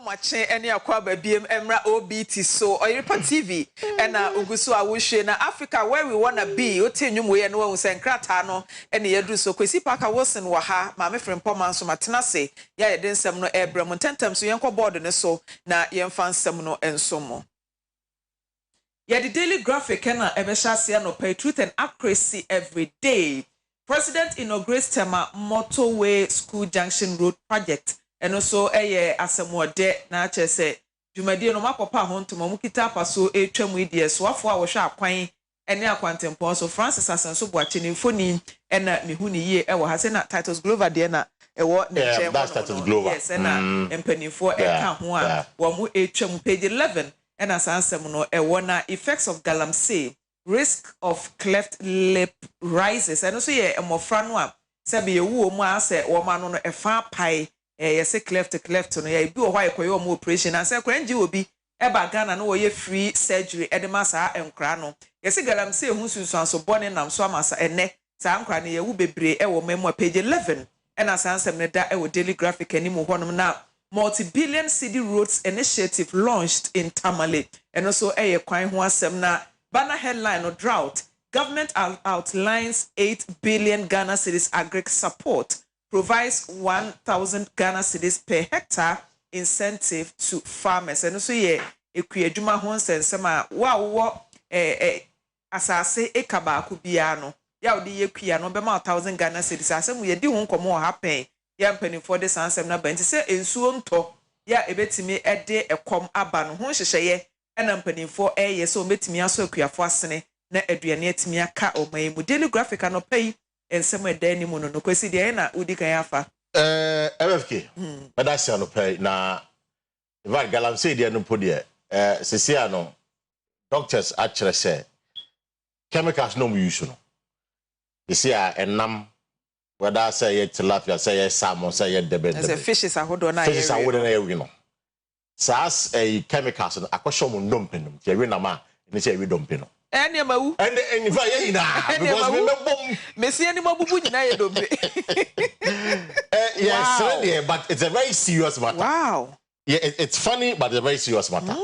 Mache any akwaba biem emra OBT so Oyerepa TV ena ugusu awuhwe na Africa where we wanna be otenwum ye no wu senkrata no ene yedru so Kwesi Parker Wilson wa ha Maame Frimpomaa so matenase ya yede nsem no ebram tentam so yenko board ne so na yemfa nsem no ensomo ya the daily graphic na ebehase no pay truth and accuracy every day. President inaugurates Tema Motorway School Junction Road project. And also asemode na chese dwumadi no makopa ho ntoma mukita paso etwam idie so afo a wo hwa akwan ene akwantempo so Francis Asenso boache ni mfoni ena mehu ni yie ewo ha se na Titus Glover de na ewo ne che ho yes na empanifo eka ho a wo mu etwam page 11 ena sansem no ewo na effects of galamsey risk of cleft lip rises and also ye emofra no a se be yewu mu ase wo ma no efa pai yes cleft no ya bi o hwa ekoye o operation and say kwanji obi eba Ghana no ye free surgery edema sa enkra no yes galamsey hu sunsuan so bone nam so amasa ene sa ankra no ye wu bebre e wo memo page 11 and as ansem ne da e wo daily graphic animu honom na multi-billion city roads initiative launched in Tamale and also kwan ho asem na banner headline or drought government outlines 8 billion Ghana cedis agri support provides 1,000 Ghana cedis per hectare incentive to farmers. And also ekuyadwuma ho nsensema wa asase ekaba kubiano ya odi yekuya no bema 1,000 Ghana cedis asem ye di ho nkomo happen ya mpanifo de sansem na banti se ensuo nto ya ebetimi ede ekom aba no ho hyehyeye ena mpanifo so betimi aso ekuyafo asene na aduane atimi aka oman mu daily graphic no pay ensem edani mu no Kwesi de na udi kan afa MFK badasi no pay na Ivan galamsey de no podie sesia no doctors actually say chemicals no use no sesia enam whether say ye tilapia say ye salmon say ye debe as a fishes ahodo na ye no sas chemicals no akosho mo ndompenum ye we na ma ni say we dompeno ene mawu and in fact ye na because we bom mesi ani mabubu nyina ye dompe yes really, but it's a very serious matter. Wow. Yeah, it's funny but it's a very serious matter.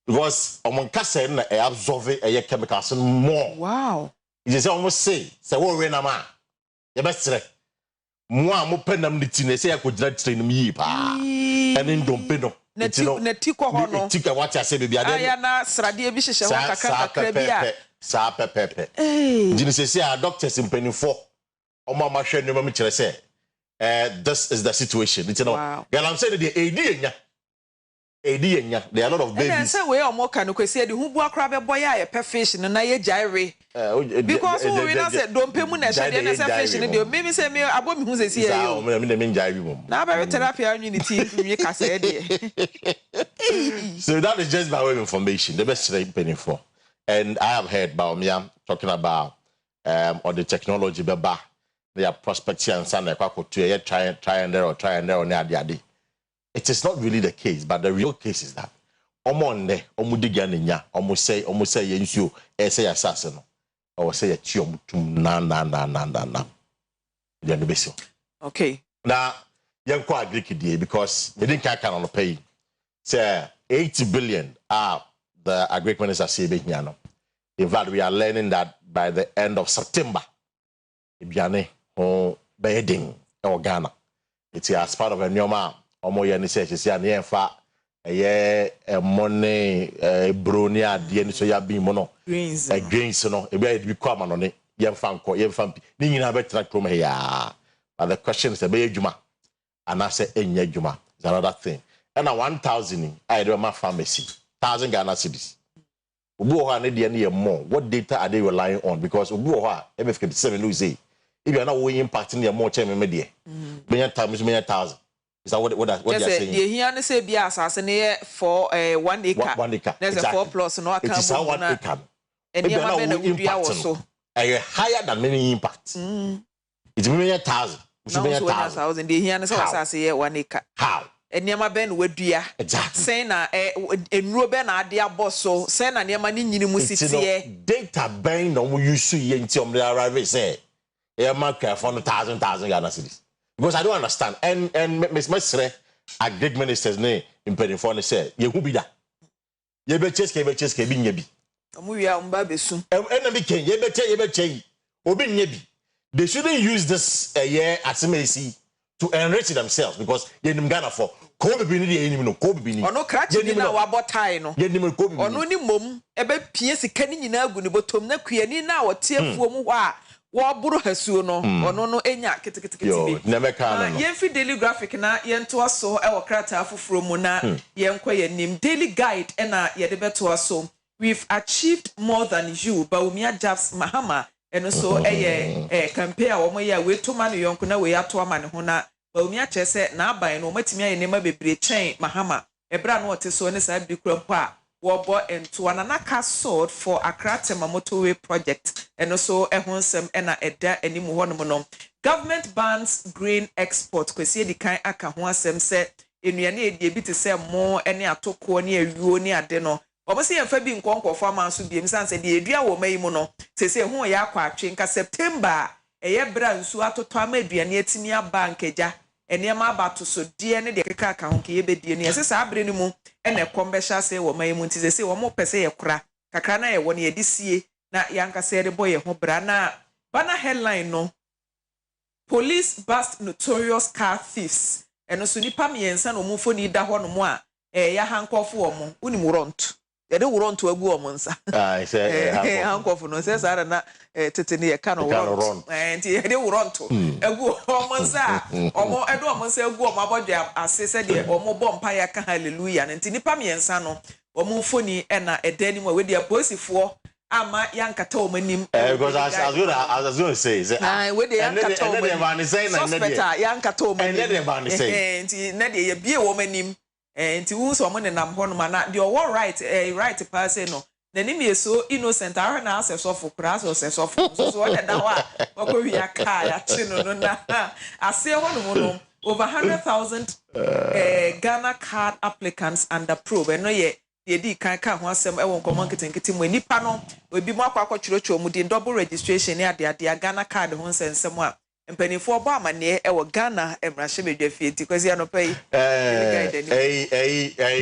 Because on kase na absorb chemicals more. Wow. It is almost say we na ma ye bestre mo a mo penam nitine say akogina train mi yi pa ene ndompeno na ti ko ho no ti ka wati ase bia de aya na srade bi hyehyɛ ho kakra bia sa pepepe jini say doctors mpanifo omo ma hwɛ nneɛma mi kyerɛ sɛ this is the situation you know galam say the edi enya there are a lot of babies and say we omo ka no Kwesi edi hu bu akra be boy a pe fish no na ye jaire because we na say dompemu na hye na say fish no de me say me abomi hu say see yo me jaire mum na be therapy unity we ka say de so that is just by way of information the best penny for and I have heard about me talking about on the technology beba their prospects and san ekwakotu try and error na ade. It is not really the case, but the real case is that omonde omudiganenya say yensu say assassin or say a chiomtum na okay now young kwa agree because they didn't can pay say 80 billion the agric minister say behiano. In fact, we are learning that by the end of September ibiane bedding or Ghana it's as part of a new man omo ye ni say na ye fa money broni ade ni so ya bi mo no greens no e be kwa ma no ne ye fa nko ye fa ni nyina be tra krom ya but the question is be adwuma ana say enya adwuma is another thing and 1,000 I do my pharmacy 1,000 Ghana cedis obi o ha ne de ne ye more what data are they relying on because obi o ha MF57 no say if you are not impacting your more chairman media many times many thousand. Is that what yes, you're saying? Yes, here say be assassin for 1 acre. 1 acre. There's exactly. A 4 plus no account. It is 1 acre. And you have also higher than many impact. It's many 1,000. It's many 1,000. The here say assassin 1 acre. How? And niema ben wedua. Exactly. Say na enro ben na ade aboso. Say na niema ni nyini mu sitie. Data ben no mu use ye nti om dey arrive say. E ma ka for 1,000 Ghana cedis. Because I don't understand. And Miss Mesre, agric ministers, mpanyinfo no say ye hu bi da ye be cheske bi nya bi omu wia mba besu ena bi ken ye be che obi nya bi. They shouldn't use this year as to enrich themselves because ye nim Ghana for ko bi ni ye nim no ko bi ni ono krachi ni na wabotai no ye nim ko bi ono ni mom ebe pie sika ni nyina agu ni botom na kuani na wote afuo mu hɔ a wo buru hasuo no ono no enya ketekete bi na meka no yen fi daily graphic na yen to aso e wo krata afoforo mu na yen kwa ye nim daily guide e na ye de beto aso. We've achieved more than you Baumia Jabs Mahama and so campaign a wo ya we to man yonko na we ato ama ne ho na Baumia chese na aban no matimi aye nema bebre chen Mahama ebra no ote so ne sa bi kura mpo a wo bo ento ananaka sword for Accra Tema Motorway project and so ho nsem na eda animu ho no no. Government bans grain export Kwesi di kan aka ho asem se enuane edi bi te se mo ene atoko ne awuo ne ade no obose yemfa bi nkonkofo amanso biem sanse de edua wo mai mu no sese hu ya kwa atwe nka September eye bra nsu atoto ama aduane atimi aba nkeja ene ma abato so de ne de keka aka ho ke yebedie ne sese abre ne mu ene kombesha se wo mai mu nti sese wo mo pese ye kora kakra na ye wo ne ye disie na yanka se de boye ho bra na bana headline no police bust notorious car thieves eno so nipa miensa no mu foni da ho no mu a ya hankofo wo mo unim ronto ye de wuronto agu o monsa say hankofo no say sara na tete ne ye ka no wuronto nti ye de wuronto agu o monsa omo edo o monsa agu o mabodwa ase se de omo bompa ya ka hallelujah nti nipa miensa no omo foni na edani mu we de aposifo ama yankata o manim because as good as say we de yankata o manim suspect yankata o manim and they say nti na de ye bie wo manim nti wu so mo ne nam ho no ma na de all right right pass no na nim ye so innocent ahwe na access of kura so so what da wa ko wi aka ya chi no na ase ho no no over 100,000 Ghana card applicants under probe no ye di kan ka ho asem e won common kitenkiti mu nipa no obi mu akwa chiro mu di double registration ne ade Ghana card ho nsensem a mpanifo bo amane e wo Ghana emrahye medwafie ti kwesi anopai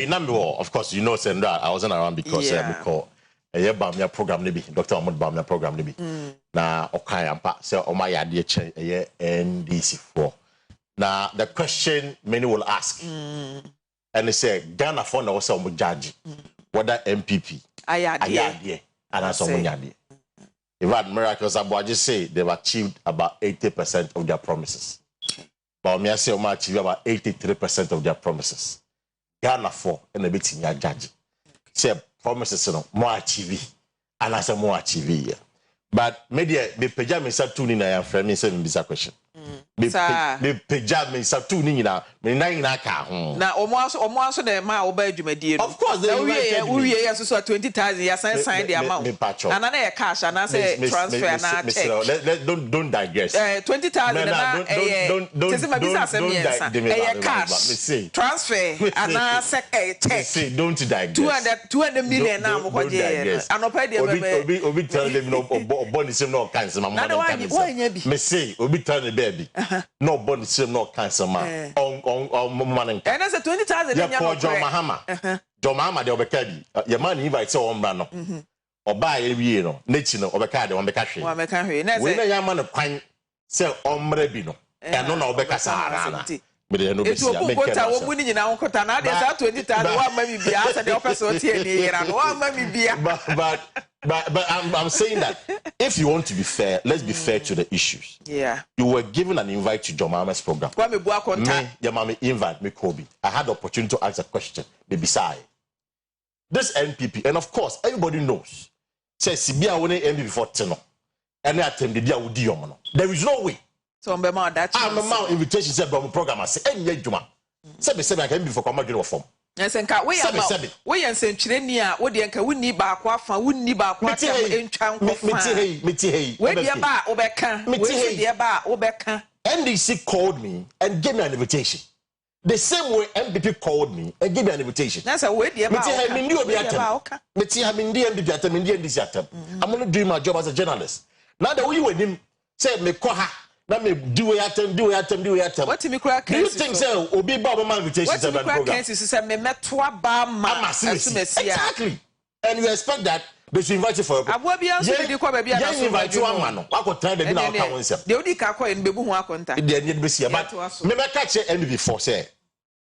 number of course you know send that I wasn't around because we call Bamia program ne bi Dr. Ahmed Bamia program ne bi na okan ampa say o ma yade che NDC for now the question many will ask and they say Ghana for na was some judge whether MPP ayade and some nyade. Even miracles I just say they've achieved about 80% of their promises. But me I say I achieved about 83% of their promises. Ghana for and a bit in your judge. Say promises no more achieve and I say more achieve. But media be pejam sa tu ni na ya frame say me bisa question. Be pejam me sa tu ni na me na ka ho. Na omo aso na ma oba adwumadie no. Of course they we ya so 20,000 ya sign the amount. And na ya cash and I say transfer na check. Don't digress. 20,000 na don't cash. Transfer and I say check. Don't digress. 200 million na mo kwaje. Anopa de obi tell them no body same no cancer ma me say obi tell the baby no body same no cancer ma on man and that's 20,000 ya ko John Mahama de obeka bi ya man invite say on bra no oba ya wie no nechi no obeka de on beka hwe na we na ya man kwan say omra bi no eno na obeka sahara na me no be sia me kota wo muni nyina nkota na de sa 20,000 wa ma mi bia sa de opeso tie ni yera no wa ma mi bia but I'm saying that if you want to be fair, let's be fair to the issues. Yeah. You were given an invite to John Mahama's program. Me, your mommy invite me, Kobe. I had the opportunity to ask a question. Baby, say this NPP, and of course, everybody knows. Says Sibia won NPP for 10. And I attempted the audio. There is no way. So I'm a invitation said from program. I say, "Hey, Juma." Say I can be for commander form. Nsenka we yansenkyire ni a wo de nka wunni ba kwa fa wunni ba kwa ta entwa nkofa meti hey we de ba obeka we de ba obeka. NDC called me and gave me an invitation the same way MPP called me and gave me an invitation. Na say we de ba meti hey me ndi obi atem meti ha me ndi MPP atem ndi NDC atem. I'm only doing my job as a journalist. Now that we with him say me ko ha Let me do it at them. What me cry? Do you think so? Obi Bob man invitation to the program. Me met twa ba ma. Exactly. And you expect that they should invite you for a program. Yeah, invite you one man. I could try the dinner council. The only kakwa in bebu wa konta. They need be see but me catch any before say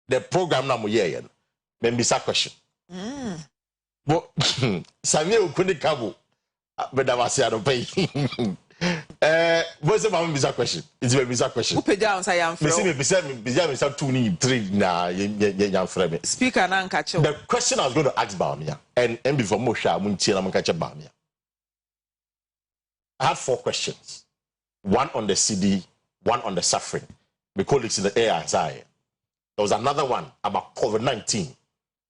the program na mo ye no. Me be question. But Samuel couldn't come. But that was the pay. What's about me question? It's a bizarre question. Who down say am from? Me say 2 3 na yam frame. Speaker na catch. The question I was going to ask Bamia and before Mosha Munchi na catch Bamia. I have 4 questions. One on the CD, one on the suffering. We call it in the air anxiety. There was another one about COVID-19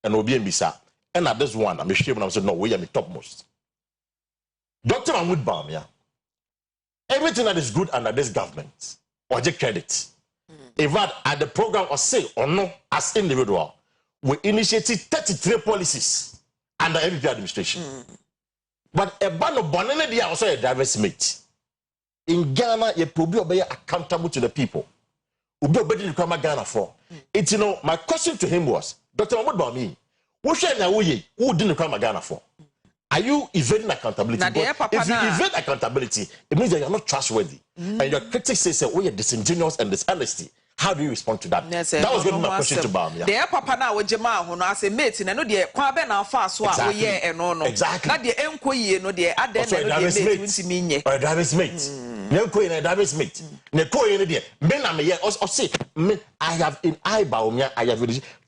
and Obi and Bisa. And at this one, I'm ashamed and I said, no, we are the topmost. Dr. Mahmoud Bamia, everything that is good under this government, or just credit. In fact, at the program or say or no, as individual, we initiated 33 policies under MVP administration. But a ban of banana they are also a driver's mate. In Ghana, you probably be accountable to the people. Ubi Ghana for. It's my question to him was, Dr. Mahmoud Bamia, who didn't come Ghana for? Are you evading accountability? If you evade accountability, it means that you're not trustworthy. And your critics say, oh, you're disingenuous and dishonesty. How do you respond to that? Yes, that was going to be my question to Bamia. The papa now with Jema, who I say, mate, and I know the Quaben are fast, so I hear and no. Exactly. Not the Enquay, no, the Aden, or a driver's mate. No queen, a driver's mate. No queen, dear. Men are me, or say, I have in Bamia, I have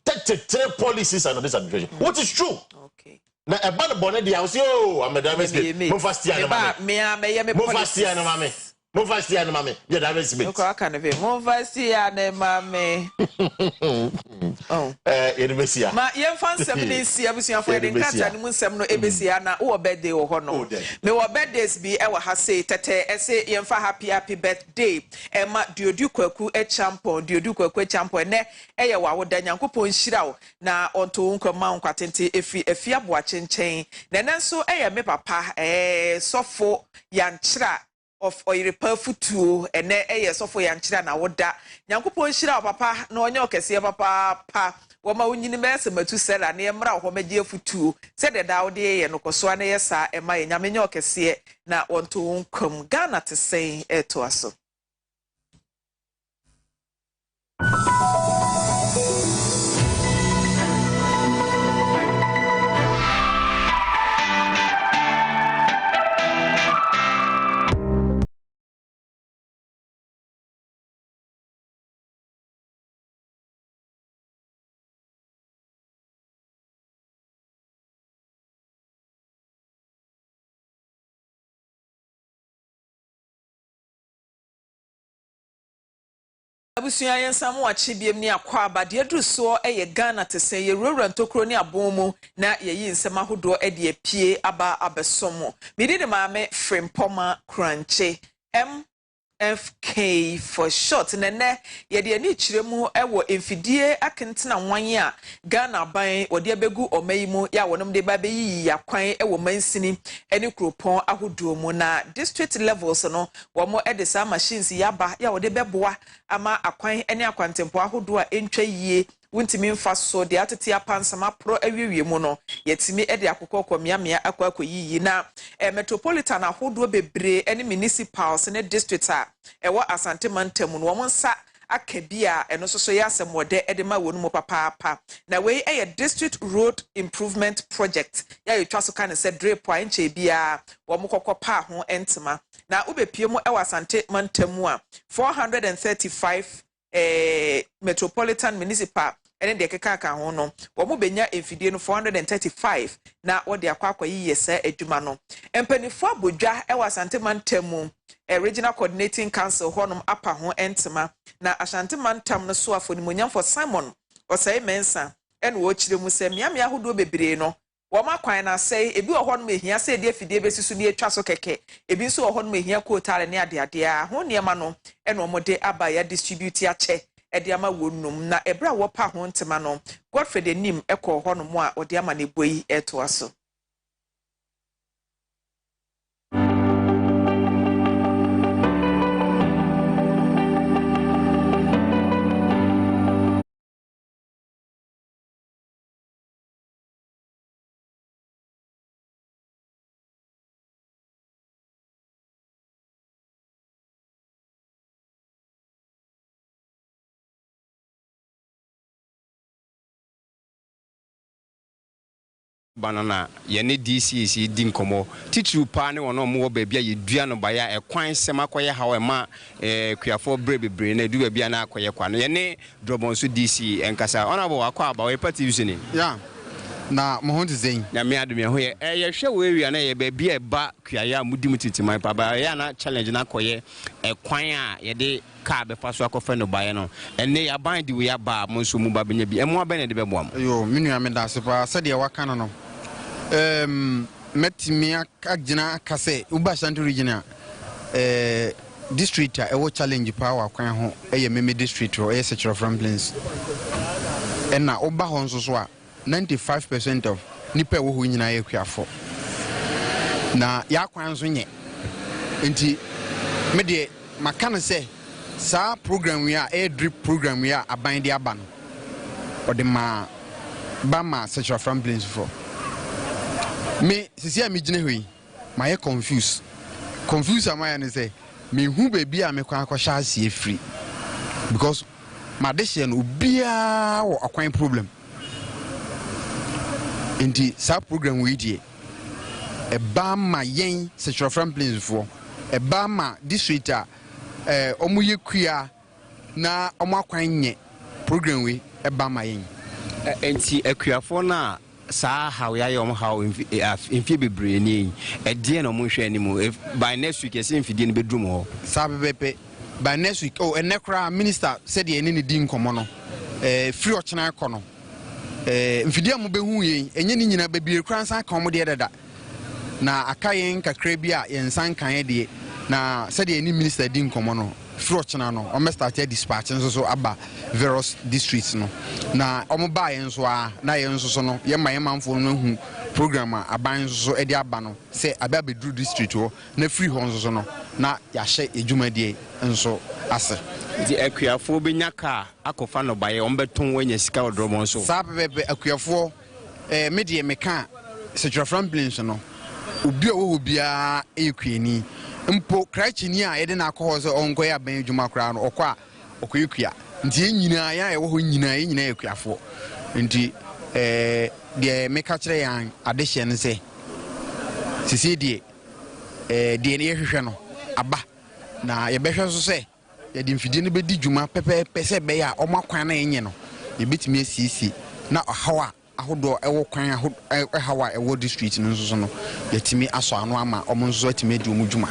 33 policies under this administration. What is true? Okay. Now, a bad bonnet, the house, I'm a driver's mate. Move fast, Mammy. Move fast, Mammy. You're driver's mate. Okay, I can't even move fast, Mammy. Oh, Ebesia. My young fan 70 years, you for the cat and Munsam no Ebesia, or birthday or honor. May our birthdays be our Hase, Tate, say, young for happy birthday. Emma, do you do Kwaku a champion, do you do Kwaku champion, eh, wa would Danyanko Shirao, na on to Uncle Mount Quatente, if you are watching chain. Then so, me papa, so for yan chra. Of Oyerepa futu ene so for yanchira na woda nyankopon hira papa na onye okese papa pa woma unyini mese matu sela na emra ho meje futu se de da wode ye no koso na yesa ema ye nyamenye okese na wonto nkom Ghana te sen eto aso. Abusuya yensamu wachibiem ni akwa abade aduru so Ghana te sen ye rowra ntokro ni abomu na ye yi nsema hodo de apie aba abesomo mede de Maame Frimpomaa Korankye MFK for short nene ye de ani kiremu ewo emfidie akentena wan a Ghana ban wode abegu omayimu ya wonom de ba beyi yakwan ewo mansini eni kropon ahodo mu na district levels no womo edesa machines yaba ya wode beboa ama akwan eni akwantempo ahodo a entwa yie wuntimi mfa so de atete apansama pro awiwie mu no yetimi ede akokɔ miamia akwa yiyi na metropolitan ahodo bebre eni municipals ne district a ewo Asante Mantam no wo nsa akabia eno so ya asemode edema wonu mo papa na we district road improvement project ya yetwa so kan se drape a enche bia wo mo kokopa ho entema na ubepie mu ewo Asante Mantam a 435 metropolitan municipal ene de keka ho no wo mo benya efidie no 435 na wo de akwa yiyesa adwuma no empanifo abodwa ewo Asante Mantam regional coordinating council honum apa ho entema na Asante Mantam no so afonimunyam for Simon osai mensa ene wo kire mu se miame ahodo bebre no wo makwan na sei ebi wo honum ehia se de afidie besisu ne etwa so keke ebi nso wo honum ehia kootare ne ade a ho niema no ene wo mode aba ya distribute ache ede ama wonum na ebra wo pa ho ntema no Godfrey denim ekọ honum a ode ama ne boyi eto aso. banana yene DCC din komo titru pa ne wono mo baabia yedua no baya ekwan sema koye hawe ma kuafo brebebre na du baabia na akoye kwa no yene drobon so DC enkasa onabo akwa aba we party usini yeah na mo hon tizin na me adum ye ho ye hwe we wi na ye baabia eba kuaya mudim titiman pa ba ya na challenge na koye ekwan a yede ka be fa so akofa no baye no ene ya band we ya ba mo so mu ba benya bi emo abene de be boam yo minu me da se pa se de waka no metimi agina kase uba shantu region district e wo challenge power kwan ho eye meme district ro eye secure Frimpomaa na oba ho nso so a 95% of nipa wo ho nyina ye kuafo na ya kwan so nye enti me de makana se sa program we a air drip program we a aban de aba no ode ma ba ma secure Frimpomaa for me sisi a me gine hoi ma ye confused am I and say me hu baby a me kwa akosha asie free because my decision ubia wo akwan problem inti sa program we die e ba ma yen secure Frimpomaa for e ba ma district a omo ye kua na omo akwan nye program we e ba ma yen enti akuafo na sa how ya yom how infi bebre ni e de no mo hwe ni mu by next week ese infidie ni bedrum ho sa bebepe by next week oh enekra minister said ye ni din komo no free ochena ko no infidie mo behu yen enye ni nyina bebire kransan kan mo de dada na akayen kakra bi a yensan kan de na said ye ni minister din komo no free ochena no o me start dispatch so aba various districts no na omo ba yen so a na yen so no ye ma manfo no hu program aban so e di aba no se aba bedru district ho na free ho so no na ya hye ejumadi nso ase di akuafo benya ka akofa no baye ombeton wanya sika odromo so sa bebe akuafo me de me ka secure Frimpomaa no obi owo bia ekuani mpo krachini a yede na akọ so onko ya ban adwuma kra no okwa okoyekua nti nyina ya ye wo ho nyina ekuafo nti de meka kire yan adehye ne se sisi de ne yehwehwe no aba na ye behwe so se ye de mfidie ne bedi dwuma pepe se be ya omakwan na enye no ye betimi asisi na hawa ahodo ewo kwan hawa ewo district no nso no yetimi aso ano ama omo nso atimi di omudwuma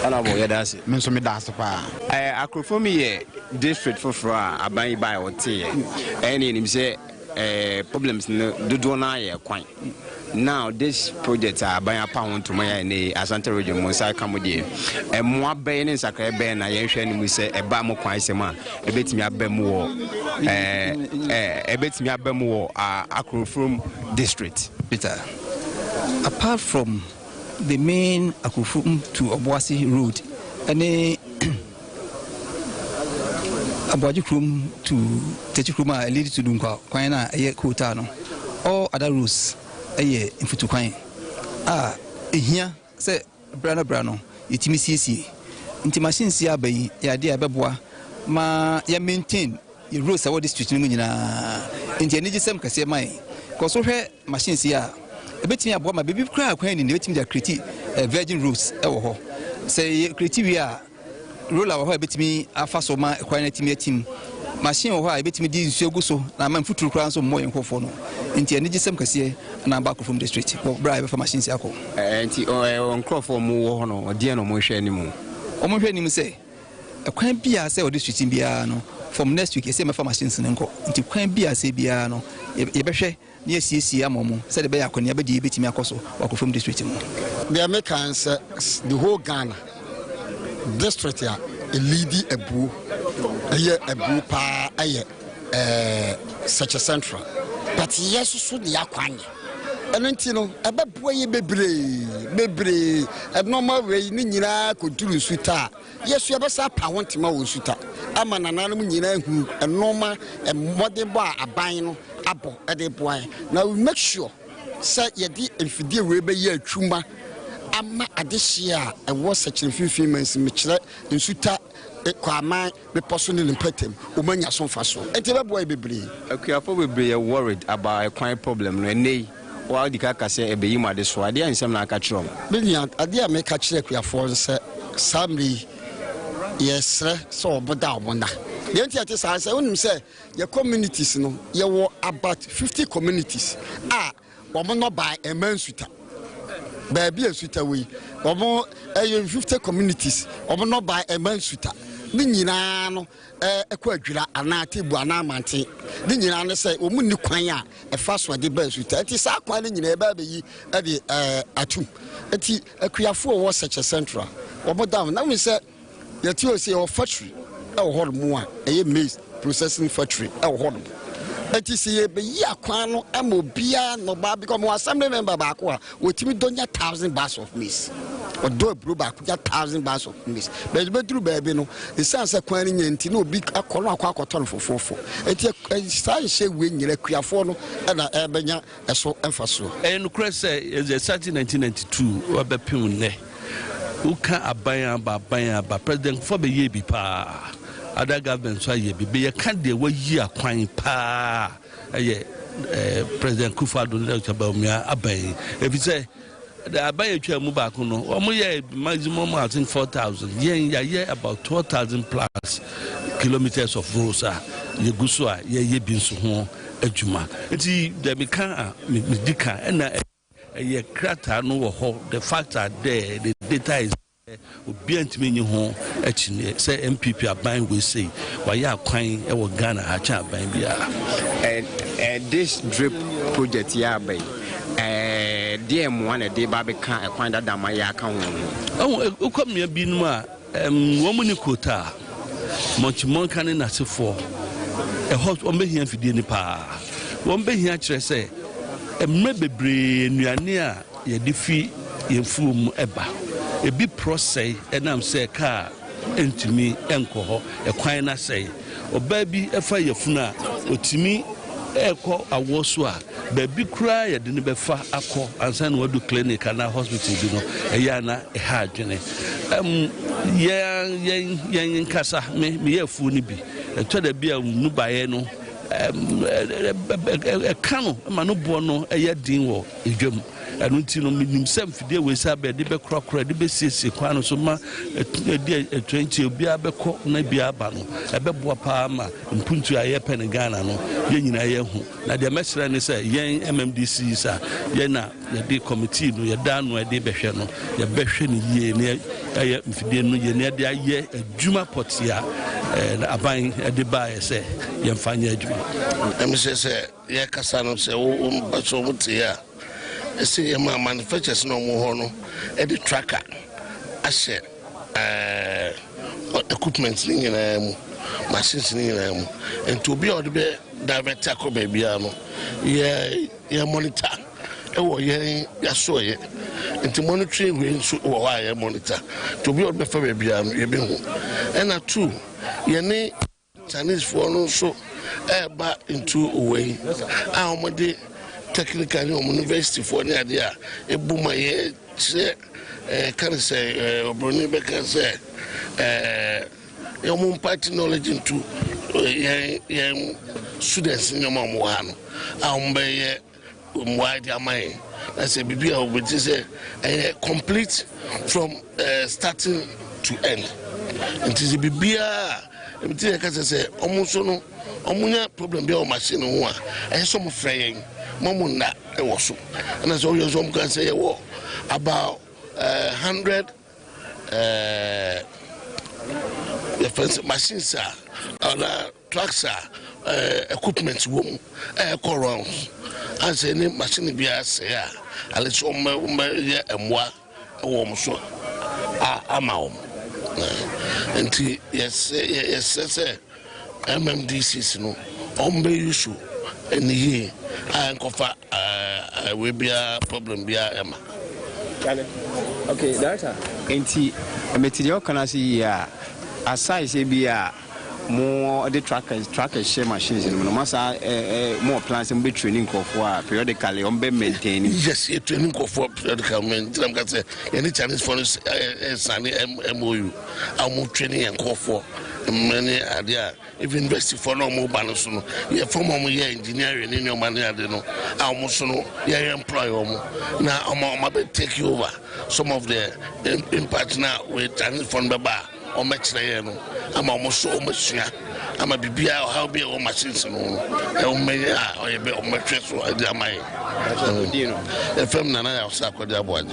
ala bo yedase men so me dase pa akrofomi ye district for aban by ote any nim say problems no dodo na ye kwan now this project aban apa wonto ya ne Asante region mo sai kamodie mo aban ne sakra ben na ye hwe nim say eba mo kwan sema ebetimi abam wo ebetimi abam wo akrofom district Peter. Apart from the main Akufum to Obuasi road and Abuajikrum to Techikruma lead to Dunka, Quina, a Kutano, all other routes a year in Futuquine. Here, say Brano, Itimisi, Intimation Sia Bay, Yadia Babua, ma ya maintain your roads are district in the same Casemai, because machines here. A bit me about my baby cry when in the waiting their critique virgin routes. Say criteria roll our bit me a fast of my quantity team. Machine or I bet me did so go so. I'm a foot crowns of more in Kofono. Into a need some cassier and I'm back from the street. Or bribe for machines. And on crop for more honor or dear no more anymore. Or more him say a quaint be a sell district in Biano. From next week, a semi for machines and go into quaint be a say Biano. Yes, Momo said the Bear can never be beating me across or from district. The Americans, the whole Ghana district, a lady a boo, a boo pa, such a central. But yes, so the Aquanya. And Antino, a baboy bebre, a normal way, Nina could do sweeter. Yes, you have a sap, I want to know sweeter. I'm an anonymous who a normal and modern bar a bino. Abo ade boy now we make sure say ye di enfidie we be ye atwuma ama adehia e wo searching 15 months me kire nsuta kwaman me personal impatem o manya so fa so enti be boy bebre akuafo bebre worried about a crime problem no nei wa di ka kase ebe yi ma de so ade ansem na aka kyerɛ m benya ade a me ka kyerɛ kuafo nse samri yesre so oboda obona the entity say unim say your communities no ye were about 50 communities omo no by a mansuta baby asuta we omo 50 communities omo no by a mansuta ni nyina no ekwa adwira ana tebu ana mante ni nyina no say omu ni kwan a efa so de ba asuta enti sa kwan ni nyina e ba beyi e de atum enti akuafo wo search central omo down na we say yet you say your factory hold more a maize processing factory hold it is a year quano amobia no bar become one assembly member back with me don't 1,000 bars of maize or do a brew back 1,000 bars of maize but through baby no it sounds like quaning and no big a color quacoton for it started say when you're a criafono and a ebenya a so emphasis and Cress is a certain 1992 or Bepune. Who can't abaya ba president for the year be pa other governments so ye be a can't de way ye are quine pa President Kufado about me abay if you say the abaya mubakuno or more maximum I think 4,000 yeah about 12,000 plus kilometers of roads ye gusua ye bin so ho adwuma enti the meka medika and a crater no ho the facts are there the data is obient me ho actually say MPP are buying we say why ya kwan e wo Ghana ha cha ban bia and this drip project ya by DM one a day baby can a kwan that ma ya kan ho come me bi no a wo mu ni kota monchimon kan na sefo e hot o me hia fidie ni pa wo be hia kire say emre bebre nuane a ye difi yemfuom eba ebi process enam say car entimi enko ho ekwan na say oba bi efa yefuna otimi eko awoso a ba bi kura ye de ne befa akọ ansa na wadu clinic na hospital bi no eya na e ha adwene yen kasa me yefu ni bi eto da bi a nu bae no kanu ma no bo no eya din wo edwam anu ti no minim sem fidie we sa be de be krokro de be siesie kwano so ma de 20 obi abekọ na bi aba no ebe boa pa ma mpuntu aye pen Ghana no ye nyina ye hu na de mesra ne say yen MMDC sa ye na ye de committee no ye da no de behwe no ye behwe ne ye ne aye fidie no ye ne de aye adwuma potia aban de ba ye say ye mfanya adwuma em say ye kasa no say wo so mutia see my manufacturers no more no the tracker ashe equipment ni nyina machines ni nyina and to be or the director ko baby no ye monitor e wo ye so ye and monitoring we so why ye monitor to be or the baby no ye be hu and na two ye ne Chinese for no so ba into way amode technically on university for the idea e buma ye can say obroni be can say your party knowledge into students in your mom one be wide amai I say bibia we say complete from starting to end it is bibia e can say almost no omunya problem be o machine ho a e so mo frey Momuna was and as always some can say about 100 machines trucks equipment room corons as any machine be as at least and what warm so amount and yes MMDCs no issue and ye and cover will be a problem be Emma. Okay, Doctor. Enti material can I see aside say be more the trackers share machines in no more plans and be training for periodically on be maintaining. Yes, training for periodical maintenance. Any Chinese for Sunny MOU. I'm more training and call for many idea if invest for no more balance no ye form engineering in your money no almost no ye employ now I'm take you over some of the impact now with Chinese phone baba or match no I'm almost so much I'm a bibia how be all machines no or may or be on mattress so I my if I'm nana I'll start with the board.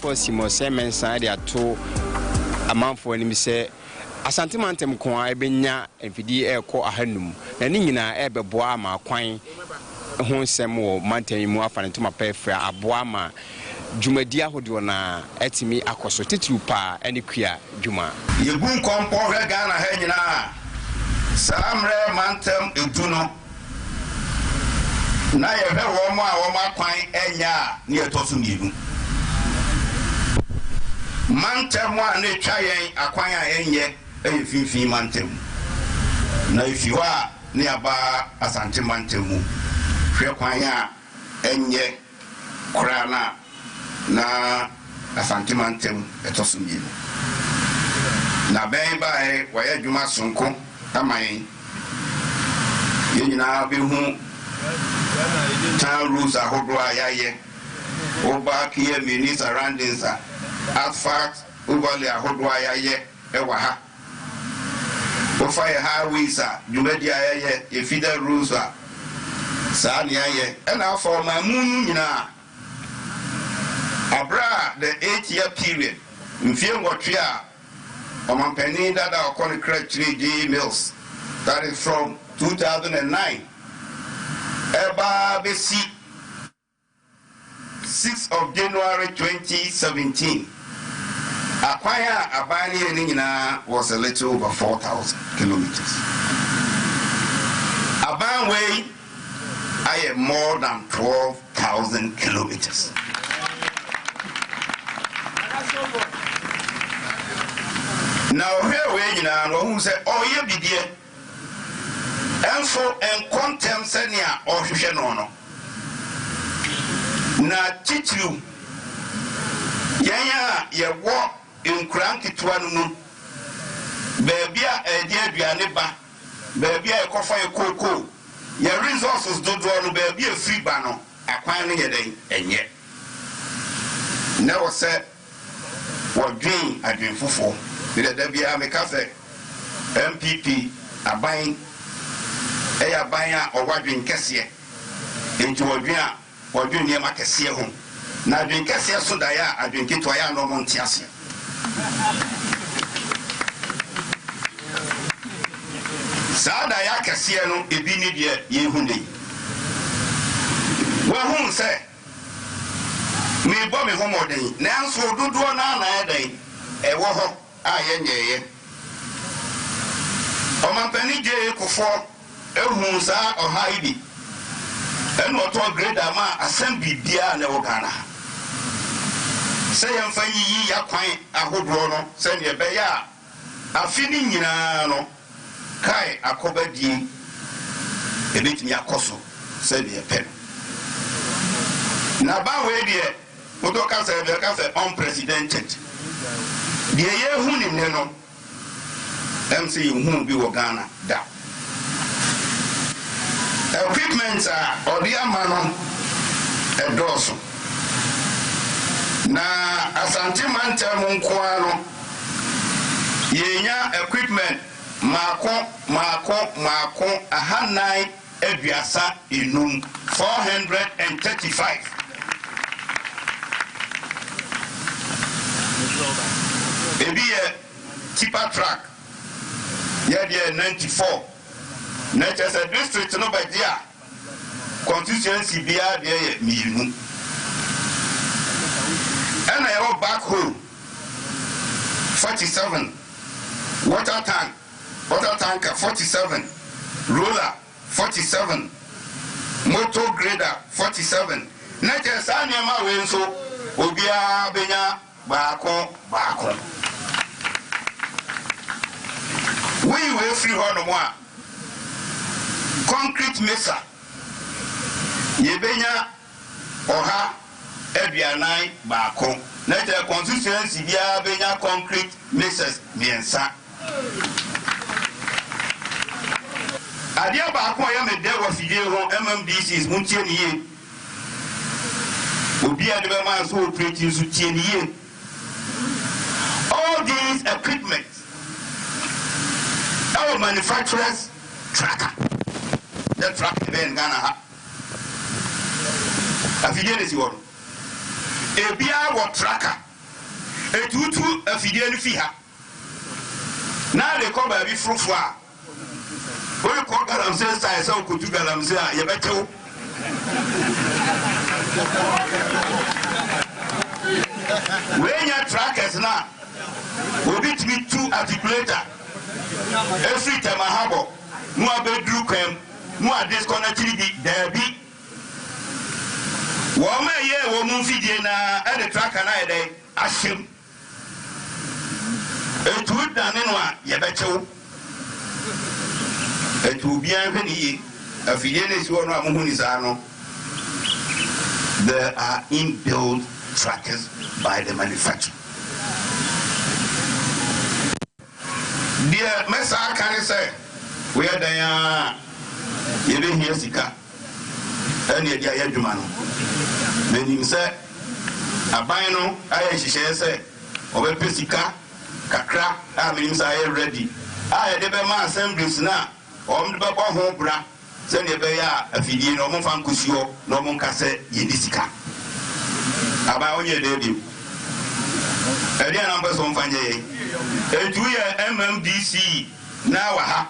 For Simo Semen side to a month for him say Asantimantem Kwa Ebenya and Fidi Air Co Ahanum, and Nina Ebe Boama Quine Honsemo Mountain Muafan to my pay for a Boama Jumadia Hodona Etimi Akoso Titupa and Quia Juma. You boom compo Gana Henina Samre Mantem Utuno. Na ye hwe wo ma kwan enya ne etoso mienu mantem a ne twa yen akwan a enye finfin mantem na ifiwa ne aba asante mantem mu hwe kwan a enye krana na asante mantem etoso mienu na ben ba wa ye dwuma sonko taman yenyina be hu town rules are Hodoaye, Oba Kia mini surroundings are asphalt, overlay Hodoaye, Ewaha. Ofaya highways are Jumedia, a feeder rules are Sanya, and now for my moon, Abra the 8-year period, in film what we are, on penny that our concrete 3G mills, that is from 2009. Eba Besi 6th of January 2017. Akwaya Abani Nina was a little over 4,000 kilometers. Abanway I have more than 12,000 kilometers. Now here we who say, oh yeah, be dear. And so and quantum senia or Shanono. Na titlu Yaya ye walk in cranky twanu. Baby a dear Bianeba, baby a coffee cocoa. Your resources do draw baby a free banner, acquiring a day and yet. Never said what dream I dream for. Did there be a cafe? MPP are buying. Eya banya or wadwin kese into odwin wadwin niema kese ho na adwin kese so da ya adwin keto ya no monti ase sada ya kese no ebi ni de ye hu nei wa hu se me bo me ho moden nanso dodo na na edan e wo ho a ye nyeye o man pani je kofo ehunsa ohaidi eno to grade ama assembly bia na wo Ghana say yemfa yi yakwan ahodro no say ne be ya afini nyina no kai akobadie ebetimi akoso say ne pe na ba we de odoka say be ka say unprecedented de ye hu ni ne no MC hu bi wo Ghana da equipment or the amano a dorsum. Na Asante Mantem Nkwano yenya equipment mako ahanai eduasa inum 435. Ebi tipper track yeah 94. Nature a district no by dia constituency bia dey mienu and I have back home 47 water tanker 47 roller 47 motor grader 47 na je sa niema we nso obia benya baako we free hono mo a concrete mesa ye benya oha aduanan baako na je constituency bia benya concrete mesas miensa adia baako ya mede wa fidie ho MMDCs muntie niye obia de be man so operating so tie niye all these equipment our manufacturers tracker the track in Ghana ha afidie ne si wono ebia wo tracker etutu afidie ne fi ha na le ko ba bi frufo a we ko galam se sai so ko tu galam se a ye betewo we nya trackers na obi timi two articulator every time ahabo no abedru kwam no a disconnect bi there be wo ma ye wo mu fidie na e de tracker na e dey ahyem etu dane no a ye betewo etu bia hwe ni afidie ne si wo no amuhu ni sa no there are inbuilt trackers by the manufacturer. Dear Mesa can say, we are there. You didn't hear Sika. And yet, I had to man. Then you say, a bino, I say, over Pesica, Kakra, I mean, I ready. I had ever my assemblies now, on the Baba home bra, send a bear, a fidin, no more fan cusio, no more casse, Yedisica. About your lady. A dear numbers on Fanye. And 2 year MMDC now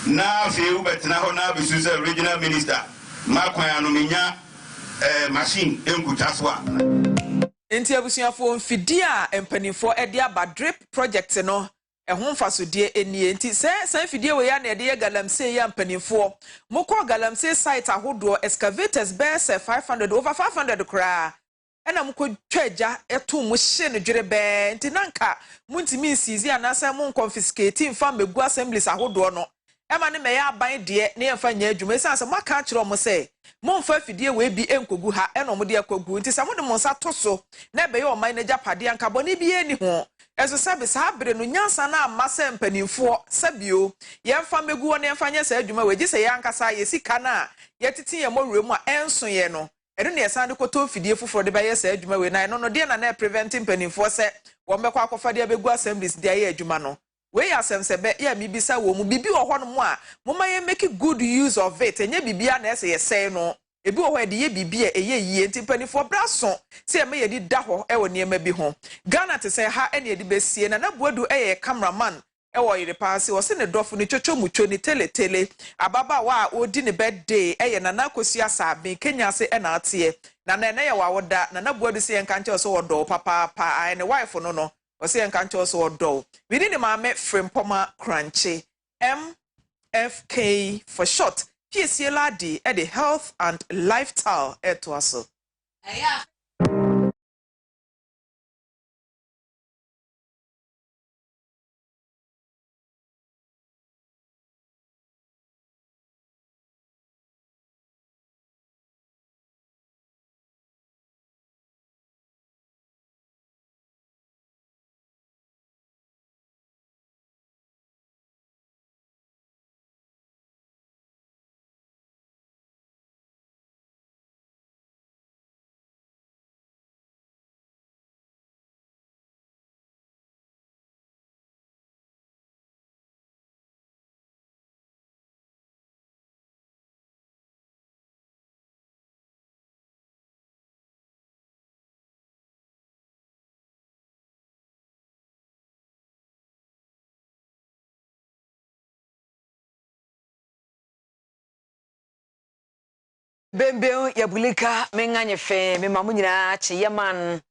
now feel but now be regional minister. Makwayanuminya machine in Kutaswa. Enti abusuafo mfidia empanifo e dia ba drip project no ehun fasodie eni enti se fidie we ya na de galamsey ya empanifo mokọ galamsey site ahodo excavators bese 500 over 500 kra ena mko twaja eto mu hye ne dwere be enti nanka muntimi nsizi anasa mu confiscate mfa megu assemblies ahodo no ema ne meya aban de ne yemfa nya adwuma esanse maka kire omo se momfa fidie we bi enkogu ha ena omo de akogu enti sa mo de monsa to so na be ye o man na japade anka boni bi eni ho ezo sabe sa bere no nyansa na amasa mpanimfo sabio yemfa megu won yemfa nya sa adwuma we gise yankasa ye sika na yetiti ye mo wremu a enso ye no eno ne yesande koto fidie foforo de baye sa adwuma we na no de na preventing mpanimfo se wo mbekọ akọfa de abegu assemblies de aye adwuma no we yasem sebe ya mibisa wo mu bibi wo hono mu a moma ye make good use of it enye bibia na ese yesey no ebi wo ho de ye bibia eye yie nti mpanimfo braso se ye me ye di da ho e wo niema bi ho Ghana te se ha ene de besie na buadu eye cameraman e wo Oyerepa se wo se ne dofo ne chocho mucho ni tele ababa wa odi ne birthday eye na Kwesi asabe Kenya se na atie na ye wa woda na buadu se enka nche so wodo papa ai ne wife no o se enka nche so wodo we ni Maame Frimpomaa Korankye MFK for short PCLD at the health and lifestyle to us. Bembe yabulika menganye fe me mamunyina che yaman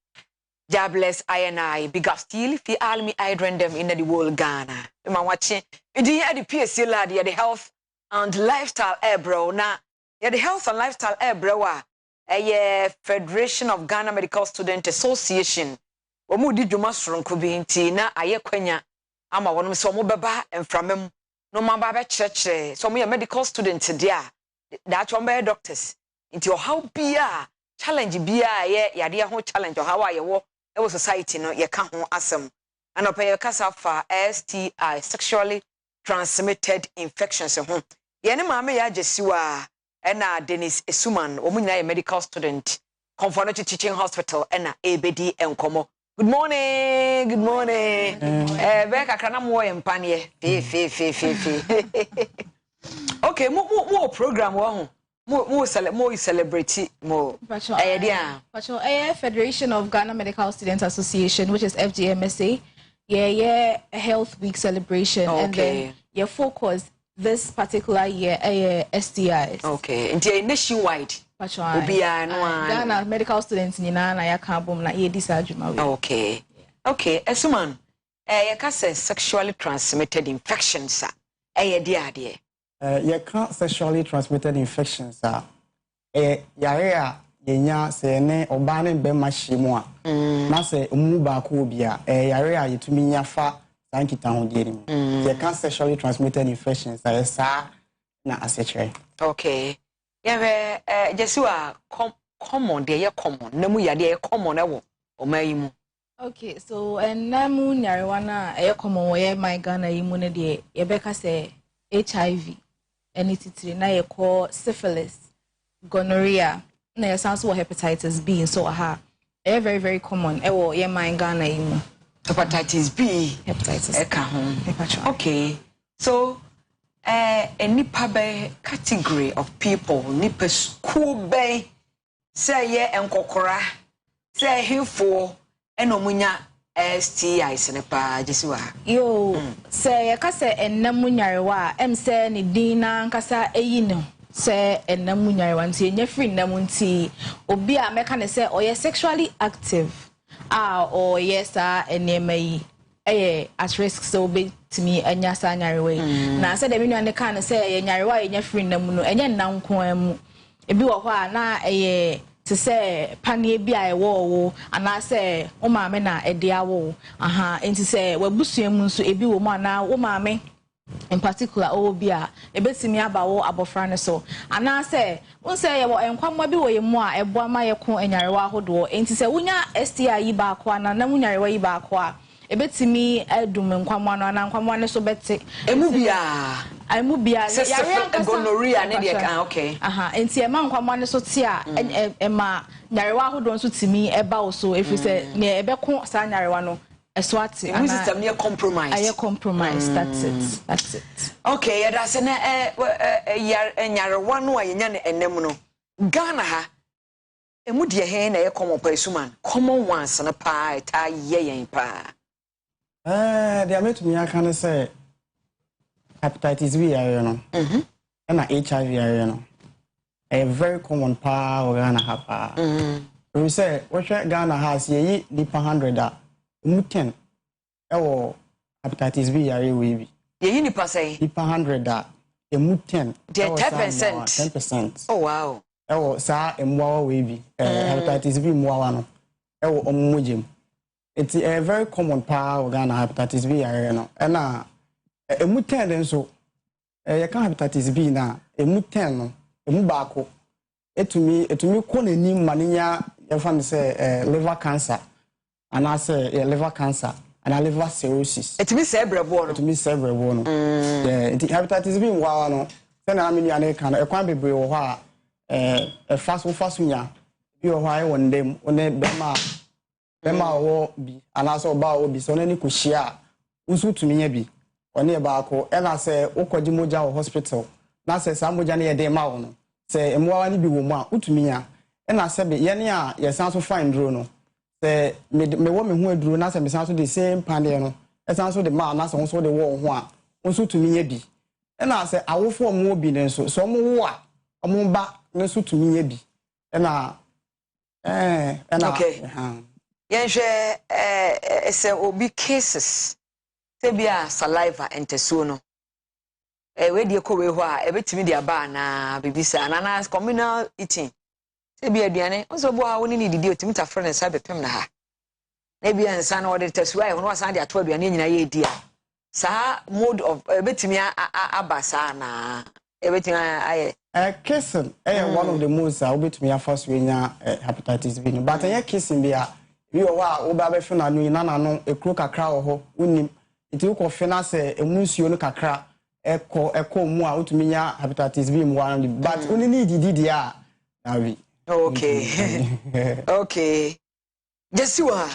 jobless INI bigger still fi almi idrendem in the world Ghana me mawache idi ya the PSC lad ya the health and lifestyle bro na ya the health and lifestyle bro wa Federation of Ghana Medical Student Association. Omu di dwuma soronko bi nti na aye kwanya ama wonom so mo beba emframem no ma ba be kyerɛkyerɛ so mo ye medical students dia that one be doctors nti how bia challenge bia ye yade ho challenge how aye wo e society no ye ka ho asem ana pa ye kasa fa STI sexually transmitted infections ho ye ne maame ya agesiwa ena Dennis Esuman omu nyina ye medical student Comfort Teaching Hospital ena ebedi enkomo. Good morning. Good morning. Beka kana mo empanie. Fe. Okay, mo program wo mo celebrate mo. Federation of Ghana Medical Students Association, which is FGMSA. Yeah, a health week celebration. Okay. And then your focus this particular year STIs. Okay. And nationwide. Ghana medical students nyina na yaka bom na ye disajuma we. Okay. Okay, Esuman. You can say sexually transmitted infections ade. You can't sexually transmitted infections yare yenya se ne oba ne be mahyimu a na se omu ba ko bia yare a yetumi nya fa sankita ho dieri mu. You can't sexually transmitted infections sa na asechre. Okay. Yeah, Jesua common dey common. Namu ya dey common ewo omayimu. Okay, so namu nyarwana common we my Ghana yimu ne dey yebeka say HIV and it na ye call syphilis, gonorrhea, na ye sounds so hepatitis B so very very common ewo ye my Ghana yimu. Hepatitis B, hepatitis eka ho. Okay. So a nipa be category of people nipa school be say ye enkokora say hifo enomunya STIs ne pa Jesua yo say ye ka say ennamunyarewa em say ni dina nkasa eyi no say ennamunyarewa nti enye free nnamunti obi a meka ne say oye sexually active or yes enema yi at risk so be to me enya sa nyarewa na say dem nua ne kan say ye nyarewa enya free namu no enye nanko amu ebi wo ho a na to say panie bi a wo ana say o maame na ede awo enti say wabusuamu nso ebi wo mu ana wo maame in particular o bi a ebetimi aba wo abofra ne so ana say won say ye wo enkwamma bi wo ye mu a ebo ama ye ko enyarewa hodo enti say wonya STI yi ba ko ana na munyarewa yi ba ko a ebetimi edum nkwamwa na nkwamwa ne so bete emu bia yare gonorrhea ne de kan okay enti ema nkwamwa ne so te a ema nyarewa hodo nso timi eba wo so efi se ne ebeko sa nyarewa no eswati immune system ne compromise that's it okay ya da se na nyarewa no a yenya ne enem no Ghana ha emu de he na ye common pa Esuman common ones na pa ta yen pa they are to me I can say hepatitis B and HIV a very common power Ghana have we say what Ghana has ye nipa 100 10 hepatitis B we be ye nipa say nipa 100 10 10%. Oh wow sa emwa we be hepatitis B mwa no omujem. It's a very common power Ghana hepatitis B no na emu 10 den so you can hepatitis B na emu 10 no emu baako etumi ko nani maninya you find say liver cancer and I say liver cancer and liver cirrhosis etumi cerebral no yeah hepatitis B mwa no say na amini ane kan e kwan bebre wo ho a fast nya bi wo ho ai won dem one bema wo bi anaso ba wo bi so na ni ko hia usu tumi nya bi one ba ko e na se ukwaji moja wo hospital na se sa moja na ye de ma wo no se emwa ni bi wo mu a utumi nya e na se be ye ne a ye san so fine dro no se me wo me hu aduro na se me san so the same pande no e san so de ma na se so de wo ho a usu tumi nya bi e na se awofo mo bi ne so mo wo a mo ba ne so tumi nya bi e na okay say obi cases say bia saliva entesuo no we de ko we ho a ebetimi de aba na bibisa na communal eating Se bi aduane onso bo ha woni ni didi otimi ta frɛ ne sa bepem na ha na bi ansa na ɔde tasua e hono asan de ato aduane nyina ye di a sa mode of betimi abasa na betimi aye kissing one of the most betimi afast we nya hepatitis B no but kissing bia we wa wo ba be fe na no no ekro kakra wo ho unim iti wo ko fe na se emunsuo no kakra eko mu a utumi nya hepatitis B mu one but uni need didi a na we okay okay just wa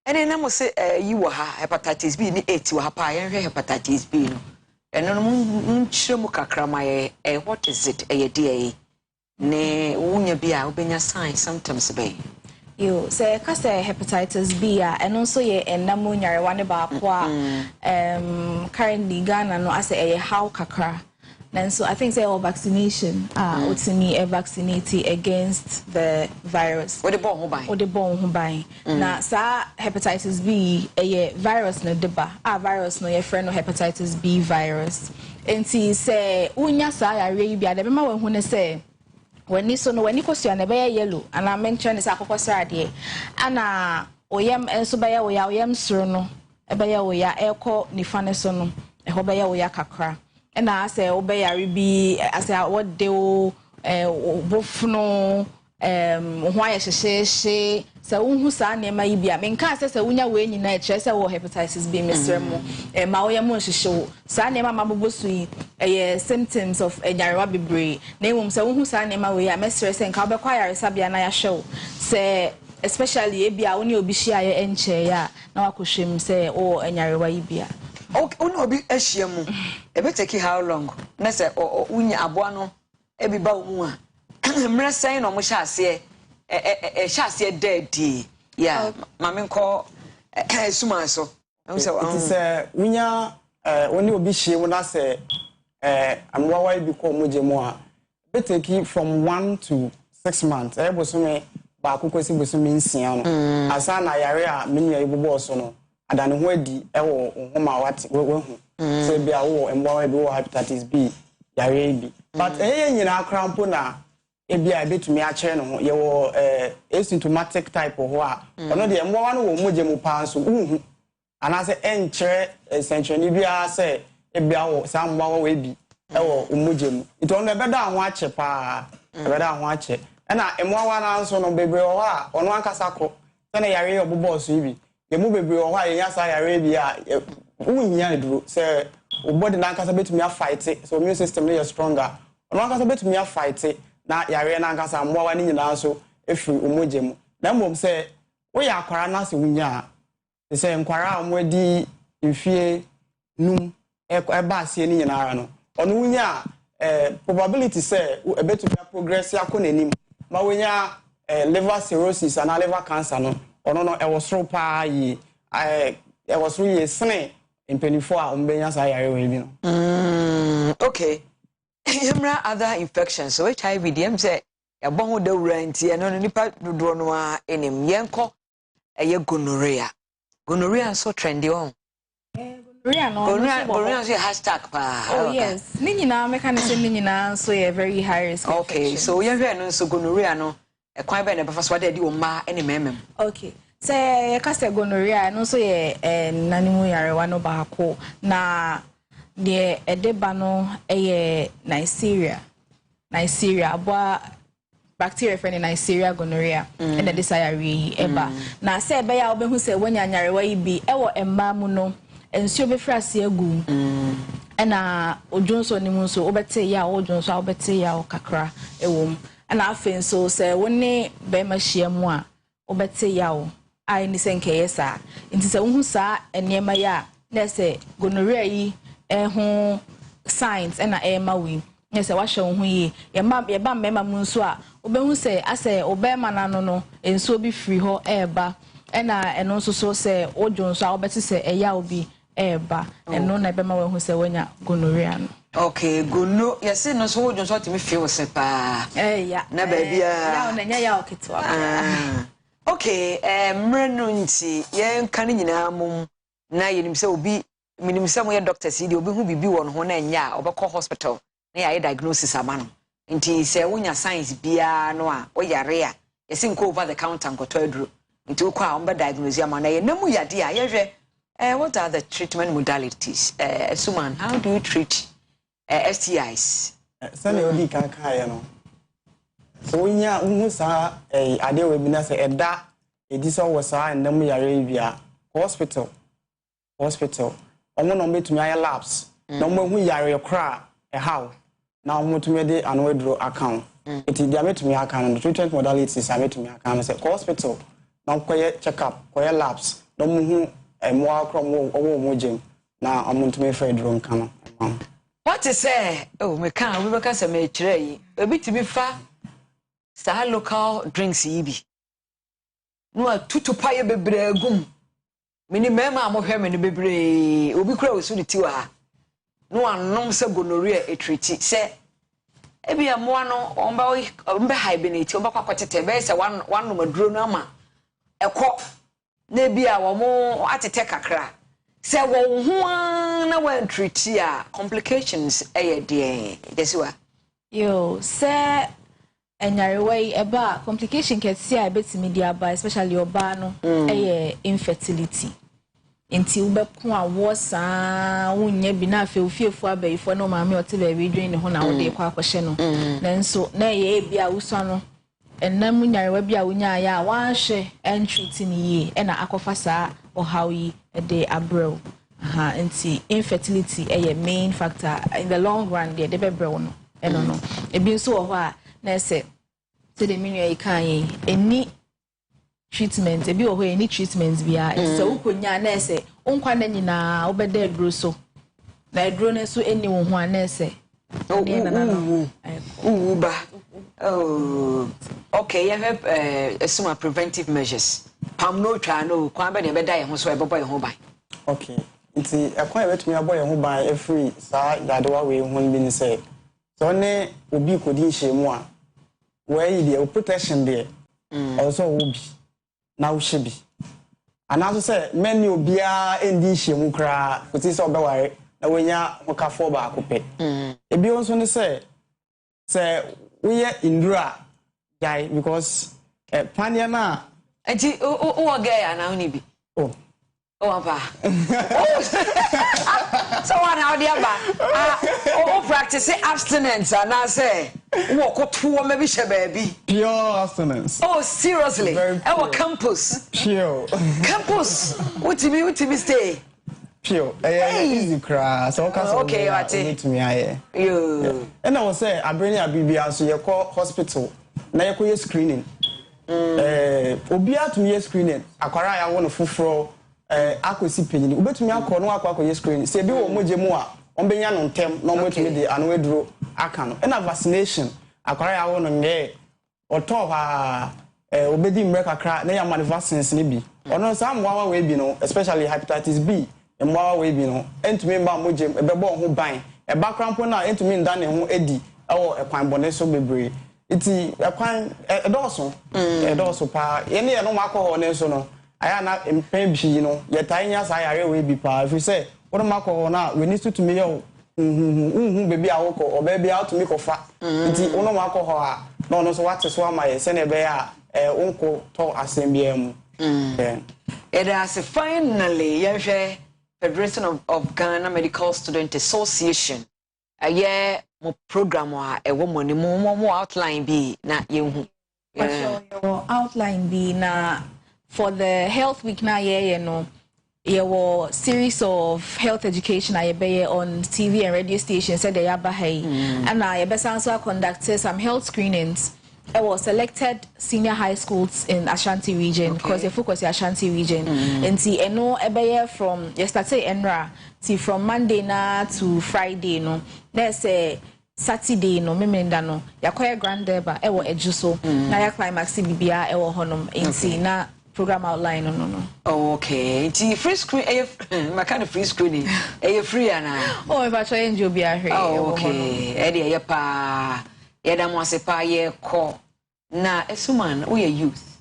ene na mo se yi wo ha hepatitis B ni 8 wo ha pa yen hwe hepatitis B no eno no mun chire mu kakra ma what is it dey ne wunya bi a obenya signs symptoms be yo say ka say hepatitis B a eno so ye enam nyare wane ba ko a currently Ghana no ase how kakra. And so I think say all vaccination utimi vaccinate against the virus. What the born who buy? What the born who buy? Na sa hepatitis B virus no deba. Virus no your friend no hepatitis B virus. Enti say unya sa ya re bi ade ma we hu ne say when so no when ikosu na be yellow and I mention is akokosra ade ana oyem enso be ya oyem soro no e be ya oya ekọ nifa ne so no e ho be ya oya kakra. And I say obeyari be as I what they bofno why she so who sa nema ibia menka say unya we nyina e say wo hepatitis B mesremo ma wo yam hwehwe sa nema mabobosu yi symptoms of enyarewa bebre na emum say who sa nema we ya mesre say nka obekwa yaresa bia na ya hwew say especially ebia woni obi hia ye enche ya na wakohwem say o enyarewa ibia. Okay, obi ehyiamu ebe take how long na say unya aboa no ebi ba mu a mre sen no mo hyase hyase dead yeah mame nko suma so am say it is unya oni obi hye mu na say amwawa bi ko moje mu a be take from 1 to 6 months bosume ba kokosi bosume nsia no asa na yare a menua ibobo so no adane ho adi ewo homa wati wehu so bia wo emwa bi wo hepatitis B yare bi but nyina krampo na ebia betumi a kire no ho ye wo asymptomatic type ho a ono de emwa no wo moje mu pa so uhu anase enkire essentially bia se ebia wo samwa wo bi ewo moje mu ito no ebeda ho ache pa ebeda ho ache na emwa wa na nso no bebre ho a ono ankasa ko na yare obobo so bi yemu bebre o ha yenya sa yare bia unya eduro say o body na nkasa betumi a fight so immune system is stronger ono nkasa betumi a fight na yare na nkasa mmoa ni nyina so efiri omoje mu na mmom say wo ya akwara na se unya say nkwara amodi mfie num eba ase ni nyina ara no ono unya probability say betumi a progress akọ nanim ma wonya liver cirrhosis and liver cancer no ono no e was ro pa yi e was ro ye sene impenifor a ombenya sa yare we bi no okay hemra other infections so HIV dem say e bon ho dawura nti e no nipa dodo no a enim yenko eye gonorrhea so trendy on gonorrhea so hashtag pa oh yes ni nyina meka ne say ni nyina so ye very high risk okay so ye hwe no so gonorrhea no e kwan be na befa so de o ma ene memem okay say ye ka say gonorrhea no so ye nanimu yarewa no ba ko na de edeba no eye Neisseria abo bacteria friend Neisseria gonorrhea and the desire eba na say be ya obehu say wanya nyarewa yi bi ewo emma mu no ensuo be frase agu na odwonso ni mu so obete ya odwonso obete ya kakra ewom na afen so say woni be ma hia mu a obete ya o ai ni senke yesa nti say wo sa enema ya na say gonorrhea yi ho signs na ema wi na say wa hwe wo yi ye ba mema mu nso a obehu say ase obema na no ensuo bi free ho eba na eno nso so say odwonso a obete say eya obi eba eno na bema we hu say wanya gonorrhea no okay gono yesi no so odwonso timi feel se pa ya na ba bia ya na nya ya oketwa okay mre no nti ye kan nyina mum na yenim say obi minim say mo ye doctor si di obi hu bibi won ho na nya obekọ hospital na ya diagnosis ama no nti se wonya science bia no a oyare a yesi nko over the counter nkoto aduro nti ukwa omba diagnose ama na ye namu yade a yehwe what are the treatment modalities Suman, how do you treat STIs sane odi kan kan no so wonya unhusa ade we bi na se eda edi so wo sa namu yare bia hospital omo no betumi aye labs na omo hu yare kra how na omo tumi de anu aduro account it is metumi account the treatment modalities are metumi account say hospital na koye check up koye labs na omo hu mo akrom omo gym na omo tumi fa aduro nkan no what is say oh me kan we beka say me kire yi ebi timi fa sa local drinks yi bi no atutu paye bebre agum mini mema amohwe me ne bebre obi kura osu ne ti wa ha no anom se gonorrhea etriti se ebi amoa no omba hibernate omba kwakotete be se one maduro no ama ekọ na ebi a wo mo atete kakra se wo ho na wan treat a complications de desiwa yo se enyarewe eba complication kesi a betimi dia ba especially oba no infertility enti ubekun awo saa wonye bi na afi ofiefo abayifo no maame ote ba bi dwen ne ho na wo de kwa akwhye no nanso na ye bi a wuso no enam nyarewa bi a wonya ya wan hwe entreat ni ye na akofa saa ohawi de abrew enti infertility main factor in the long run de bebrew no no ebi nso wo ho a na say the menu kan any treatment ebi wo ho any treatments bia so ukonya na say onkwa na nyina obeda aduro so na aduro ne so eni wo ho na say ba oh okay you have some preventive measures pam no twa no kwan be na beda ye ho so ebobo ye ho ban okay nti ekwan e betumi abo ye ho ban every saa yadewa we ho bi ni say so ne obi kodi nhemu a where the protection there also will be now should be and as I say many obia endi nhemu kra kuti so obeware na wenya hokafo ba akope ebi onso ne say we indura guy because pania na enti o guy ana oni bi oh apa so what how dey ba practice abstinence and I say wo koto maybe she baby pure abstinence oh seriously our campus pure campus what me stay pure easy cry so okay what to me aye you and I was say abreni abibia so ye call hospital na ye ko screening obia to me screening akwara ya won fufuro akosi penyini ubetumi akọ no akọ screening se bi wo moje mu a ombenya no ntem na omwetumi de anu eduro aka no na vaccination akwara ya wo no nge oto ha obedi mre kakra na ya man vaccines ni bi ono sa mwawa we bi no especially hepatitis B mwawa we bi no entumi mba moje ebebo ho ban eba krampo na entumi nda ne ho edi ewo ekwan bone so bebre iti ekwan edoso pa ye ne no makọ ho ne so no aya na mpen bi no ye tan nya sa yare we bi pa if you say what makọ na we need to me yo baby a woko obaby out to me kofa nti ono makọ ho a no no so what so am I say na be a onko to asembia mu it has finally yehwe Federation of Ghana Medical Student Association aye mo program a ewo mo ni mo outline bi na yehu outline bi na for the health week na ye no your series of health education I be on TV and radio stations said they are bahai and I be also conducted some health screenings. I was selected senior high schools in Ashanti region because they focus in Ashanti region and see no ebe from yesterday enra see from Monday na to Friday no there's a Saturday no memenda no yakoya grand deba ewo ejuso na ya climax bibia ewo honom enti na program outline no okay the free screen my kind of free screening free ana if I try enjoy be ahwe okay e dey pa yeda mo asepa ye ko na esuman we youth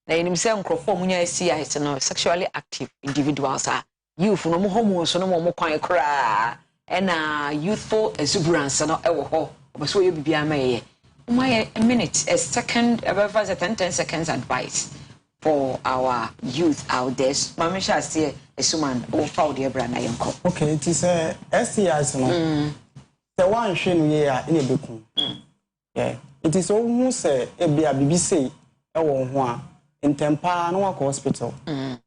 na enim se nkrofo munya STIs no sexually active individuals are youth no mo hormones no mo kwan kra na youthful exuberance no ewo ho obaso ye bibia ma ye a minute, a second, about 10 seconds advice for our youth out there. Maame shall say a suman or found the brand I am called. Okay, it is a STIs no. The one shin ye in a beacon. Yeah. It is almost a BBC a one in Tempa no hospital.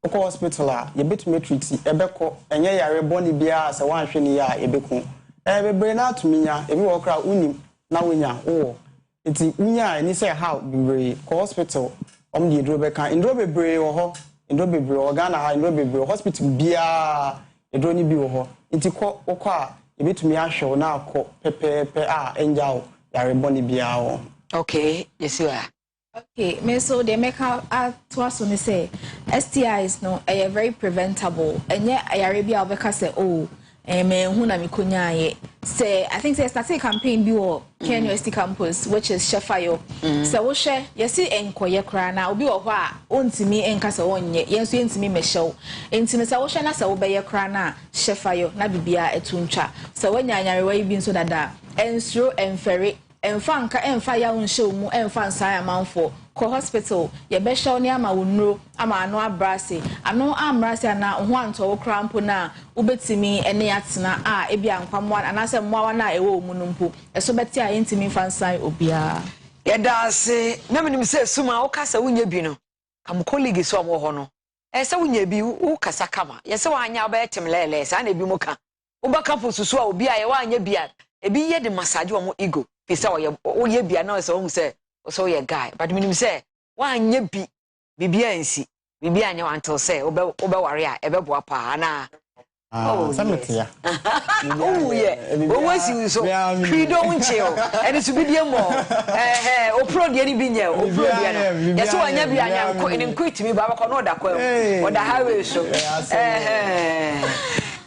Oko hospital you bit matrix ebeko enye yare boni bia as a one shin ya ebekun. Ebe brain out me ya ebi wo kra unim na wonya wo. Iti unya ni say how be hospital the indro beka indro bebre wo ho indro bebre organa ha indro bebre hospital bia indro ni bi wo ho iti ko a ebetumi ahwe na akọ pepepe a enjao yare boni bia wo. Okay, yes you are. Okay, me so they make out to us when they say STIs no are very preventable and yet yare bia obeka say oh me hu na me konyaye say I think say start a campaign bi wo Ken University campus which is Shefayo so wo hwe yesi enkoye kra na obi wo ho a ontimi enkasa wonye yenso entimi mehyew entimi say wo hwe na say wo beye kra na Shefayo na bibia etuntwa so wanyanyare wa bi nso dada ensro enfere emfa nka emfa ya wonhye mu emfa nsan amanfo ko hospital ye be hyew ne ama wonuro ama ano abrase ano amrase na ho anto wo krampo na ubetimi ene yatena a ebia nkwamwa anase mmoa na ewo mu numpo eso beti a entimi fansan obia ye dase na menim se suma wo kasa wonya bi no kam colleague so wo ho no se wonya bi wo kasa kama ye se wanya ba etem lele sa na bi mu ka wo baka posusu a obi a ye wanya bi a ebi ye de massage wo mo ego fi se wo ye bia na se wo se so ye guy but menim se wanya bi bibia ansi bibia anya wanto se wo be ware a ebe boa pa na Samatia. Oh yeah. What was you so? We don't chill. And it's be the more. O pro the any binya. O pro the. Yes, so anya bi anya ko in quit me ba ko no da ko. O da highway so.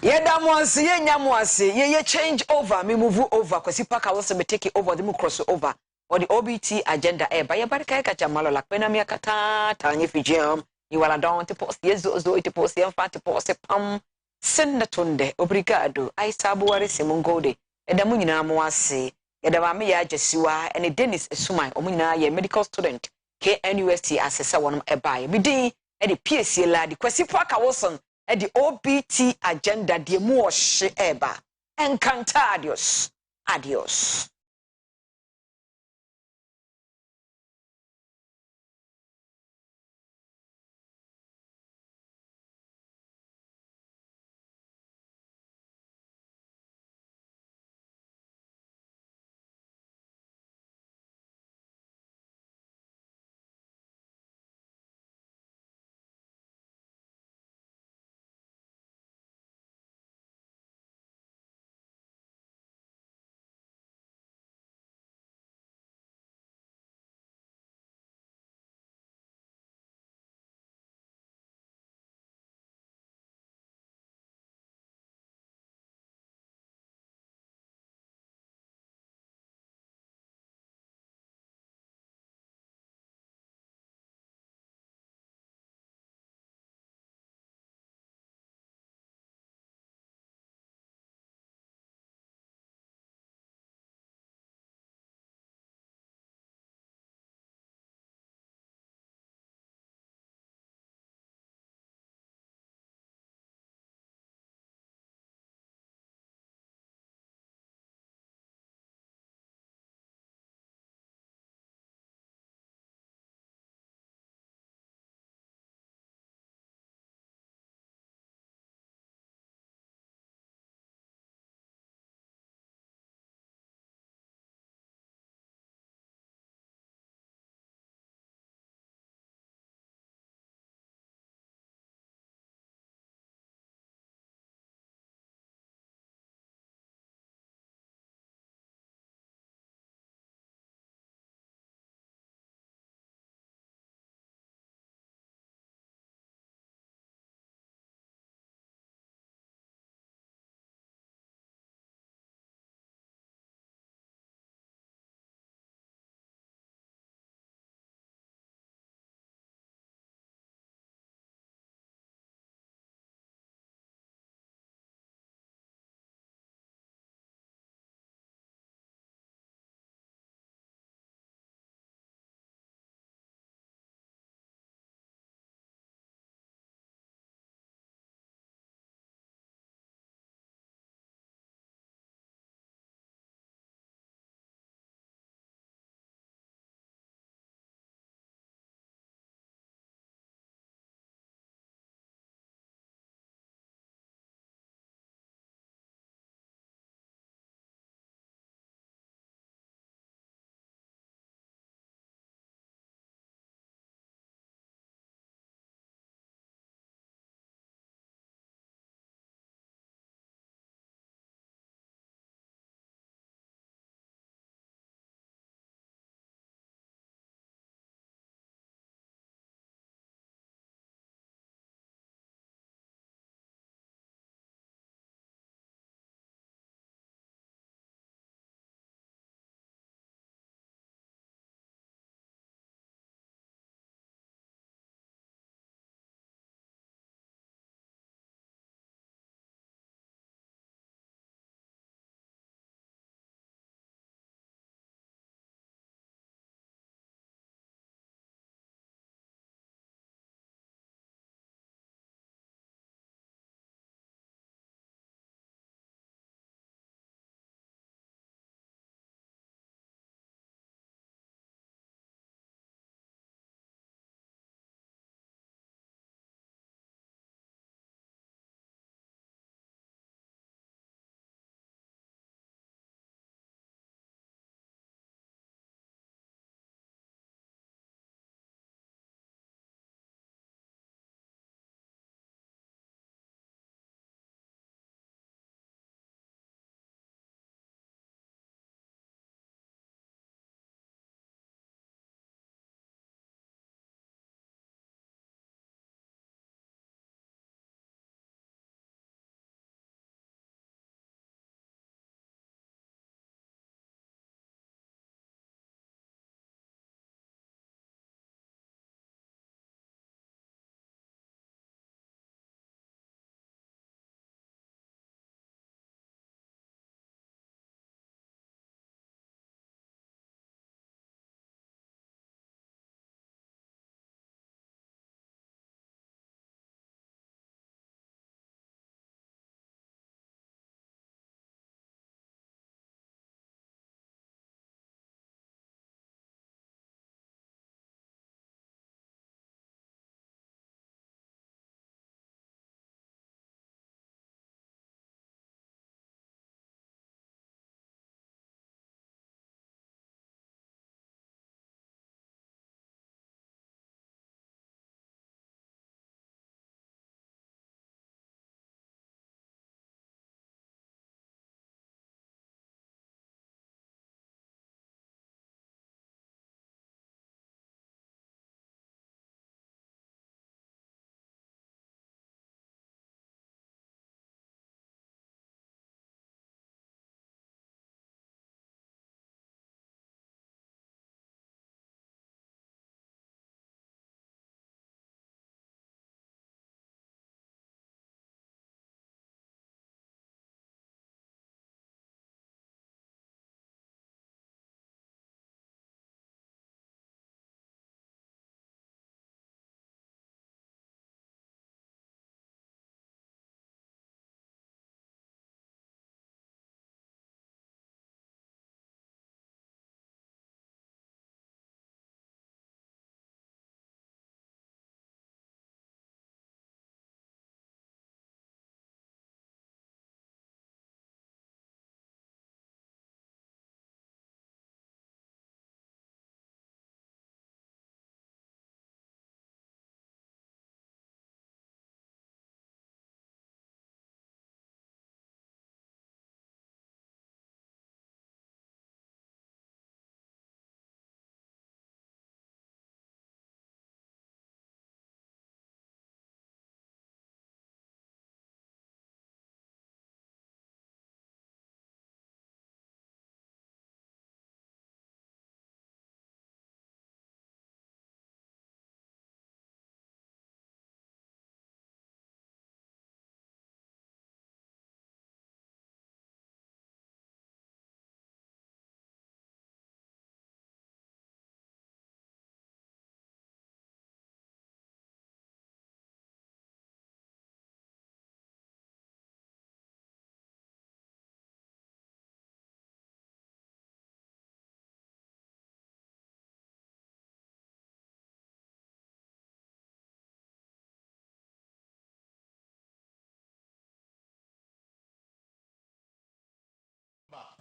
Ye da mo ase ye nya mo ase ye change over me move over Kwesi Parker will me take over the mo cross over or the OBT agenda e ba ye barika ka chamalo la pena me kata tanye fijiam you wala don te post ye zo te post ye mfa te post pam Sendatunde, obrigado. I sabuari simongode. Eda munyina mwase. Eda mame ya jesiwa. Ene Dennis Esumai. Omunyina ye medical student. KNUST asesa wanum ebaye. Bidi, edi PSC la. Di Kwesi Parker Wilson. Edi OBT agenda. Di muoshe eba. Encantadios. Adios.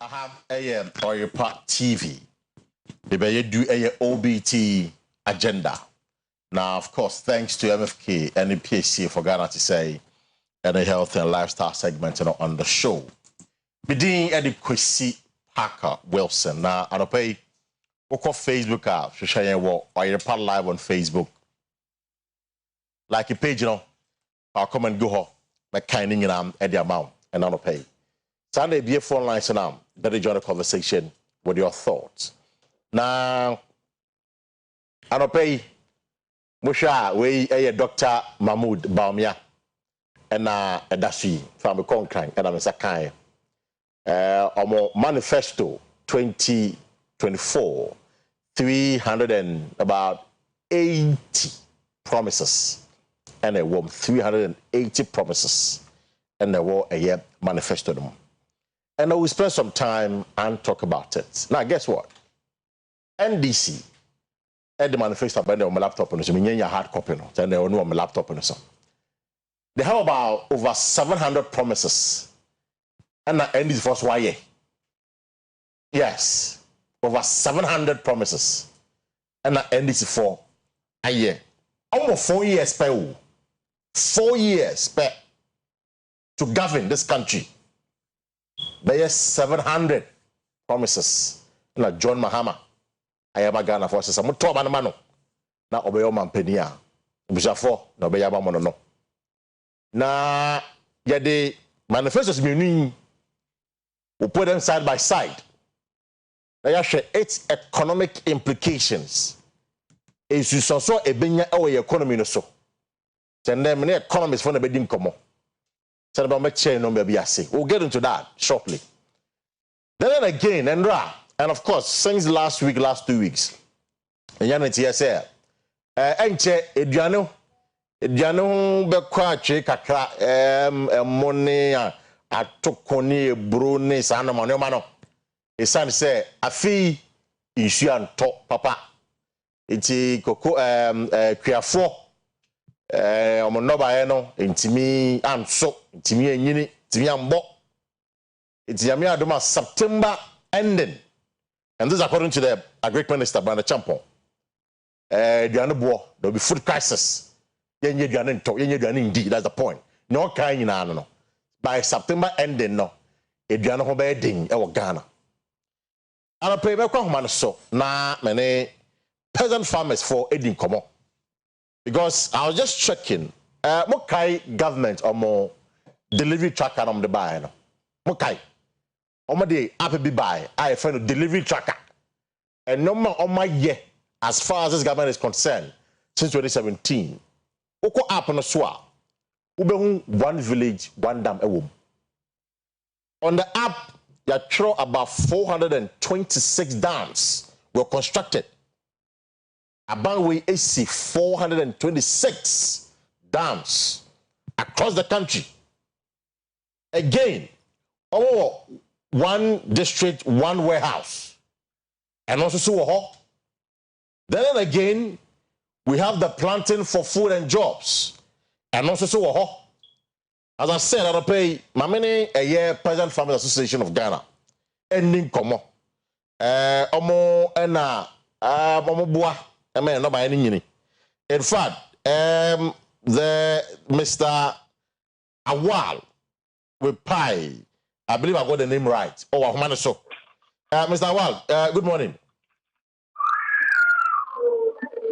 I have a Oyerepa TV. They do a OBT agenda. Now, of course, thanks to MFK and the PHC for Ghana to say and the health and lifestyle segment on the show. Bidin Eddie Kwesi Parker Wilson. Now, I don't pay Facebook app. So share what Oyerepa live on Facebook. Like a page, I'll come and go home. My kinding in Eddie amount and I don't pay. Sunday be a phone line so now that join the conversation with your thoughts. Now, I don't pay. Musha, we a Dr. Mahmoud Baumia and Edasi from the Concrane and I'm a Sakai. Omo manifesto 2024, 380 promises and a warm 380 promises and a war a year manifesto them. And I will spend some time and talk about it. Now, guess what? NDC at the manifesto on my laptop on the hard copy, then they on my laptop on the They have about over 700 promises. And the NDC first why? Yes, over 700 promises. And the NDC for a year. Almost 4 years per 4 years per to govern this country. There are 700 promises. Na John Mahama, ayaba Ghana for says, "I'm talking about no. Na obeyo mampenia. Ubusafo na obeya ba mono no. Na yade manifestos meaning we put them side by side. Now share its economic implications. Is you so ebenya our economy no so. Tende many economists for the bedin komo. We'll get into that shortly. Then again, and of course, since last 2 weeks, and TSL, Enche, Ediano, Bekwache, Kakra, Money, Atokoni, Bruni, Sanamano, Mano. A son say, a fee, Ishian top, Papa. It's a cocoa, Kriafo. Omonoba intimi anso intimi enyini intimi ambo itiyami adoma September ending, and this is according to the Agric Minister Branda Champon. Duane bo there will be food crisis. Yenye duane nto yenye duane ndi, that's the point. No kan nyina no by September ending no eduane ho be din e wo Ghana. Ana pay be kwa homa no so na many peasant farmers for edin komo. Because I was just checking, Mokai government or more delivery tracker on the buy. No? Mokai, on the app be buy, I find a delivery tracker. And no more on my year, as far as this government is concerned, since 2017. Oko app on the swa, Ubehu one village, one dam a womb. On the app, you throw about 426 dams were constructed. Abangwe AC 426 dams across the country. Again, one district, one warehouse. And also so then again, we have the planting for food and jobs. And also so as I said, I'll pay Maame a year Peasant Farmers Association of Ghana. Ending komo. Omo ena omo bua. In fact, the Mr. Awal with Pi, I believe I got the name right. Oh, Mr. Awal, good morning.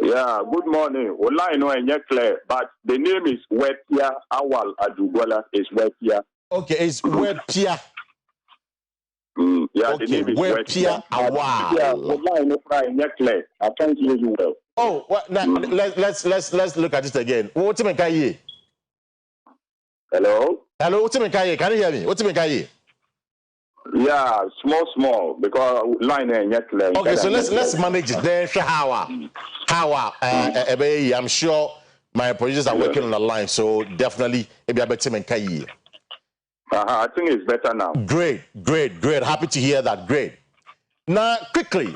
Yeah, good morning. Well, I know I'm not clear, but the name is Wepia Awal Adugola is Wepia. Okay, it's Wepia. Yeah, okay, the name is Wepia Awal. Yeah, well, I know I'm not clear. I can't hear you well. Oh, well, now, let's look at it again. What's it mean? Hello? Hello, what's it mean? Can you hear me? What's it mean? Yeah, small, because line ain't yet clear. Okay, so let's manage it. Then how I'm sure my producers are working on the line, so definitely maybe I better make I think it's better now. Great. Happy to hear that. Great. Now, quickly,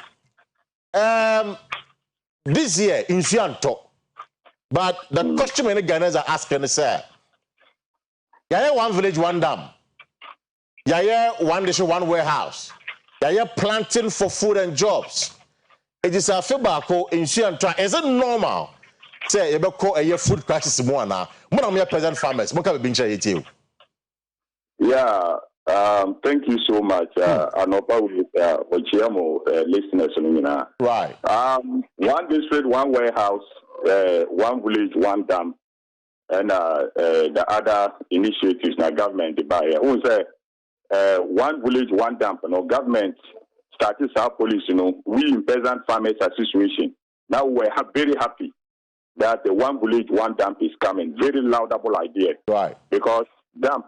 this year in Fianto, but the question many Ghanaians are asking is, one village, one dam. One district, one warehouse. They are planting for food and jobs. It is a feedback in Shiantran. Is it normal? Say, you call a food crisis more now. One of your peasant farmers, what can be being. Yeah, thank you so much. Anopa with Ochiamo listeners. Right. One district, one warehouse, one village, one dam, and the other initiatives na government the buyer. Who say one village, one dam? No government started our policy. We in peasant farmers association now we're very happy that the one village, one dam is coming. Very laudable idea. Right. Because dam,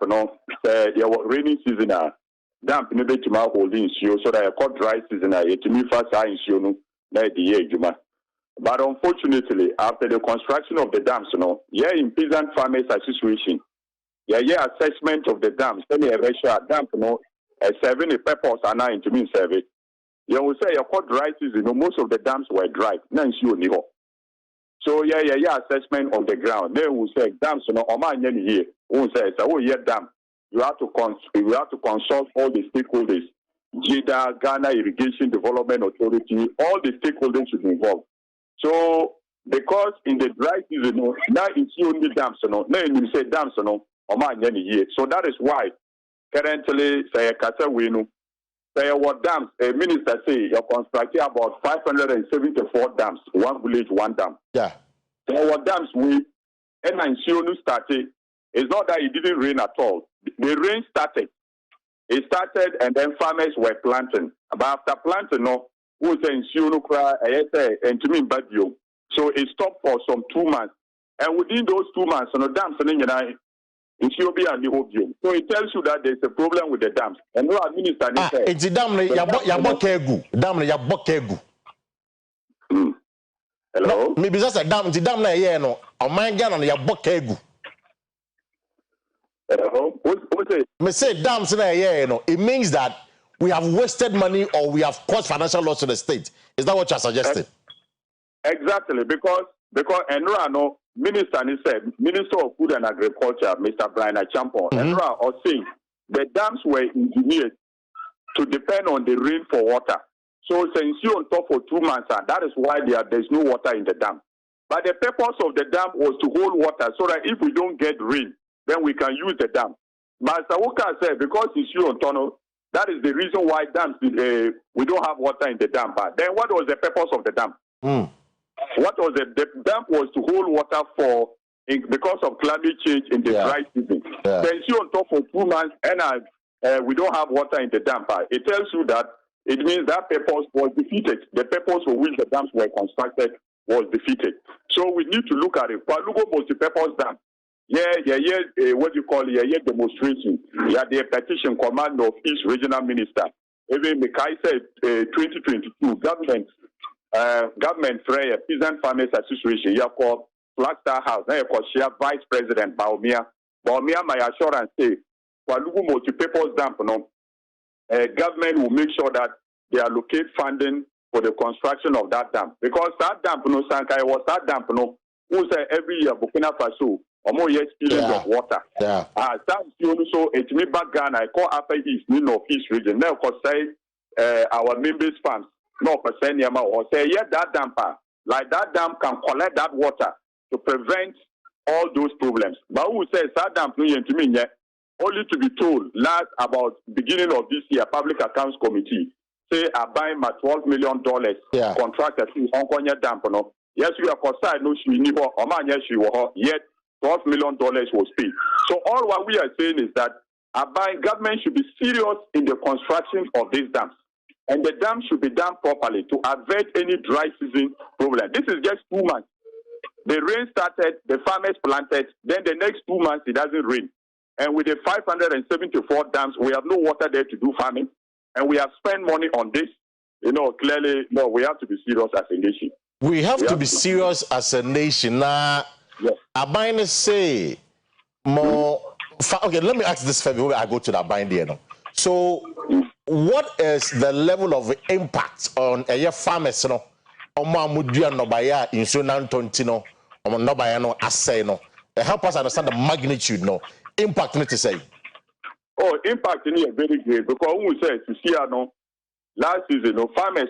there was rainy season. Dam, no be to my holding issue, so that I call dry season. It me first I issue no the year Juma. But unfortunately, after the construction of the dams, in peasant farmers association, assessment of the dams. Then you have dam, serving the purpose and now into mean service. You will say your call dry season. Most of the dams were dry. Now issue niho. So assessment on the ground. Then we say dams, Oman here. We say dam. You have to consult all the stakeholders, JIDA, Ghana Irrigation Development Authority. All the stakeholders should be involved. So because in the dry season, now it's only dams, now you say dams, Oman here. So that is why currently say Kasa Winu. Say what dams? A minister say you're constructing about 574 dams, one village, one dam. Yeah. So what dams we and Sionu started. It's not that it didn't rain at all. The rain started. It started and then farmers were planting. But after planting, who say Sionu cry and to me Badio. So it stopped for some 2 months. And within those 2 months, dams in Ethiopia and the Obium. So it tells you that there's a problem with the dams. And no minister it's the dam Yabokegu. Dam Yabokegu. Hello? Maybe that's a dam, the dam no. On my gun and Yabokegu. Hello? What's it? Me say dams it means that we have wasted money or we have caused financial loss to the state. Is that what you're suggesting? Exactly, because Enra Minister of Food and Agriculture, Mr. Brian Champon, Enra are saying the dams were engineered to depend on the rain for water. So since you on top for 2 months, that is why there's no water in the dam. But the purpose of the dam was to hold water so that if we don't get rain, then we can use the dam. But Sawoka said because it's you on tunnel, that is the reason why dams we don't have water in the dam. But then what was the purpose of the dam? What was the dam was to hold water because of climate change in the dry season. Then you on top for 2 months and we don't have water in the dam. It tells you that it means that purpose was defeated. The purpose for which the dams were constructed was defeated. So we need to look at it. Kwalugo multi-purpose dam. What you call demonstration. The petition command of each regional minister. Even Mekai said 2022 government for a peasant farmers association. You called Flagstaff House. Now you call share Vice President Baumia. My assurance say Kwalugo multi-purpose dam. Government will make sure that they allocate funding for the construction of that dam. Because that dam, Sankai was that dam, who say every year Burkina Faso or more experience of water. So it's me back Ghana. I call Upper East, North East region. Now, say our members farms, no percent or say that dam, like that dam can collect that water to prevent all those problems. But who says that dam to me only to be told last about beginning of this year, Public Accounts Committee say are buying my $12 million contract at Onkonya Dam. Yes, we are concerned. No, she never. Yet $12 million was paid. So all what we are saying is that our government should be serious in the construction of these dams, and the dam should be done properly to avert any dry season problem. This is just 2 months. The rain started, the farmers planted. Then the next 2 months it doesn't rain. And with the 574 dams, we have no water there to do farming. And we have spent money on this. Clearly, we have to be serious as a nation. We have to be serious as a nation. Now, Abine say more. Okay, let me ask this first before I go to the Abine there now. So, what is the level of impact on a farmers? Omamudia no baya insurance tontino, no baya no assay no. Help us understand the magnitude impact need to say. Impact in here very great because we say to see last season, farmers,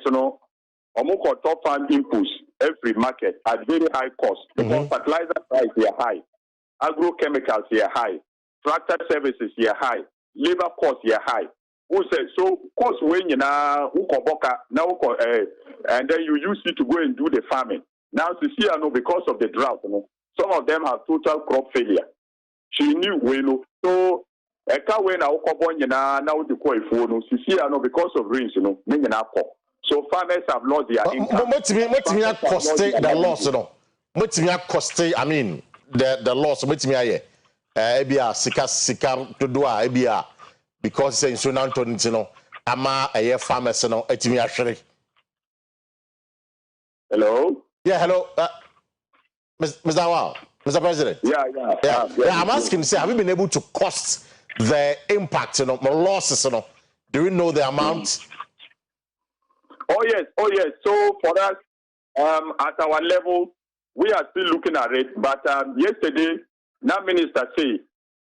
almost top farm inputs every market at very high cost. Because fertilizer prices are high, agrochemicals are high, tractor services are high, labor costs are high. Who said so? Cost when you now and then you use it to go and do the farming. Now, Sisia, because of the drought, some of them have total crop failure. She knew so. When now the Sisia, because of rains, so farmers have lost their income. What cost the loss, What cost? I mean, the loss. What me ebia sika to do ebia because say so now ama farmers etimi ahwere. Hello. Yeah, hello, Mr. Wow, Mr. President. Yeah. I'm asking, say, have you been able to cost the impact, more losses, Do we know the amount? Oh yes. So for us, at our level, we are still looking at it. But yesterday, now minister say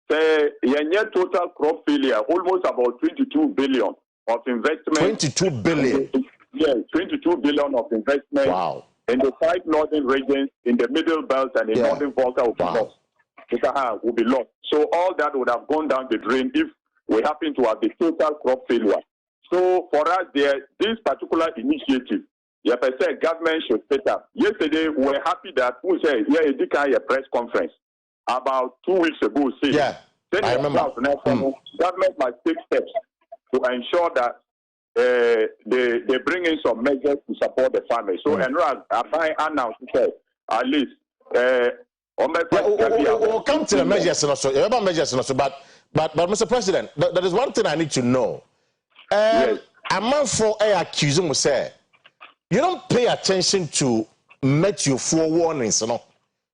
total crop failure, almost about 22 billion of investment. 22 billion. Yes, 22 billion of investment. Wow. In the 5 northern regions, in the middle belt and in northern Volta will be lost. Will be lost. So all that would have gone down the drain if we happen to have the total crop failure. So for us, this particular initiative, government should set up. Yesterday, we were happy that we said, a press conference about 2 weeks ago. I remember. Government must take steps to ensure that they bring in some measures to support the farmers. So, and I announced at least. We'll come to the measures also. But Mr. President, there is one thing I need to know. A man for accusing say you don't pay attention to meteo for warnings,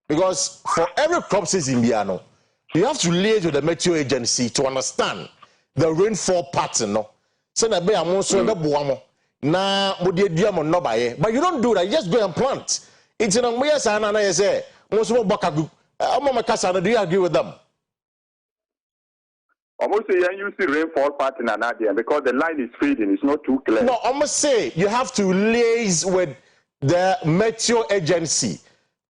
because for every crop season, you have to liaise with the meteo agency to understand the rainfall pattern. So that be a monsoon na but you don't do that. You just go and plant. It's in a way as I say, do you agree with them? Almost say you see rainfall pattern and because the line is fading, it's not too clear. No, I must say you have to liaise with the meteo agency,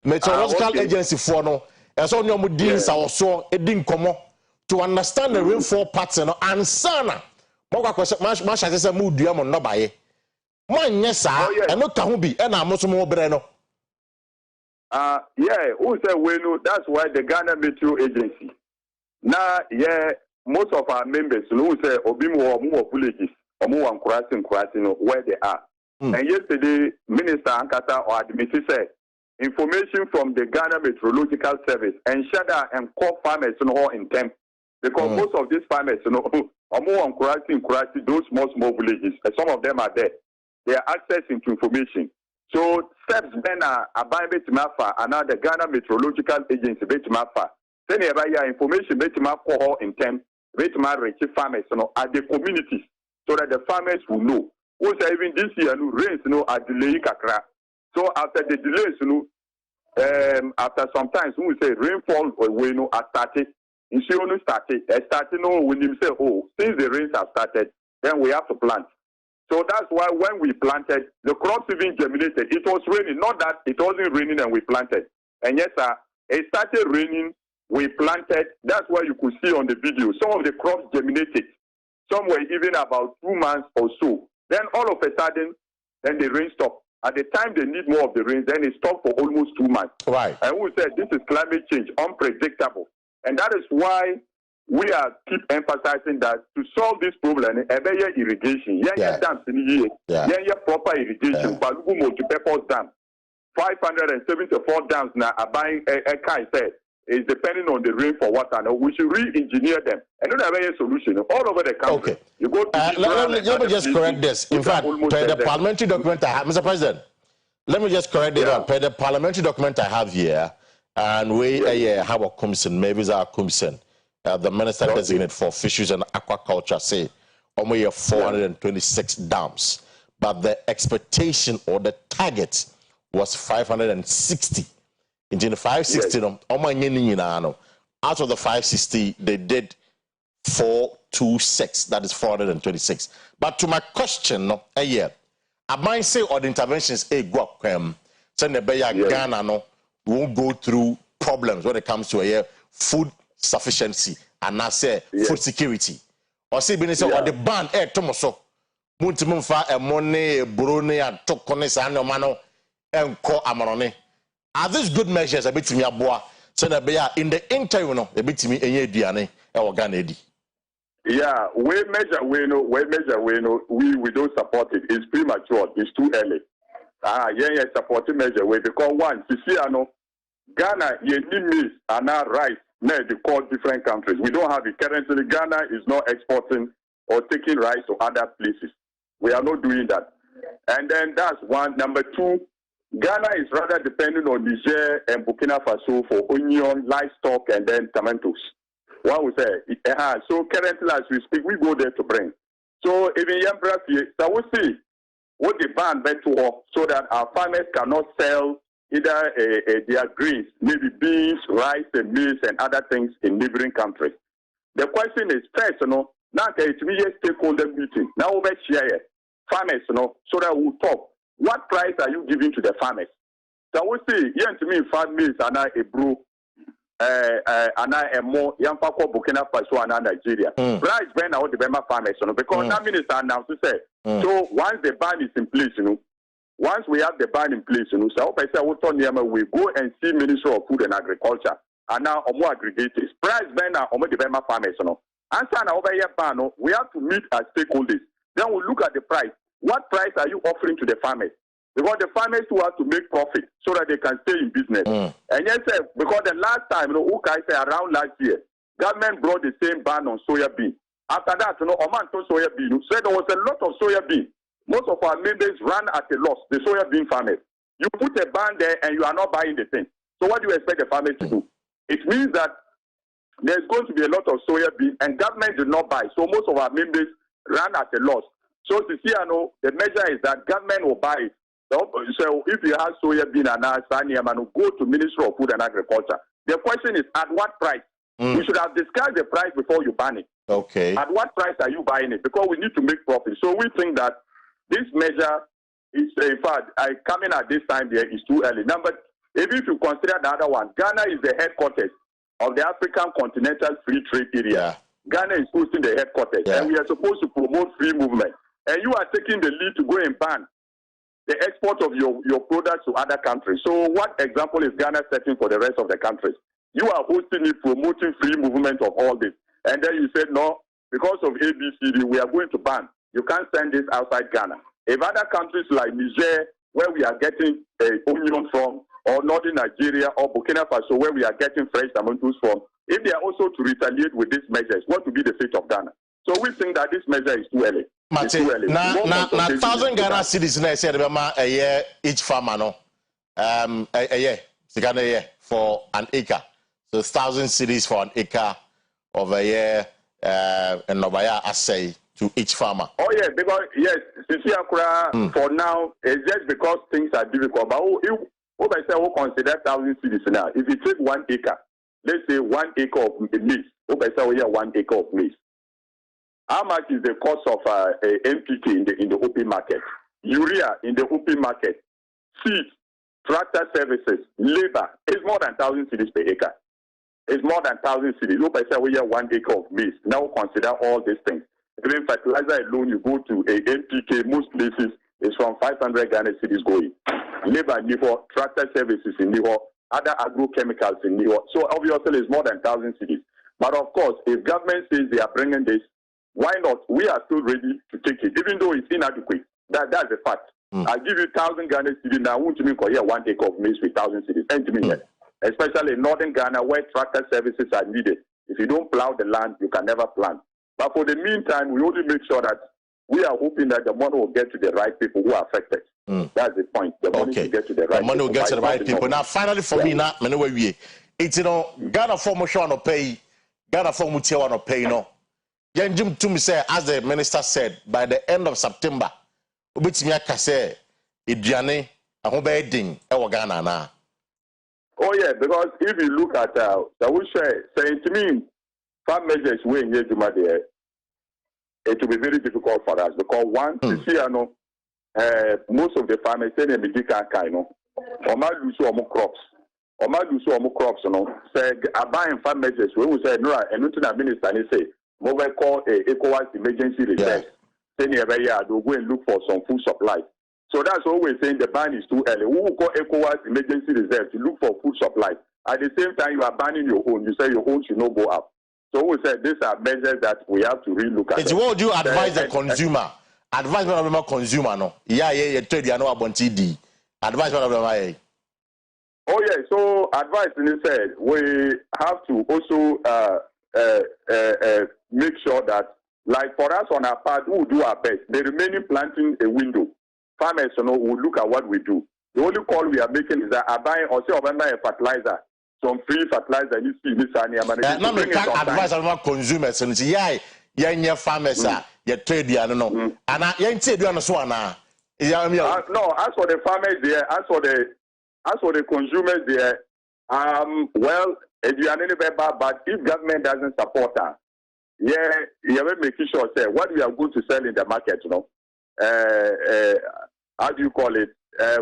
meteorological agency for no. And so you must also to understand the rainfall pattern and sana. Masha say mood you am no buy. Man yes sir, and no can be and I'm also more breno. Who say we know that's why the Ghana Meteo Agency. Now, most of our members who say Obimu or more villages or more crossing where they are. And yesterday, Minister Ankata or Admiti said information from the Ghana Meteorological Service and Shada and core farmers in temp. Because most of these farmers, are more crossing those small villages, and some of them are there. They are accessing to information. So steps then are by Betimafa and now the Ghana Meteorological Agency Betimafa. Then information Betimako in temp, Betima reach farmers at the communities so that the farmers will know. Also even this year rains are delayed kakra. So after the delays, after some time we say rainfall are started. Insurance started when you say, since the rains have started, then we have to plant. So that's why when we planted, the crops even germinated. It was raining, not that it wasn't raining and we planted. And yes, sir, it started raining, we planted. That's why you could see on the video, some of the crops germinated. Some were even about 2 months or so. Then all of a sudden, then the rain stopped. At the time they need more of the rain, then it stopped for almost 2 months. Right. And we said this is climate change, unpredictable. And that is why we are keep emphasizing that to solve this problem, irrigation, dams in proper irrigation, Palugu multi-purpose dam, 574 dams now are buying a said is depending on the rain for water. Now we should re-engineer them and don't have a solution all over the country. Okay. You go to let me just correct this. In fact, per the parliamentary document I have, Mr. President, let me just correct this. Per the parliamentary document I have here, and we have a commission, maybe it's our commission, the minister designated for fisheries and aquaculture say only 426 dams, but the expectation or the target was 560. In the 560, out of the 560, they did 26. That is 426. But to my question, no, I might say all the interventions go up. Send the Ghana no won't go through problems when it comes to food sufficiency and I say food security. Or say or the ban Tomoso. Muntimunfa a money, brune and tokonis and mano and ko amarone. Are these good measures a bit to me aboa? Send a in the interim no a bit to me any diane or Ganedi. Yeah, we don't support it. It's premature. It's too early. Supporting measure way because one, Ghana, maize and now rice, they call different countries. We don't have it currently. Ghana is not exporting or taking rice to other places. We are not doing that. And then that's one. Number two, Ghana is rather dependent on Niger and Burkina Faso for onion, livestock, and then tomatoes. What we say, so currently as we speak, we go there to bring. So even so we see what the ban bet to so that our farmers cannot sell either their grains, maybe beans, rice, and maize, and other things in neighboring countries. The question is first, now it's me a stakeholder meeting. Now we share farmers, so that we'll talk. What price are you giving to the farmers? So we see, to me, farm maize and a brew. And I am more young Paco Burkina Faso and Nigeria. Price when out the Bema farmers, because that minister announced to say. So once the ban is in place, once we have the ban in place, so I say we go and see Minister of Food and Agriculture and now more aggregators. Price when out the Bema farmers, answer now over here ban. We have to meet as stakeholders. Then we look at the price. What price are you offering to the farmers? Because the farmers who have to make profit so that they can stay in business. And yes, because the last time, around last year, government brought the same ban on soya bean. After that, Oman told soya bean. So there was a lot of soya bean. Most of our members ran at a loss, the soya bean farmers. You put a ban there and you are not buying the thing. So what do you expect the farmers to do? It means that there's going to be a lot of soya bean and government did not buy. So most of our members ran at a loss. So to see, the measure is that government will buy it. So if you have soya bean and Saniaman, go to Ministry of Food and Agriculture. The question is at what price? We should have discussed the price before you ban it. Okay. At what price are you buying it? Because we need to make profit. So we think that this measure is, in fact, coming at this time there is too early. Even if you consider the other one, Ghana is the headquarters of the African Continental Free Trade Area. Ghana is hosting the headquarters, and we are supposed to promote free movement. And you are taking the lead to go and ban the export of your products to other countries. So what example is Ghana setting for the rest of the countries? You are hosting it, promoting free movement of all this. And then you said, no, because of ABCD, we are going to ban. You can't send this outside Ghana. If other countries like Niger, where we are getting onion from, or northern Nigeria, or Burkina Faso, where we are getting fresh tomatoes from, if they are also to retaliate with these measures, what will be the fate of Ghana? So we think that this measure is too early. Now 1,000 Ghana cedis na say a year each farmer no a year for an acre. So 1,000 cedis for an acre of a year and Novaya assay to each farmer. Oh yeah, because yes, for now it's just because things are difficult. But if I say we consider 1,000 cedis now, if you take 1 acre, let's say 1 acre of maize, if I say we have 1 acre of maize. How much is the cost of NPK in the open market? Urea in the open market, seeds, tractor services, labor. It's more than 1,000 cedis per acre. It's more than 1,000 cedis. Look, I said we have 1 acre of maize. Now consider all these things. Even fertilizer alone, you go to a NPK, most places is from 500 Ghana cedis going. Labor in Niho, tractor services in Niho, other agrochemicals in Niho. So obviously it's more than 1,000 cedis. But of course, if government says they are bringing this, why not? We are still ready to take it, even though it's inadequate. That's a fact. I'll give you 1,000 Ghana cedis now. I want to make 1 acre of maize with 1,000 cedis. And to me, especially in northern Ghana where tractor services are needed. If you don't plow the land, you can never plant. But for the meantime, we only make sure that we are hoping that the money will get to the right people who are affected. That's the point. The money will get to the right people. The money will get to the right people. Now, finally, for me, now, it's Ghana form show no pay, Ghana form mutia no pay no. Jim to me say, as the minister said, by the end of September, Ubitimi Kase, Idiane, a home bedding, Ghana na. Oh yeah, because if you look at the wish saying to me, farm measures way in Yejuma there, it will be very difficult for us because once you see, most of the farmers say they make kind of, or might lose some crops. Or might lose some crops, say, I buy and farm measures. We will say, no, and not minister, and say, mobile call a ECOWAS emergency reserve. Saying every year, they'll go and look for some food supply. So that's always saying the ban is too early. We will call ECOWAS emergency reserve to look for food supply. At the same time, you are banning your own. You say your own should not go up. So we said these are measures that we have to relook at. It's what you advise the consumer. Advise the consumer, no? Yeah, trade, you know about TD. Advise the Oh yeah, so advice in said we have to also make sure that, like for us on our part, we will do our best. The remaining planting a window, farmers will look at what we do. The only call we are making is that I buy or say I buy a fertilizer, some free fertilizer. You see, this now we can't advise about consumers and say, yeah, farmers you trade, you know, and I ain't say you understand now. No, as for the farmers there, as for the consumers there, well, if you are any better, but if government doesn't support us, we're making sure say what we are going to sell in the market, how do you call it?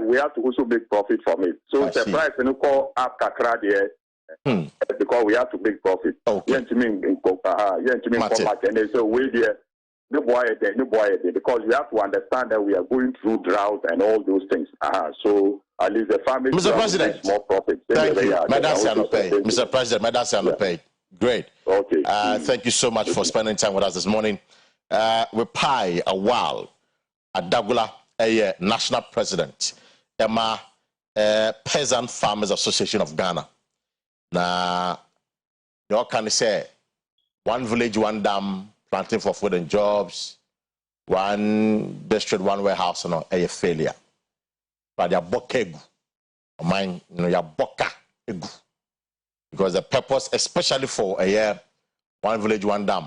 We have to also make profit from it. So the price call up kakra there because we have to make profit. Okay. So we there. No boy, because we have to understand that we are going through drought and all those things. So at least the family Mr. President, more profit. Thank you. Mr. President, Madam pay. Great. Okay. Thank you so much for spending time with us this morning. We pay a while at Dagula, a national president, Emma Peasant Farmers Association of Ghana. Now, you can say one village, one dam. Planting for food and jobs, one district, one warehouse, a failure. But your bokegu, mine, your boka egu. Because the purpose, especially for a year, one village, one dam,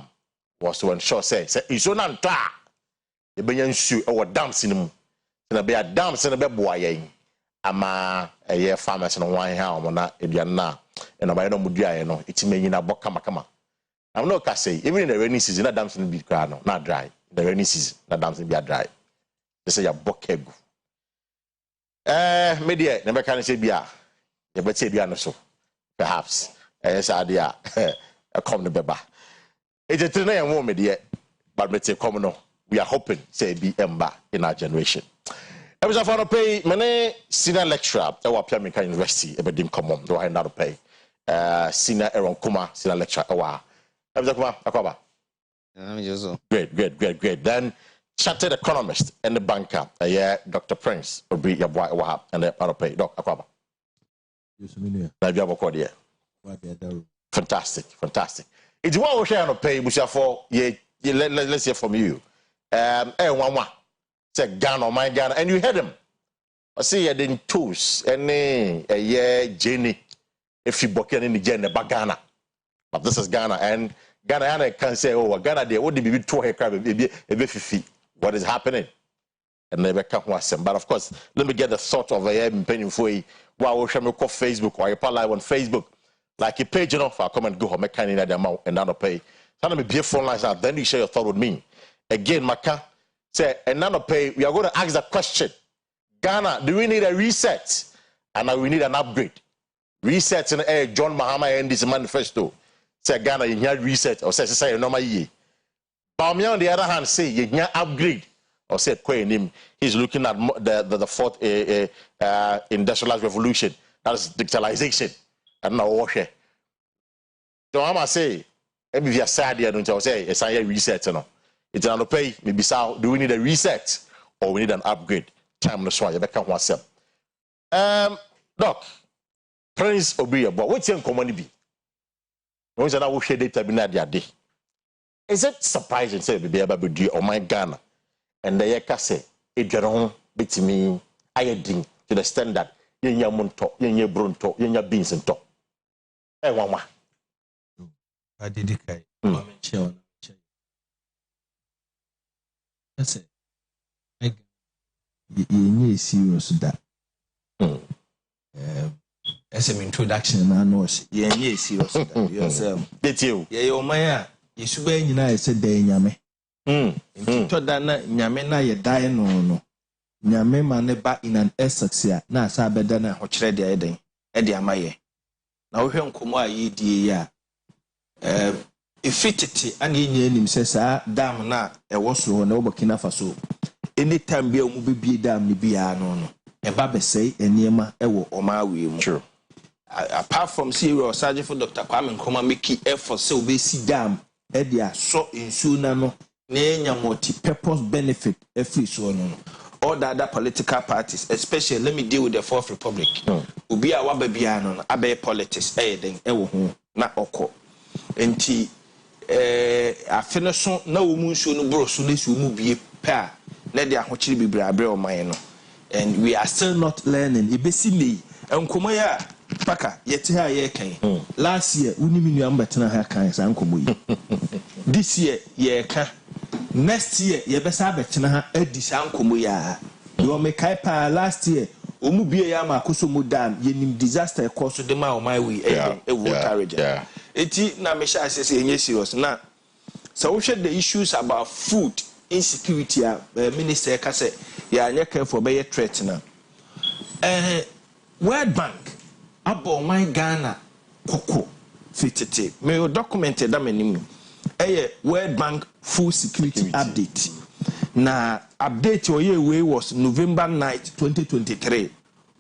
was to ensure, say, it's on anta. The Benyan shoe or dams in them. And a bear dams and a beboy. Ama a year farmers and one house, Indiana, and a bayano mudia, it's me in a bokamakama. I'm not gonna say even in the rainy season, that dams will be dry, not dry. The rainy season, that dams will be dry. They say a bokegu. Media, never can say beer. You better say beer, so perhaps. Yes, idea. A common beba. It's a 3 a.m. moment yet, but let's say common. We are hoping say be ember in our generation. I was a pay many senior lecturer at Wapia University. Ebedim common. Do I not pay? Senior Aaron Kuma, senior lecturer. Great. Then chartered economist and the banker, Dr. Prince, will be your boy and the Parape. Dr. Akwaba. Fantastic. It's what we share on pay, which are for let's hear from you. One say Ghana, my Ghana, and you heard them. I see you didn't toast any a year Jenny if you book in the Jenny Ghana. But this is Ghana, and Ghana can say, oh, Ghana, they would be 2 hectares, what is happening? And never come once. But of course, let me get the thought of a penny for you. Wow, we shall call Facebook or a live on Facebook. Like a page, for a comment, go home, make kind of amount and not pay. So let me be phone lines out, then you share your thought with me. Again, Maka, say, and not pay, we are going to ask the question Ghana, do we need a reset? And we need an upgrade. Reset in John Mahama and this manifesto. Say Ghana, you need reset, or say normal year. But on the other hand, say you need upgrade, or say him. He's looking at the fourth industrialized revolution. That is digitalization. And now wash it. So I must say, maybe if you're sad, you don't say it's a reset. It's an pay. Maybe so. Do we need a reset or we need an upgrade? Time to swallow. You better come yourself. Doc, Prince Obiya, but what's your common be? No one will share data in that day. Is it surprising, say, be able to do my Ghana? And the Yaka say, it don't beat me, I drink to the standard, yen munto, yen brunto, yen beans and top. Eh, Wama. I did it. Maame. That's it. You serious that. As an introduction, I know. Yeah, serious. Yourself. Did you? Yeah, your Maya. You should be in I said, Danyame. Into dana nyame na ye die no. Nyame ma ne ba in an essence ya na asa beda na hokyere de eden. E de amaye. Na wo hwe nkomo a ye die ya. Ifititi ana enye nim se sa dam na e wosoro na Burkina Faso. Anytime bia mu bibie dam ni bia no. E ba besei eniema e wo omawe mu. True. Apart from serious surgery for Dr. Kwame Nkrumah make effort say obesi dam e dia so insu na no na enya multi-purpose benefit every so no. All the other political parties, especially let me deal with the Fourth Republic. Obi a waba bia no abe politics den e wo ho na okọ. Enti afene so na wo mu nsu no bro so na su mu bie pa na dia hokyere bibra abre o man no. And we are still not learning. Ibesi nei enkomo ya paka yete ha ye kan. Last year unimi nu ambetena ha kan sa nkomo yi. This year ye kan. Next year ye besa abetena ha adi sa nkomo ya. Yo me kai pa last year omu bie ya makoso mu dam ye nim disaster cause de ma o my we water region. Eti na me sha say enye serious na. So we share the issues about food insecurity minister ka say ya anya careful be threat na. World Bank abo my Ghana koko fitete me documented that many World Bank Food Security Update. Na update we was November 9th 2023.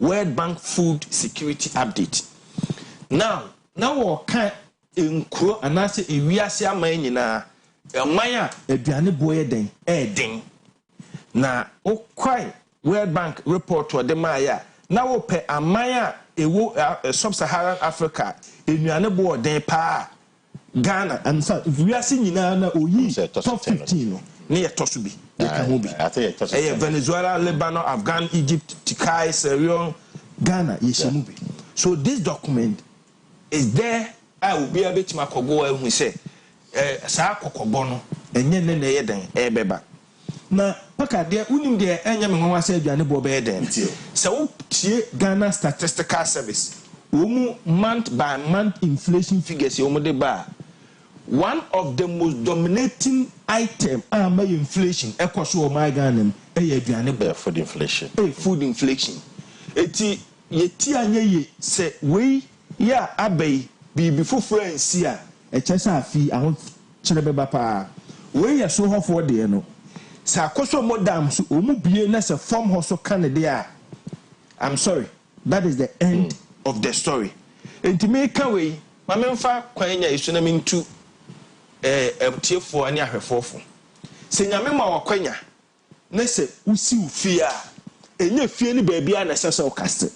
World Bank Food Security Update. Now we can include anase ewiase aman nyina amaya aduane boye den den. Na okwai World Bank report to the maya na wo pe amaya ewo sub-Saharan Africa aduane boye den pa Ghana and so if we are seeing na oyi top 15 no na ye to so bi e ka ho bi Venezuela, Lebanon, Afghan, Egypt, Tikai, Sierra Leone, Ghana ye shemu bi. So this document is there. I will be able to makogo e hu say sa kokobo no enye ne na ye den e beba na paka de unim de enye me nwa say aduane bo be den se wo tie Ghana Statistical Service wo month by month inflation figures yo mo de ba. One of the most dominating item my inflation ekoso o my Ghana aduane bo food inflation. Food inflation. Eti yeti anye ye se we ya abai bibi foforo ansi a echesa afi ahon kire beba pa we ya so hofo de no sa akoso modam so omu bie na se form ho so Canada. I'm sorry, that is the end of the story. Enti me ka we mamemfa kwanya isuna mintu tiefo ani ahwefofo se nyame ma wakwanya na se usi ufia enye fie ni baabi a na sese o kaste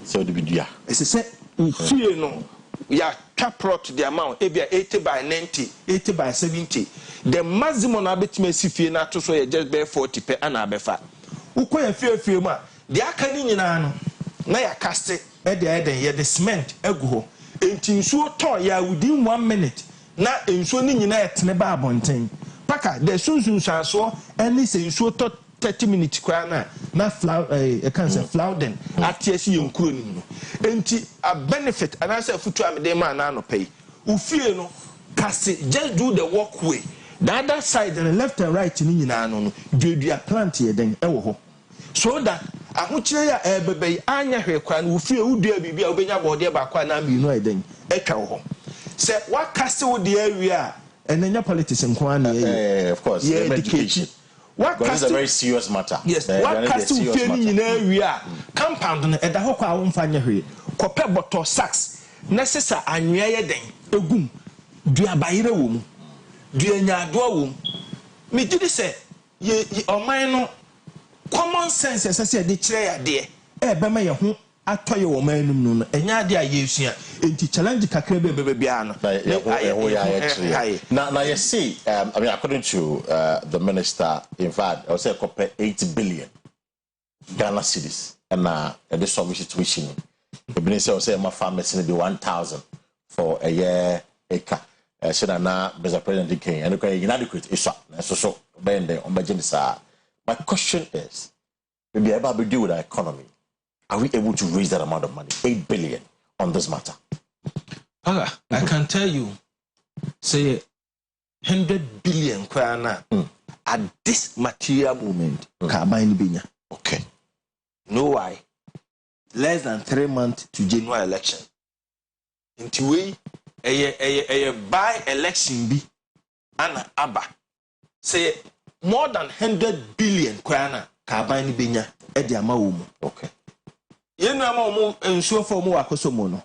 so de bidua ese se ufie no ya caprot the amount ebia 80 by 90 80 by 70 the maximum na betima sifie na to so ye just be 40 per ana abefa ukoya fie mu a de aka ni nyina no na ya kaste e de eden ye the cement eguho enti nsuo ton ya within 1 minute na nsuo ni nyina etene ba abonten paka the sunsunsanso any say nsuo to 30 minutes kwa na flow cancer flowden atiesi yenkuro ni no enti a benefit and I say futu amede ma na no pay ufie no kasi just do the walkway the other side and the left and right ni nyina no dua plant ye den ewo ho so that ahokyere ya ebebe anya hwe kwa na ufie udua bibia obenya bode ba kwa na mienu eden etwa ho se what castle the area and then your politics in Kwana of course education. What is a very serious matter. Yes, what castle feeling in area compound at the Hoka won't find your head. Copper bottle sacks necessary and near den egum do a bayre womb do a dwom. Me did say ye or mine common sense as I said the chair dear bema ya hu atoye wo manum no enya de ayesia enti challenge kakra be bia no now you see I mean according to the minister in fact I would say 8 billion Ghana cedis and the solve situation the minister say my farmers need 1,000 for a year acre so na Mr. President came and inadequate issue so bend on budget. My question is maybe ever be do with our economy. Are we able to raise that amount of money, 8 billion, on this matter? I can tell you, say 100 billion kwana at this material moment ka aban binya. Okay. No why? Less than 3 months to January election. Into way a by election be ana aba. Say more than 100 billion kwana ka aban binya e di ama wo mu. Okay. Yenu ama wo ensuo for mu akoso mu no.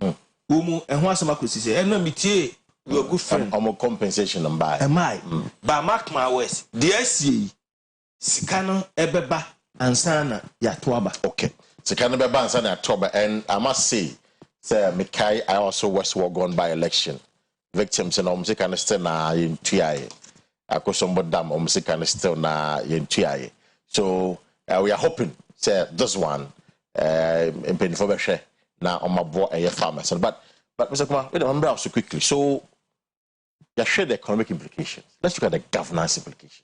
Wo mu ehho asema kosi say ena mitie your good friend. Compensation and buy. Am I? But mark my words. The SCA Sikano Ebeba and Sana Yatuaba. Okay. Sikano Ebeba and Sana Yatuaba. And I must say, Sir Mikai, I also was gone by election. Victims and almost can still na in TIA. I could somebody dam almost can still na in TIA. So we are hoping, sir, this one in Penifobeshe now on my boy a farmers. But Mr. Kumar, wait a minute also quickly. So you share the economic implications. Let's look at the governance implications.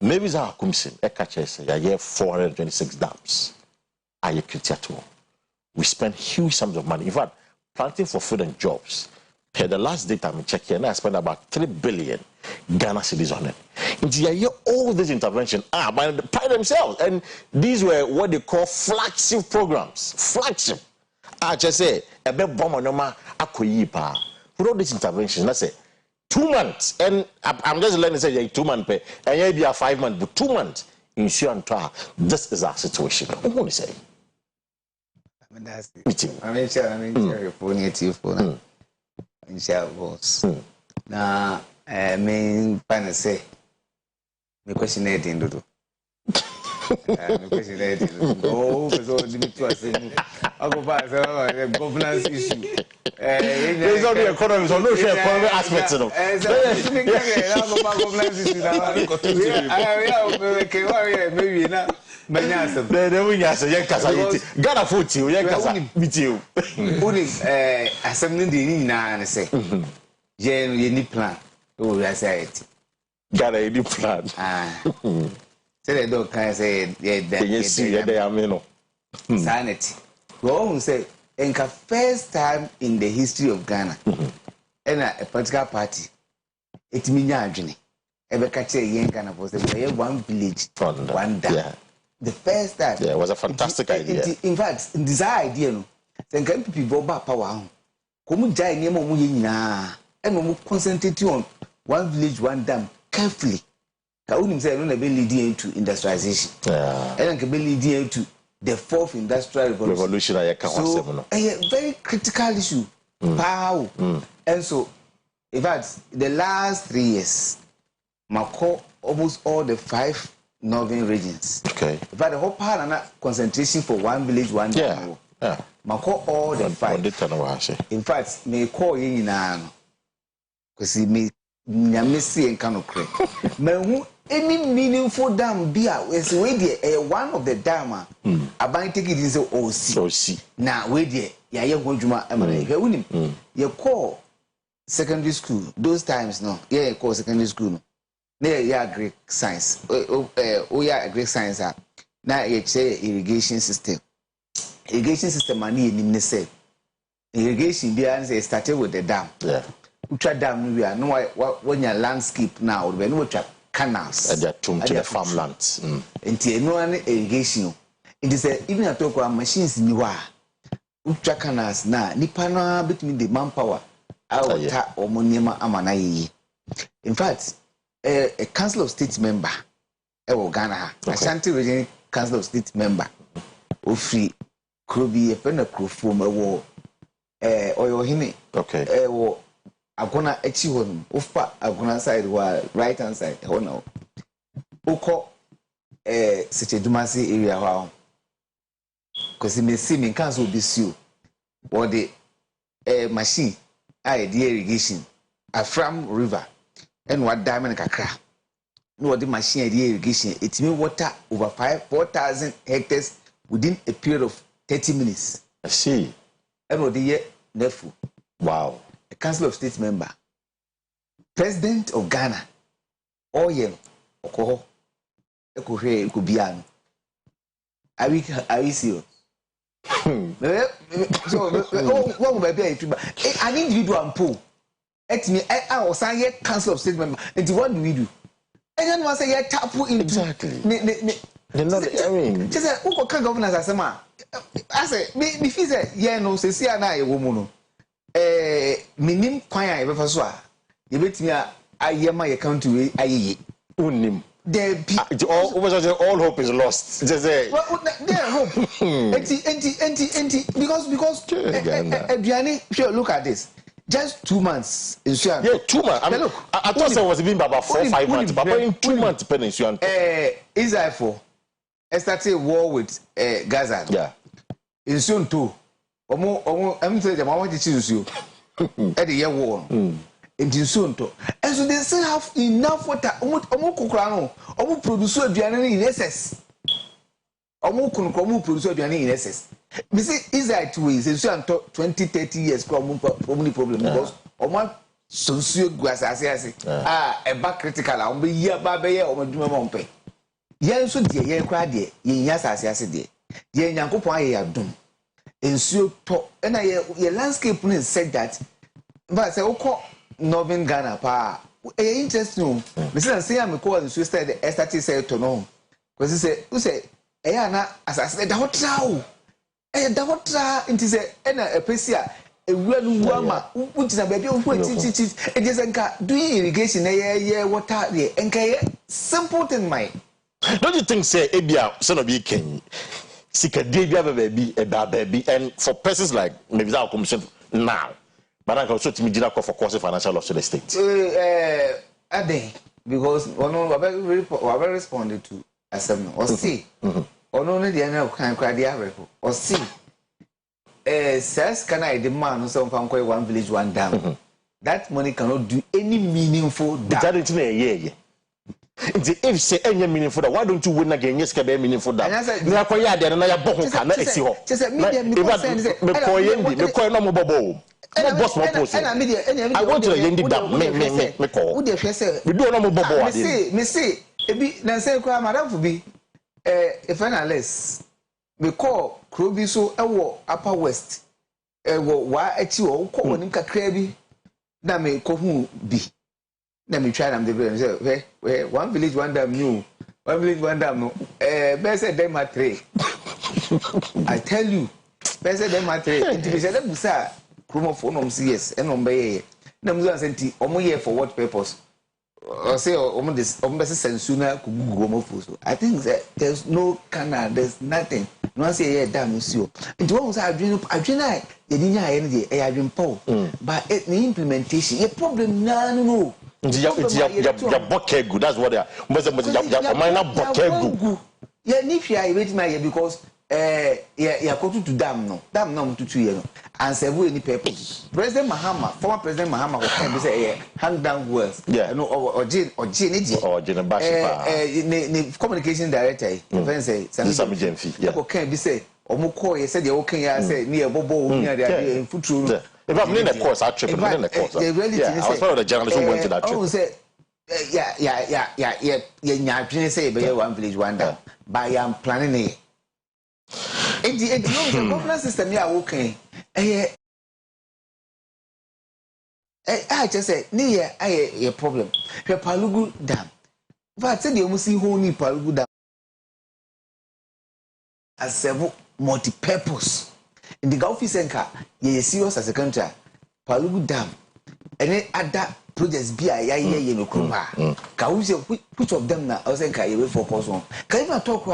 Maybe Zaha Kumsin, Ekache say, I have 426 dams. I critical. We spend huge sums of money. In fact, planting for food and jobs. Per the last data I'm checking, I spent about 3 billion Ghana cedis on it. And you hear all these interventions by themselves. And these were what they call flagship programs. Flagship. I just say, a bit bomb on my akoyipa. For all these interventions, let's say 2 months, and I'm just learning to say 2 months pay, and maybe 5 months, but 2 months in Shantar. This is our situation. What do you say? I mean, your phone, your phone. In share was. Now, I mean, pan say, me question anything to do. Me question anything. Oh, so I go back to governance issue. There's only economy, so no share economic aspects of it. Maybe now. Ghana foot you, with you. Assembly the say. Jen, you need plan. Oh, I say it. Ghana, you need plan. Say they don't can say, yes, they are men. Sanity. Go say, and the first time in the history of Ghana, and a political party, it means Journey. Ever catch a young Ghana was one village, one dam. Yeah. The first time. Yeah, it was a fantastic idea. In fact, this idea, no. Then can people go back power? Come jai name of Muyina, and we concentrate on one village, one dam carefully. Kaunim say no be leading into industrialization. Yeah. And can be leading into the fourth industrial revolution. So a very critical issue. Power. And so, in fact, the last 3 years, Mako almost all the 5 northern regions. Okay. In fact, the whole part and concentration for one village, one dam. Yeah. Mako all the 5. In fact, me call you now. Because he may Nyamesi and Kano Creek. Any meaningful dam beer is one of the dam. I buy take it is OC. Now, wait there. Yeah, you're going to you call secondary school. Those times, no. Yeah, you call secondary school. Yeah, Greek science. Yeah, Greek science. Now, you say irrigation system. Irrigation system, I need in the same. Irrigation, they started with the dam. Yeah. Utra dam, we are no when your landscape now, when we trap canals. And they're to the farmlands. And no irrigation. It is even a talk about machines in the Utra canals now, Nipana between the manpower. Our or Moniema Amanayi. In fact, a Council of State member, Ghana, Ashanti Region Council of State member, Ofri, Krubi, a penacru from a war, Oyohine, okay, Agona Echiwon, Ufa, Agona side, while right hand side, Hono, Oko, such a Dumasi area, wow, because it may seem in council be sue, or the machine, the irrigation, a Fram River. And what diamond kakra. No, the machine irrigation. It means water over 4,000 hectares within a period of 30 minutes. I see. And what the year nephew. Wow. A Council of State member. President of Ghana. Oyem. Okoho. Ekohe Kubiano. Are we serious? So, what will be an individual pool? etimi I was saying council of state member. And what do we do? And then one say yeah tap into exactly. I mean, just say who can governors as a man. I say me feel say yeah no say see na a woman no. Minim kwanya e be fa so a ye betimi a yema ye country we aye unim. All hope is lost. Just say there hope. Because look at this. Just 2 months in Suyan. Yeah, 2 months. I thought it was been about 4 or 5 months, but in 2 months in Suyan. Israel for started war with Gaza. Yeah. In Suyan too. I'm telling you, I want to choose you. At the year war. In Suyan too. And so they still have enough water. Omo produce aduane in excess. Omo produce aduane in excess. Me say Israel too is in Suyan 20-30 years problem because omo sonsuo guasase e ba critical a omo yi ba be ye omo dwuma mo mpe. Yen so de ye kra de ye nya asase de. Ye nyankopon aye adum. Ensuo to na ye landscape no said that but say okọ Northern Ghana pa interesting. Me say am call ensuo started say to no. Because say who say na asase da hotrawo. Da hotra nti say na epesia ewura nu ama utina baby o chi e dey say nka doing irrigation na ye water there nka ye simple thing my. Don't you think say ebia son of ken sika dey bia baby and for persons like maybe that commission now but I can also to me for cause financial loss to the state. Because we very responded to assembly or see no the na kan kwa dia repo or see says can I demand some from one village one dam. That money cannot do any meaningful dam. That is yeah. If say any meaningful that why don't you win again? Yes, can be meaningful that. Na ko ya de na ya boho ka na esi ho. Me ko no mo bobo. No boss mo post. I want to yendi dam me call. Who dey fear say we do no mo bobo ade. Me say ebi na say ko madam for bi if analyst me call krobi so ewo upper west ewo wa echi wo ko wonim kakra bi na me ko hu bi na me try am the brain say one village one dam new one village one dam no be say dem ma 3 I tell you be say dem ma 3 nti be say dem busa kromo for no yes e no be ye na mu say nti omo here for what purpose or say omo sensu na kugugu omo for. I think that there's no canal, there's nothing. No say yeah dam usio nti won say adwena ye di nya ye ne de e adwen po but the implementation ye problem na no ya bokegu that's what they are ya minor bokegu ya ni fia e wait my because ya go to dam no to 2 years no and serve any purpose. President Mahama, former President Mahama was saying say hang down wells no or Jane Bashi communication director even say Sami Jemfi okay be say omo call you said you okay ya say near bobo near the futuro. If I'm in the course, I trip in the course. I was part of the journalists who went to that trip. Oh, say, yeah, say, but one village, one down. But I am planning it. The governance system, yeah, okay. I just said, near a problem. The Palugu Dam. But I said, you must see who need Palugu Dam as several multi-purpose. In the Gulf Center, you serious as a country. Palugu Dam, and then other projects be a no Kuma. Which of them now? I was saying, you will focus on. Can you even talk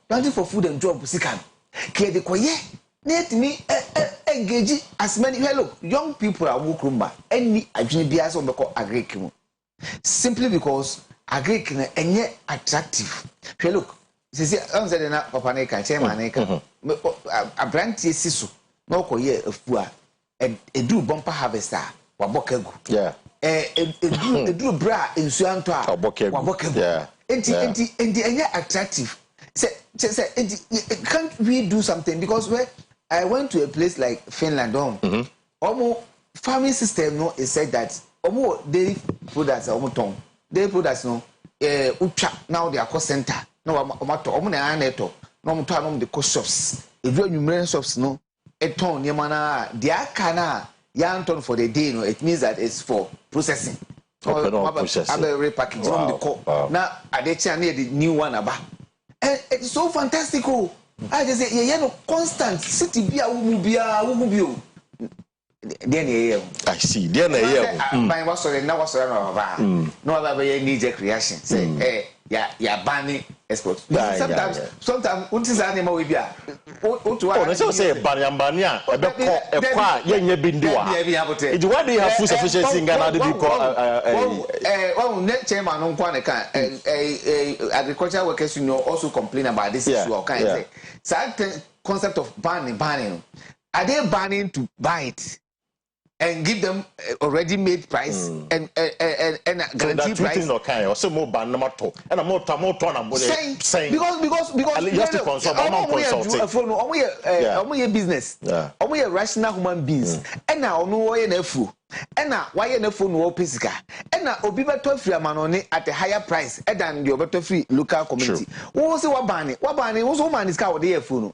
planting for food and job? Sikan. Can the quiet? Let me engage as many. Look, young people are Wukrumba. Any Ajunibias on the call agriculture. Simply because agriculture and yet attractive. Look, see, I'm saying that Papa Neka, Chairman Neka, a branch is Sisu. No koye afua e do bumper harvester wa bokegu yeah e do bra ensuanto a wa bokegu yeah enti enye attractive say can't we do something because where I went to a place like Finland almost farming system no is said that almost dairy products dairy products no utwa now they are cost center no omo na aneto no mo to no the cost shops e do numerical shops no eton yemana dia kana Yanton for the day, no, it means that it's for processing. Processing. Repackaging. Now, I near the new one about. And it's so fantastical. I just say, yeah, no constant city be a wubia. I see. Then my was so now was no other needs a creation. Say, hey, yeah, banning export. Sometimes, what is animal we be? Let's say Banyambania, a quiet, young Bindua. Why do you have food sufficiency in Ghana? Did you call net chairman on Quaneca, agricultural workers, you know, also complain about this issue of kind of concept of banning. Are they banning to buy it and give them already made price and guarantee price? Okay, or some more ban number 2 and a more saying because you have to consult business, only a rational human beings, and now no way in a fool, and now why in a phone no physical, and now Obiba to free money at a higher price than the better free local community. What was what banning? What banning was woman is called the phone.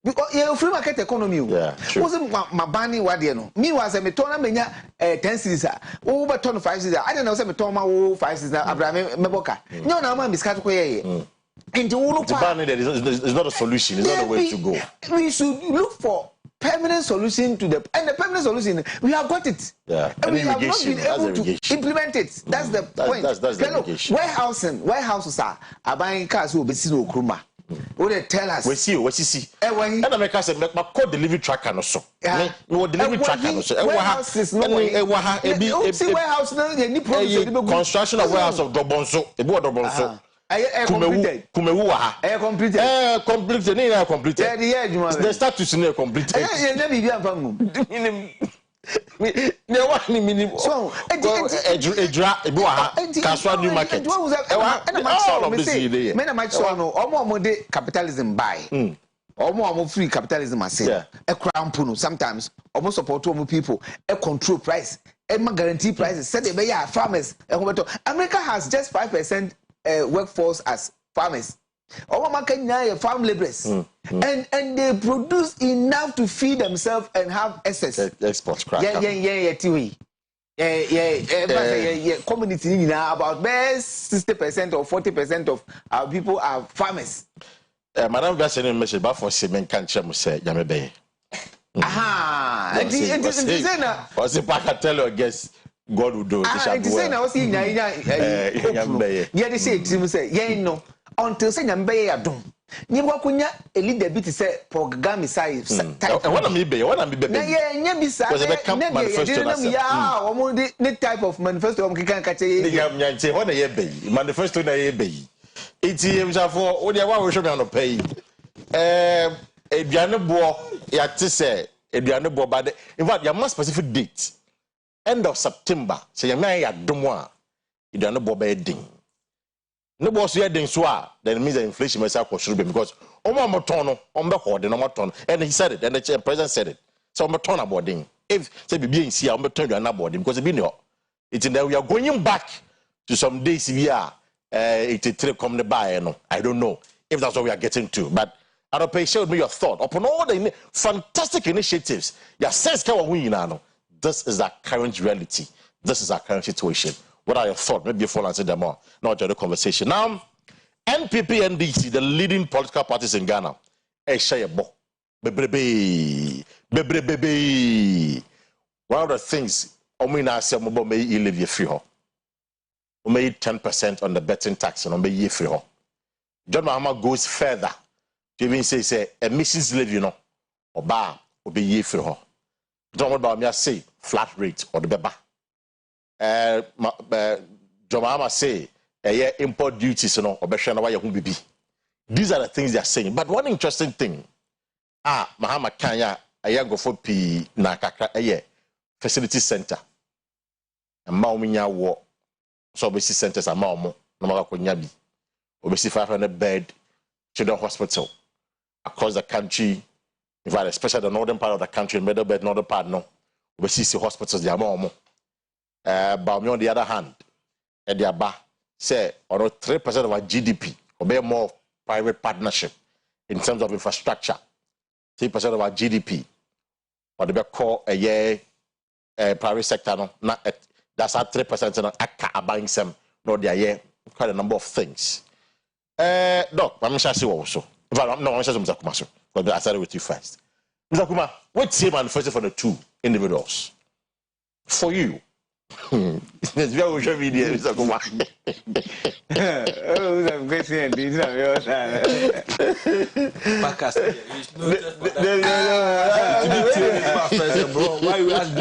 Because you free market economy. Wasn't my banning what you know. Meanwhile, I tona menya 10 cities. Over 5 cities. I don't know, some toma 5 cities. Abraham Meboka. No, now I'm miscatch. And the banning is not a solution. It's not a way to go. We should look for permanent solution to the permanent solution. We have got it. Yeah. And we have not been able to implement it. That's the point. That's the warehouses are buying cars who be seen Okruma. What they tell us? We see. And America said, "Make my code delivery tracker no so." No delivery tracker no so. Warehouse is no way. Warehouse no. Construction of warehouse of Dobonso. Ebu Dobonso. Completed. Kumewu ha. Completed. Completed. Ni completed. The status is completed. Never be am ne wa ni minimum so ejura ebi wa ha casual new market all of this idea me na match so no omo de capitalism buy omo free capitalism ase e crown puno sometimes omo support omo people e control price e ma guarantee prices said they be farmers America has just 5% workforce as farmers. Our market now farm laborers, and they produce enough to feed themselves and have excess. Export crack. Community now about best 60% or 40% of our people are farmers. Madam, we are sending a message back for Semen Kancha Muse Yamebe. Aha, and what's the pack? I tell your guests, God will do. It is saying I was in Yambe. Yeah, they say to say, yeah, no. Until say Yambe Yadum. Niwa kunya a leader bit say Pogami size type. What am I be? What am I be? Yeah, Yabisa type of manifesto. Can catch a what a be manifesto na be. It's for what you want to show me on the pay. A Dianabo, Yatise, a Dianabo, but in fact, you must specific date. End of September. Say, you may have done one. You don't know about ding. No boss here ding soa, then means the inflation myself should be because Omotono, on the hoard, and Omoton, and he said it, and the president said it. So Omoton about ding. If say being see, I'm turn you about him because it's in there. We are going back to some days we are. It's a trip come the buy, no. I don't know if that's what we are getting to, but I don't pay share with me your thought upon all the fantastic initiatives. Your sense can this is our current reality. This is our current situation. What are your thoughts? Maybe you fall answer them more. Now join the conversation. Now, NPP and NDC, the leading political parties in Ghana, one of the things Omina said Mobo may live your free ho. May 10% on the betting tax and may ye free ho. John Mahama goes further to even say emissions levy, you know, or bar will be ye free ho. Don't about me, I say flat rate or the beba. Jomama say import duties, you know, or Beshana, why you be. These are the things they are saying. But one interesting thing, Mahama Kanya, I go for P Nakaka, facility center, and Mauminya war, so obesity centers are Maumo, Namaka Kunyabi, obesity 500 bed children hospital across the country. In fact, especially the northern part of the country, middle bed, northern part, no. We see hospitals, they are more. But on the other hand, at the Aba, say, or 3% of our GDP, or be more private partnership in terms of infrastructure. 3% of our GDP, or the call a year private sector no na that's at 3% no aka buying some no there quite a number of things. Doc, I'm sure see what so. No, I'm sure Mr. Kuma so. But I started with you first. Mr. Kuma, what's the manifesto for the two individuals? For you. It's very social media, Mr. Kuma. Oh, I'm questioning this. Why you ask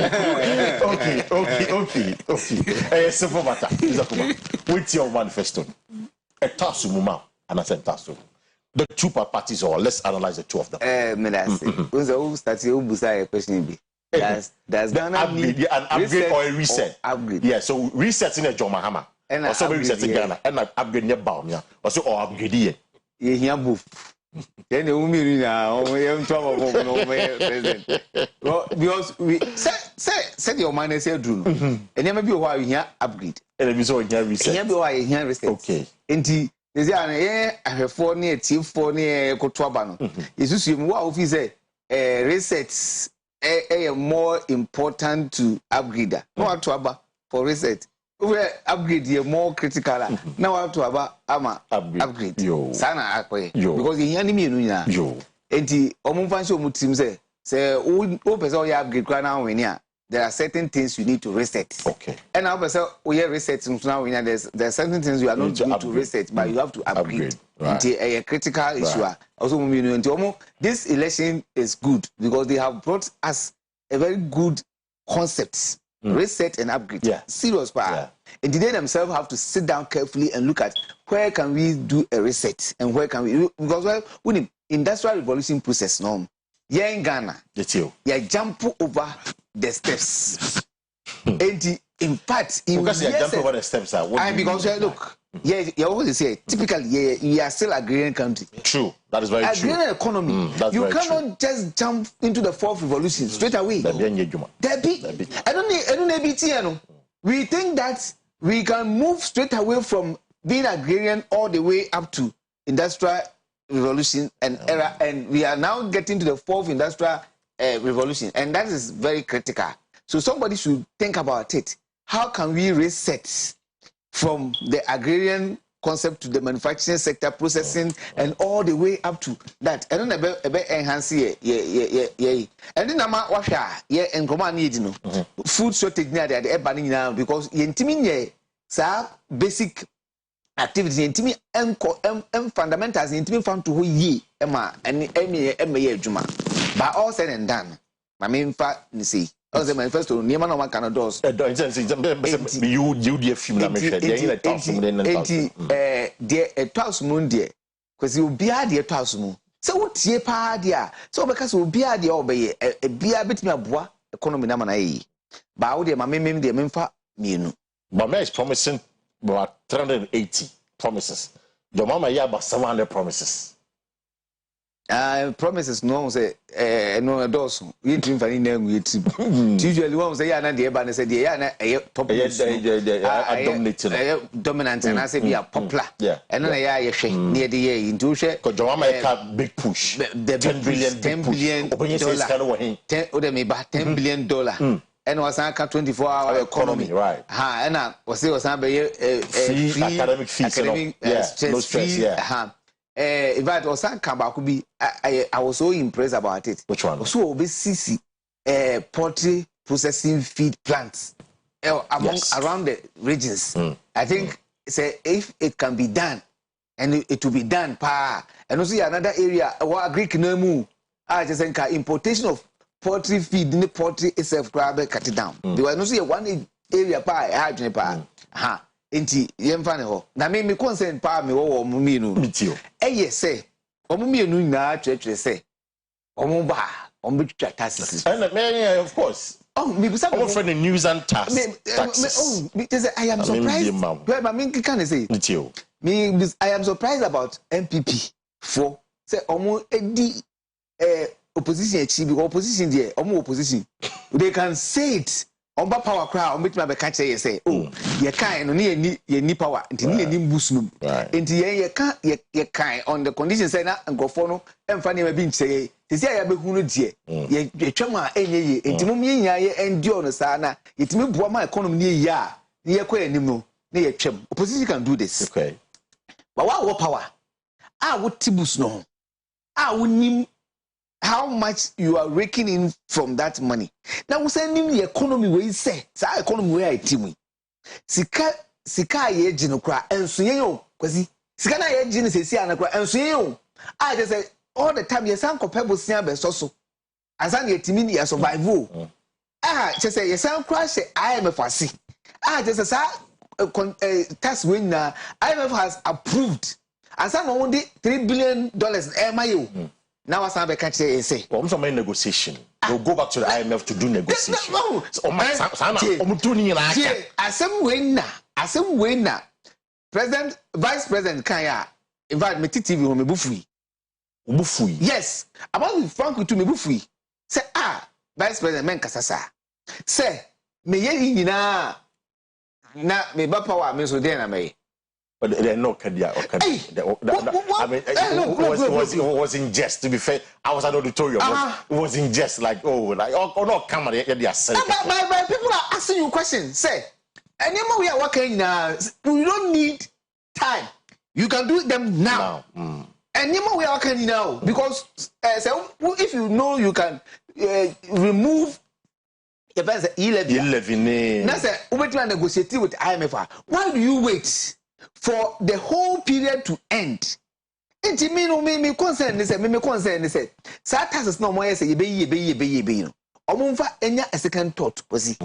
Okay. Simple matter, Mr. Kuma. What's your manifesto? A task muma and I said task. The two parties, or let's analyze the two of them. Who started to question? Does Ghana need an upgrade or a reset? Upgrade. Yeah, so resetting a John Mahama. And also resetting Ghana and upgrade your Baumia. Also or upgrade here. Yeah, boof. Then the woman now, president. Well, because we said your man say Drew. And there may be why you hear upgrade. And if you saw here reset. Yeah, be why you hear reset. Okay. And the I have 4 near team 4 near Kotwabano. Is you what if you say resets more important to upgrade. No to aba for reset. We upgrade the more critical. Now to aba ama upgrade. Yo. Sana akwe. Yo. Because the enemy no nya. Yo. Enti omunfanso mu team say o person you upgrade kwa na when ya. There are certain things you need to reset. Okay. And now person we reset now when there are certain things you are not going to reset, but you have to upgrade. Right. A critical issue. Also, this election is good because they have brought us a very good concept. Reset and upgrade. Yeah. Serious power. Yeah. And they themselves have to sit down carefully and look at where can we do a reset and where can we, because when industrial revolution process here in Ghana, you jump over the steps. And in fact, because you jump over the steps, because look. Yeah, you always say typically, we are still a agrarian country. True, that is very true. Agrarian economy, you cannot just jump into the fourth revolution straight away. I don't need. We think that we can move straight away from being agrarian all the way up to industrial revolution and era, and we are now getting to the fourth industrial revolution, and that is very critical. So somebody should think about it. How can we reset from the agrarian concept to the manufacturing sector, processing, and all the way up to that? I don't know about enhance and then I'm and command need food shortage near the banning now because intimate basic activity intimi and fundamentals intimi found to ye Emma and Juma. By all said and done, my main fact see. As the manifesto, near man one cannot do. You dear film, dear a toss moon, dear, because you be a dear toss moon. So what ye pa dear? So because you be a dear obey a beer bit me a bois, economy namana. Bow dear, my meme, dear Memfa, me no. Mama is promising about 380 promises. Your mama, yeah, but 700 promises. Promises no say no doors you dream for name with usually one say yeah na the eba say yeah na top dominant and I say be a popular and then yeah hwe near the year into hwe cuz John make big push the 10 billion $10 billion and was a 24-hour economy right and I was be free academic fees no stress in fact, I was so impressed about it. Which one? So, BCC, poultry processing feed plants around the regions. I think if it can be done, and it will be done, and also another area, what Greek name, I just think importation of poultry feed in the poultry itself, grab cut it down. There was no see one area, Enti yemfa ne ho na me consent pa me wo mo mi no mitio eye say omo mi enu na twetwe say omo ba omo twetwa taxes and me of course me bisa omo friend the news and taxes I am surprised where my me can say mitio me I am surprised about MPP for say omo edi opposition achieve opposition there omo opposition they can say it omba power crowd ometima be ka che say oh ye kan no ne ye ni power nti ne ni boost no nti ye kan on the condition say na nkofo no emfa ne ma bi nche tisi ya be hu no die ye twam a enye ye nti mum ye nya ye endure no saa na yetimi boa ma economy ne ye a ne ye kwa anim no ne ye twam opposition can do this okay but what power what tibus no nim how much you are raking in from that money. Now we say the economy we say, economy we are team. Sika ye jino kra enso ye yo Kwesi. Sika na ye jino se si anakra enso ye yo. I just say all the time ye san kopebo sia be so. Asan ye timi ye survive o. Just say ye san crash IMF asi. Just say tax win na IMF has approved. Asan no only $3 billion MIO. Now I said, can't say. Well, I'm talking negotiation. We'll go back to the IMF to do negotiation. No, President, Vice President Kaya, invite me to TV on me bufui. Yes, about Frank to me bufui. Say Vice President Menkasasa. Say me ye na me ba power me so dey na me. But they're not Kadia or Kadia. I mean, it was in jest, to be fair. I was at the auditorium. It was in jest, like, no, come on, they are selling. But people are asking you questions. Say, and we are working now. You don't need time. You can do them now. And we are working now. Because if you know you can remove the best 11. Now, say, we try to negotiate with IMF. Why do you wait for the whole period to end? Inti me concern this say sa taxes no more say ye be no omumfa enya a second thought Kwesi.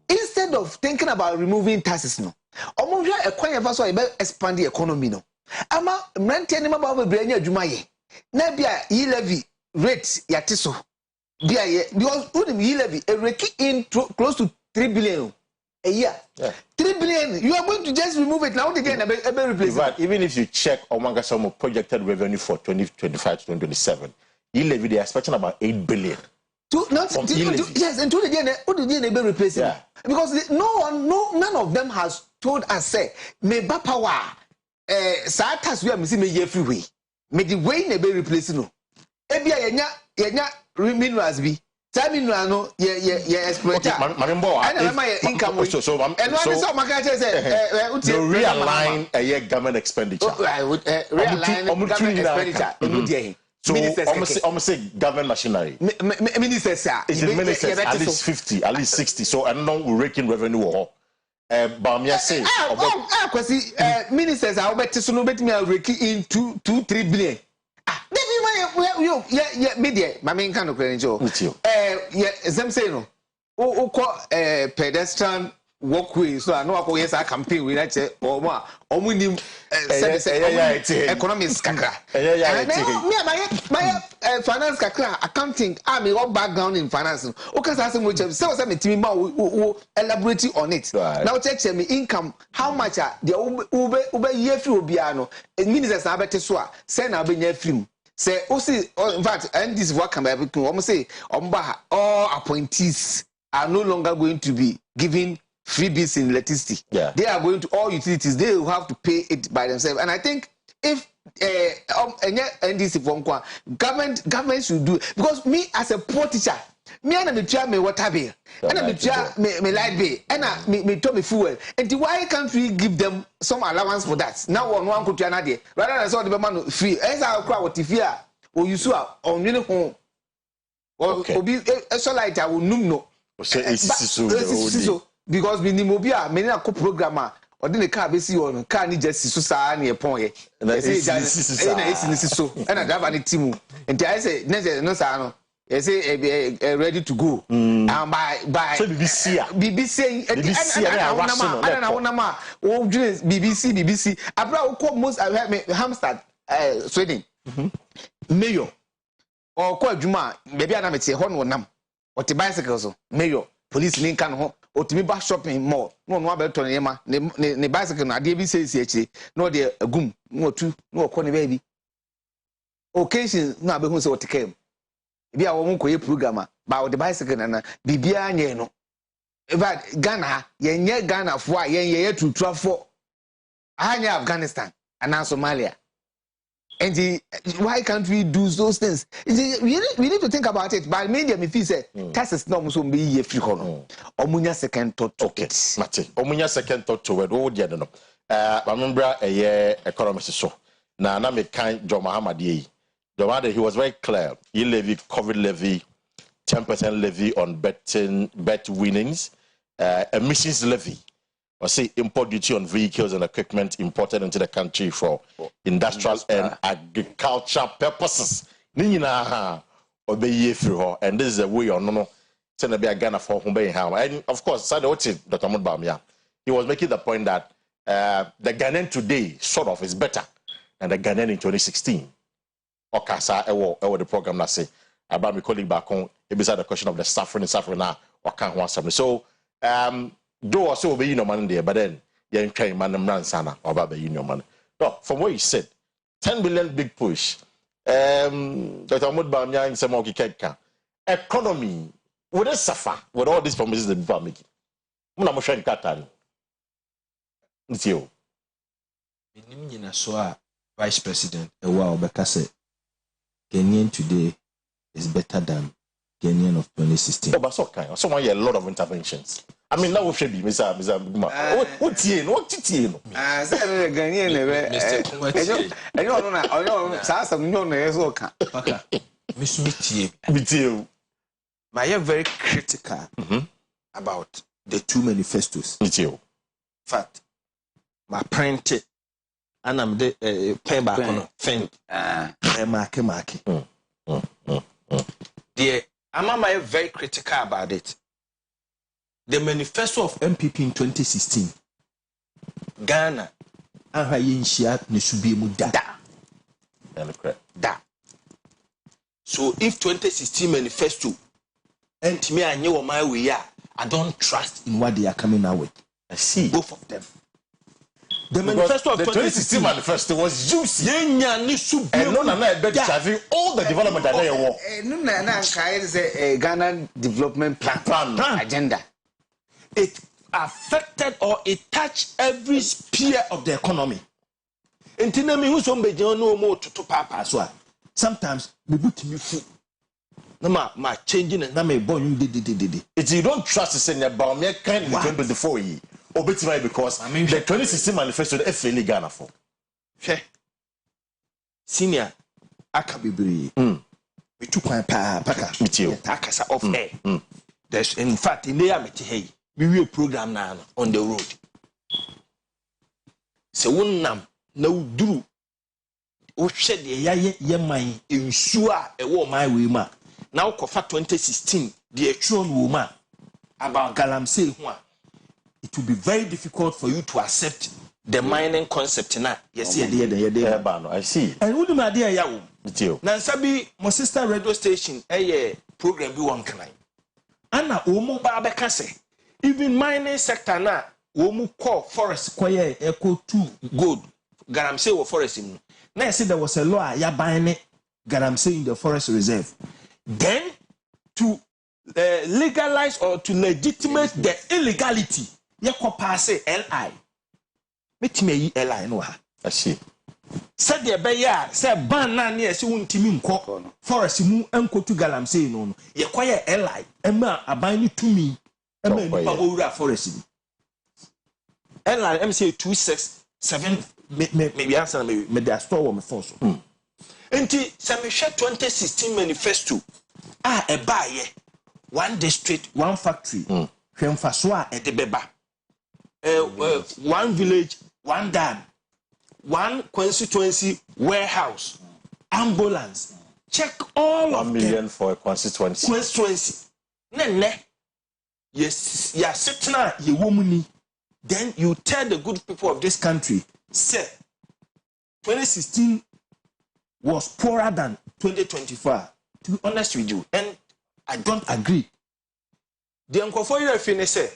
Instead of thinking about removing taxes no omumfa ekwan fa so ye be expand the economy no ama mrante ne maba be anya adwuma ye na bia ye levy rate yate so bia ye because unim ye levy a rake in close to 3 billion a year. 3 billion. You are going to just remove it now. Again, replace it. Even if you check Omanga some projected revenue for 2025 to 2027, e-levy they are expecting about 8 billion. Yes, and to the replace it. Because none of them has told us say me ba power. Sa tax we are missing me every way. Me the way ne be replace no. Ebia yenya minerals bi. Time no exploit. Income. So realign a government expenditure. Realign government expenditure. So almost say government machinery. Ministers is the ministers at least 50, at least 60. So I know we're raking revenue. But me say Kwesi ministers are better so no bet me raking in 2-3 billion. Media, Maame nka no kwere njo. Them say no. Pedestrian walkway so no akọ yes campaign we na che omo nim economics kakra. My finance kakra accounting me what background in finance. O ka say mo che say me timi ma elaborate on it. Now check me income how much the ube year free obia no ministers na bete so a say na be nya free. Say, in fact, and this work can be almost say, all appointees are no longer going to be given freebies in electricity. They are going to all utilities. They will have to pay it by themselves. And I think if NDC from government should do because me as a poor teacher, me and me try me water bill, and me try me light bill, and me to me fuel. And why can't we give them some allowance for that? Now one could try another rather than so the man free. As I crowd what if here or you saw on your home or be a so light I will no. Because me nimobia me na ko programmer or the car be see on car ni just so sa na epon ye. Na esi so and I drive an team. And I say no sa no. You say ready to go. By so BBC BBC. Abra most I me Hamstad Sweden. Mayor or ko adwuma baby ana mete ho no nam. O te bicycle so mayor police link kan ho o timi ba shopping mall no abeto ne ma ne bicycle na ade bi sei akire no de agum no otu no ko ne baby occasion no abehu se o te kem bia wo mo koye program ba o de bicycle na bibia anye no but Ghana yenye Ghana for yenye to travel anya Afghanistan and now Somalia. And why can't we do those things? We need to think about it. But media me feel say taxes no must be ye free kono. Omunya second thought. Okay, Mate. Omunya second thought to word. Oh, dear no. I remember a year economist so. Na me kind John Muhammad ye. John Muhammad, he was very clear. He levy COVID levy, 10% levy on bet winnings, emissions levy. Or say import duty on vehicles and equipment imported into the country for industrial and agricultural purposes. Nina obey through, and this is a way or no. Send be a Ghana for whom and of course, Dr. Mudbamia, he was making the point that the Ghanaian today sort of is better than the Ghanaian in 2016. Okay, sir, the program that say about my colleague back home, it was the question of the suffering now, or can't want something. So, though also be no money there, but then you ain't trying man and sana or baby you money. No, from what you said, 10 billion big push. Dr. Mudbamia in some Keka economy would it suffer with all these promises that people are making? I'm sure Katan. It's you. Vice President Ewa Obeka said Ghanaian today is better than Ghanaian of 2016. Oh, but so kind. Someone a lot of interventions. I mean, now we should be, Mr. What you know? I said Ghanaian I don't know. Some no so can. Miss Mittie. I am very critical about the two manifestos. In fact, my printed and I'm the pen back on thing. Marky. Dear, I'm very critical about it. The manifesto of MPP in 2016, Ghana, and Hayinshia Nishubimu da. So if 2016 manifesto, and to me, I know my way, I don't trust in what they are coming out with. I see both of them. The manifesto of the 2016 manifesto was juicy. And none of that all the development that they want. Is a Ghana development plan agenda. It affected or it touched every sphere of the economy. Sometimes we put me food. My changing and my born you. If you don't trust the senior Baumia kind of 2024 because the 2016 manifesto is fairly Ghana for. Senior Akabibri. We took my paka with you. Takasa off air. There's in fact in the we will program now on the road. So one nam no do. O shed ye mine ensure a war my way ma. Now Kofa 2016 the actual woman about Galamsey one. It will be very difficult for you to accept the mining concept now. Yes, I see. And who do my dear yaw? Nansabi, my sister radio station, a program be one kind. Anna Omo Babekase. Even mining sector now, Omu call forest quiet echo to gold. Galamsey or forest in. Now I said there was a law, ya buying it, Galamsey in the forest reserve. Then to legalize or to legitimate the illegality. Yako pass LI. Met me LI no ha. I see. Said the beya, said ban na near si untimi mko forest mu enko to Galamsey no. Yakwaya LI. Emma abani to me. Emma nipa owura forest. LI MC 267 maybe answer me the store me phone so. Enti se me hwe 2016 manifesto e ba ye one district one factory hwemfa so e de beba one village one dam one constituency warehouse ambulance check all 1 million for a constituency nene yes ya sitna ye womuni then you tell the good people of this country say 2016 was poorer than 2024, to be honest with you, and I don't agree. The Uncle you say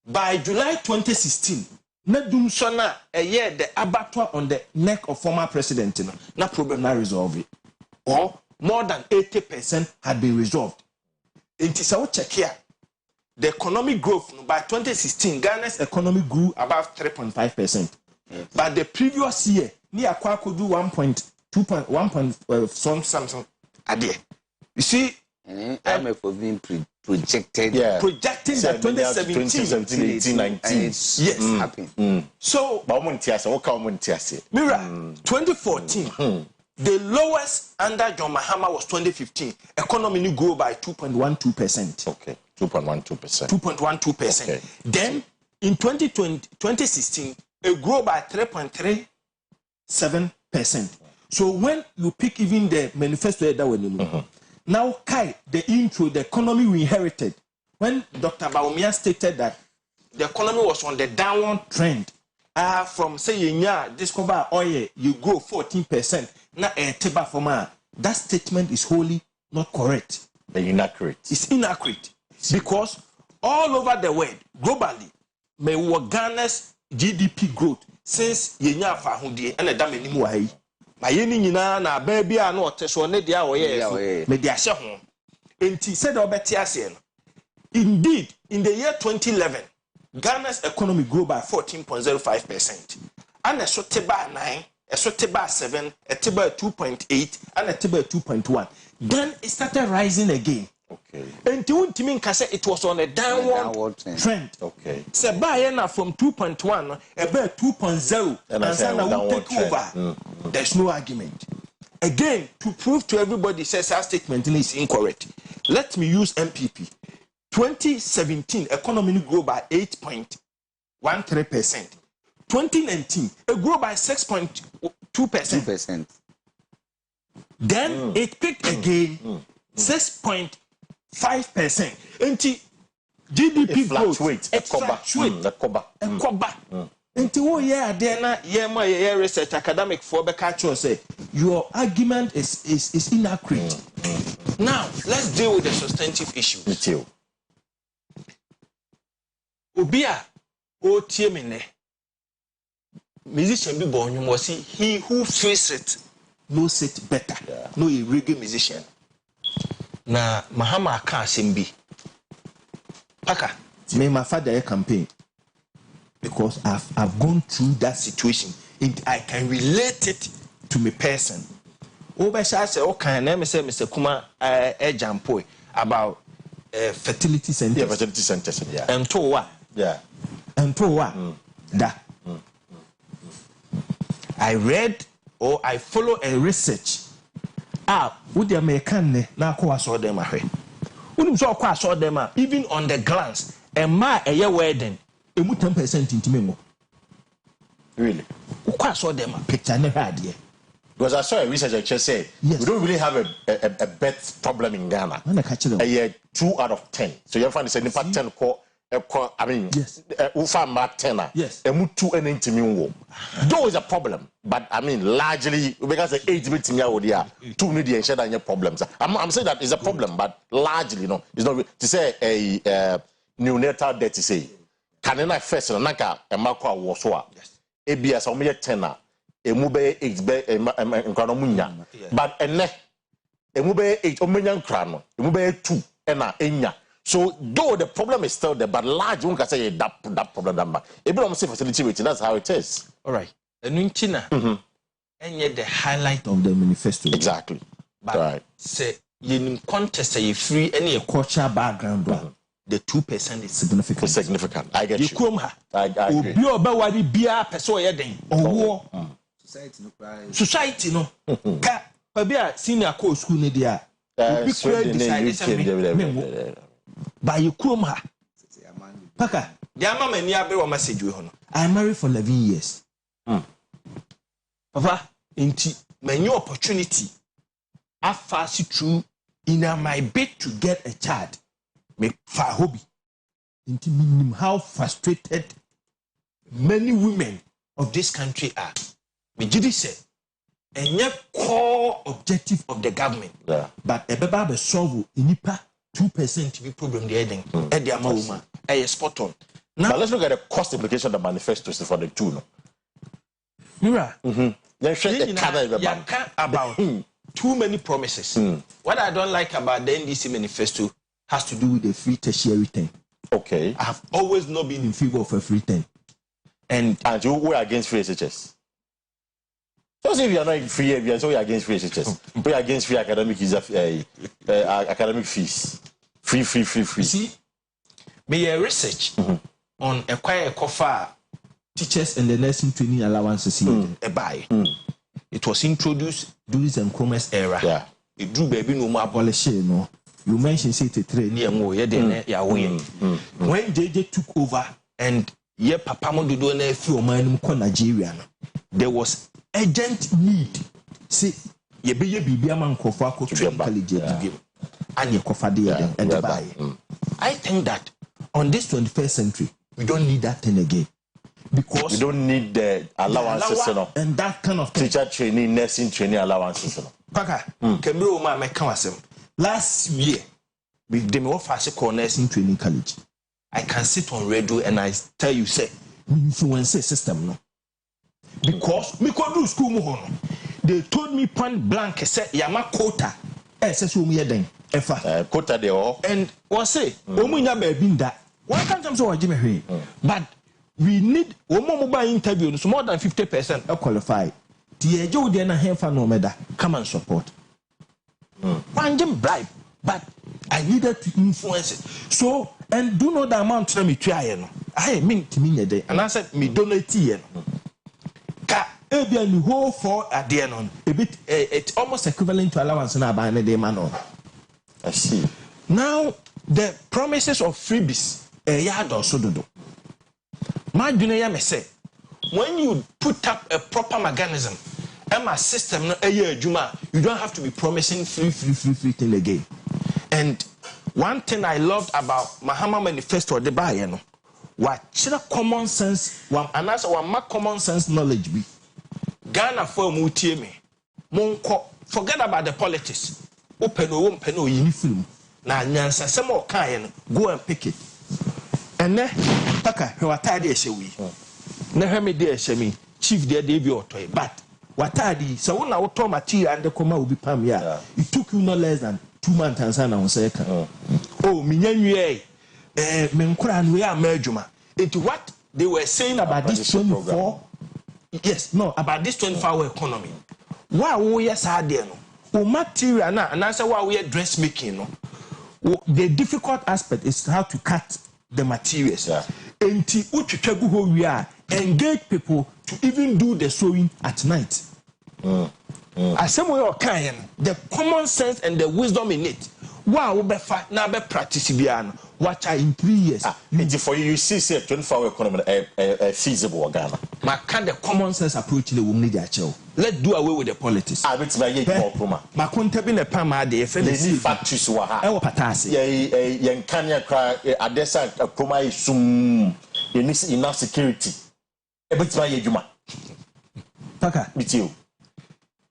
by July 2016, Medum Sona a year the abattoir on the neck of former president, no problem now resolve it. Or more than 80% had been resolved. It is our check here. the economic growth by 2016, Ghana's economy grew about 3.5%. But the previous year, near could do 1.2 something a day. You see, IMF was being projected. Yeah. Projecting that 2017, 18, 19. Yes. Happened. So, Mira, 2014, the lowest under John Mahama was 2015. Economy grew by 2.12%. Okay, 2.12%. 2.12%. Okay. Then, in 2016, it grew by 3.37%. So, when you pick even the manifesto that way, now, Kai, the intro, the economy we inherited, when Dr. Baumia stated that the economy was on the downward trend, from saying, discover oil, you grow 14%, now a table for that statement is wholly not correct. Inaccurate. It's inaccurate because all over the world, globally, may Ghana's GDP growth since Yenya Fahudi and a damn way. My yina na baby are not so ne dia oye me dia hye ho enti said obetiase no. Indeed, in the year 2011 Ghana's economy grew by 14.05%, and a soteba 9, a soteba 7, a teba 2.8, and a teba 2.1. Then it started rising again. Okay. Until it was on a downward trend. Okay. So by from 2.1, about 2.0, and will take over. There's no argument. Again, to prove to everybody says our statement is incorrect. Let me use MPP. 2017 economy grew by 8.13%. 2019 it grew by 6.2%. Then it picked again 6.5%. Until GDP growth until yeah research academic for say your argument is inaccurate. Now let's deal with the substantive issues. Me too. Obia o tie me ne musician bi bo onwum was he who feels it knows it better. No a reggae musician. Na Mahama ka asembi paka me my father campaign because I've gone through that situation and I can relate it to me person. Obesha say o kan na me say Mr. Kuma jampo about fertility center. Yeah, fertility centers. Yeah. And to what? Yeah. And to what? That. I read or I follow a research. With the American na kwa saw them ahwe. Unim so kwa saw them even on the glance. A year wedding. Emu 10% intime mo. Really? Kwa saw them picture ne had here. Because I saw a researcher just say we don't really have a birth problem in Ghana. A year 2 out of 10. So you find it's a nipa 10 call. I mean, yes. Ufa Martena. Yes. Emutu and intime. Though is a problem, but I mean largely because the age bit me out there. 2 need to share any problems. I'm saying that is a problem, but largely no. It's not to say a neonatal death. To say can I first naka emakwa wosoa. ABS or me 10. Emube 8 be nkranomunya but ene emube 8 omenya nkrano emube 2 ena enya. So though the problem is still there, but large one can say that problem number. Everyone say facility rating, that's how it is. All right. And yet the highlight of the manifesto. Exactly. But right. Say in contest say free any cultural background. The 2% is significant. It's significant. I get you. I agree. Society no. Ka pabia senior course school ne dia. By you come ha. Paka, the ama many abe message you hono. I married for 11 years. Papa, into my new opportunity. I fast through in my bid to get a child. Me for hobby. Into minimum how frustrated many women of this country are. Me judi say, and yet core objective of the government. Yeah. But a baba solve inipa 2% to be problem the ending. At the amount, spot on. Now let's look at the cost implication of the manifestos for the two. No? Mira, about too many promises. What I don't like about the NDC manifesto has to do with the free tertiary thing. Okay. I have always not been in favor of a free term. And you were against free SHS. So if you are not free, you are against free SHS. We are against free academic academic fees. Free. See, may research on a quiet coffee teachers and the nursing training allowances a buy. It was introduced during the Nkrumah's era. Yeah. It drew baby no more abolish no. You mentioned say to train near more when JJ took over and papa mo do na few man ko Nigeria no, there was urgent need. See ye be ye bibia man krofo akotwe college bibia and ye kofa de and the buy. I think that on this 21st century we don't need that thing again. Because we don't need the allowances and that kind of teacher training, nursing training allowances. Paka, Kemiro ma me kawasem. Last year, we dem offer nursing training college. I can sit on radio and I tell you, say, influence system no. Because me could do school mo hono. They told me point blank, say yama quota. Say so me den. Quota they all. And what say? Omu nya baby that. Why can't I'm so Jimmy? But we need one more mobile interview, so more than 50% are qualified. The Joe Diana Henfa no matter, come and support. One them bribe, but I needed to influence it. So, and do know the amount to me try. I mean to me a day, and I said, me donate yen. Ka Ebian you hold for a day on a bit, it's almost equivalent to allowance in a buying a day man on. I see. Now, the promises of freebies, a yard or so do. My junior may say, when you put up a proper mechanism, and my system, a year, Juma, you don't have to be promising free thing again. And one thing I loved about Mahama Manifesto, the Bayano, what common sense, and that's what common sense knowledge be. Ghana for Mutieme, Monko, forget about the politics. Open or won't uniform. Now, Nyansa, some more kind, go and pick it. And then, Paka, who are tired, yes, we. Never me dear, Shemi, chief dear Davy or toy, but what I did, so when I would talk material and the coma will be palm, yeah. It took you no less than 2 months and son on second. Oh, Minyan, Menkran, we are Merjuma. It's what they were saying about this 24. Yes, no, about this 24-hour economy. Wow, yes, I did. Oh, material now, and answer why we are dressmaking. No, the difficult aspect is how to cut the materials. We are engage people to even do the sewing at night. As some way of kind, the common sense and the wisdom in it. Wow, be fat now be practice biano. Watch in 3 years. For you see, 24-hour economy feasible Ghana. My kind of common sense approach the woman need a chill. Let's do away with the politics. I bet my country been a pama de factories were patasi. Yan Kanya cry Adessa Proma sum enough security. A bit my Juma. Paka, with you.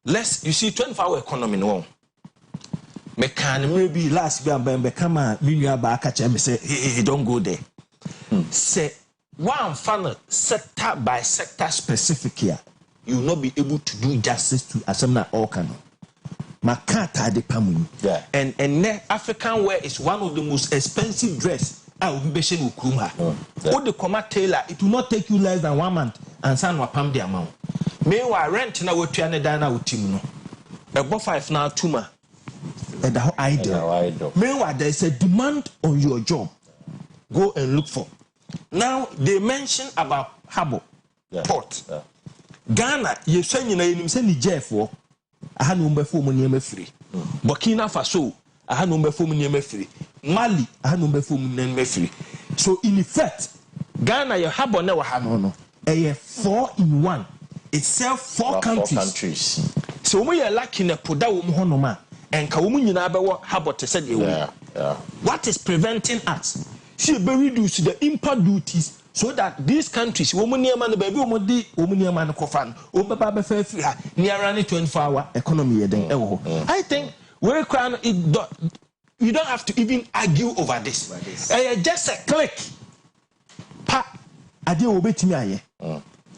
Let's you see 24-hour economy no. Me can maybe last year be come a minya ba catch me say hey, don't go there. Say one funnel sector by sector specific here. You will not be able to do justice to Asamna Okano. Makata de Pamu. Yeah. And African wear is one of the most expensive dress. I will be saying Ukruma. What the comma tailor, it will not take you less than 1 month and san wapam the amount. Meanwhile, rent now with Tiana Dana with Timno. Above 5 now, Tuma. And the idle. Meanwhile, there is a demand on your job. Go and look for. Now, they mention about Harbor Port. Yeah. Ghana, you say you say Niger for I had number 4 money free. Burkina Faso, I had number 4 money free. Mali, I had number 4 money free. So in effect, Ghana, you have on never have no. A 4 in 1. Itself 4 countries. So we are lacking a Poda Honoma and Kawumi Nabawa Habot said, what is preventing us? See, reduce the import duties. So that these countries, woman man, baby, woman man, Kofan, Obaba fair near 24-hour economy. I think we're crying it. You don't have to even argue over this. Just a click. Pa, I did obey me.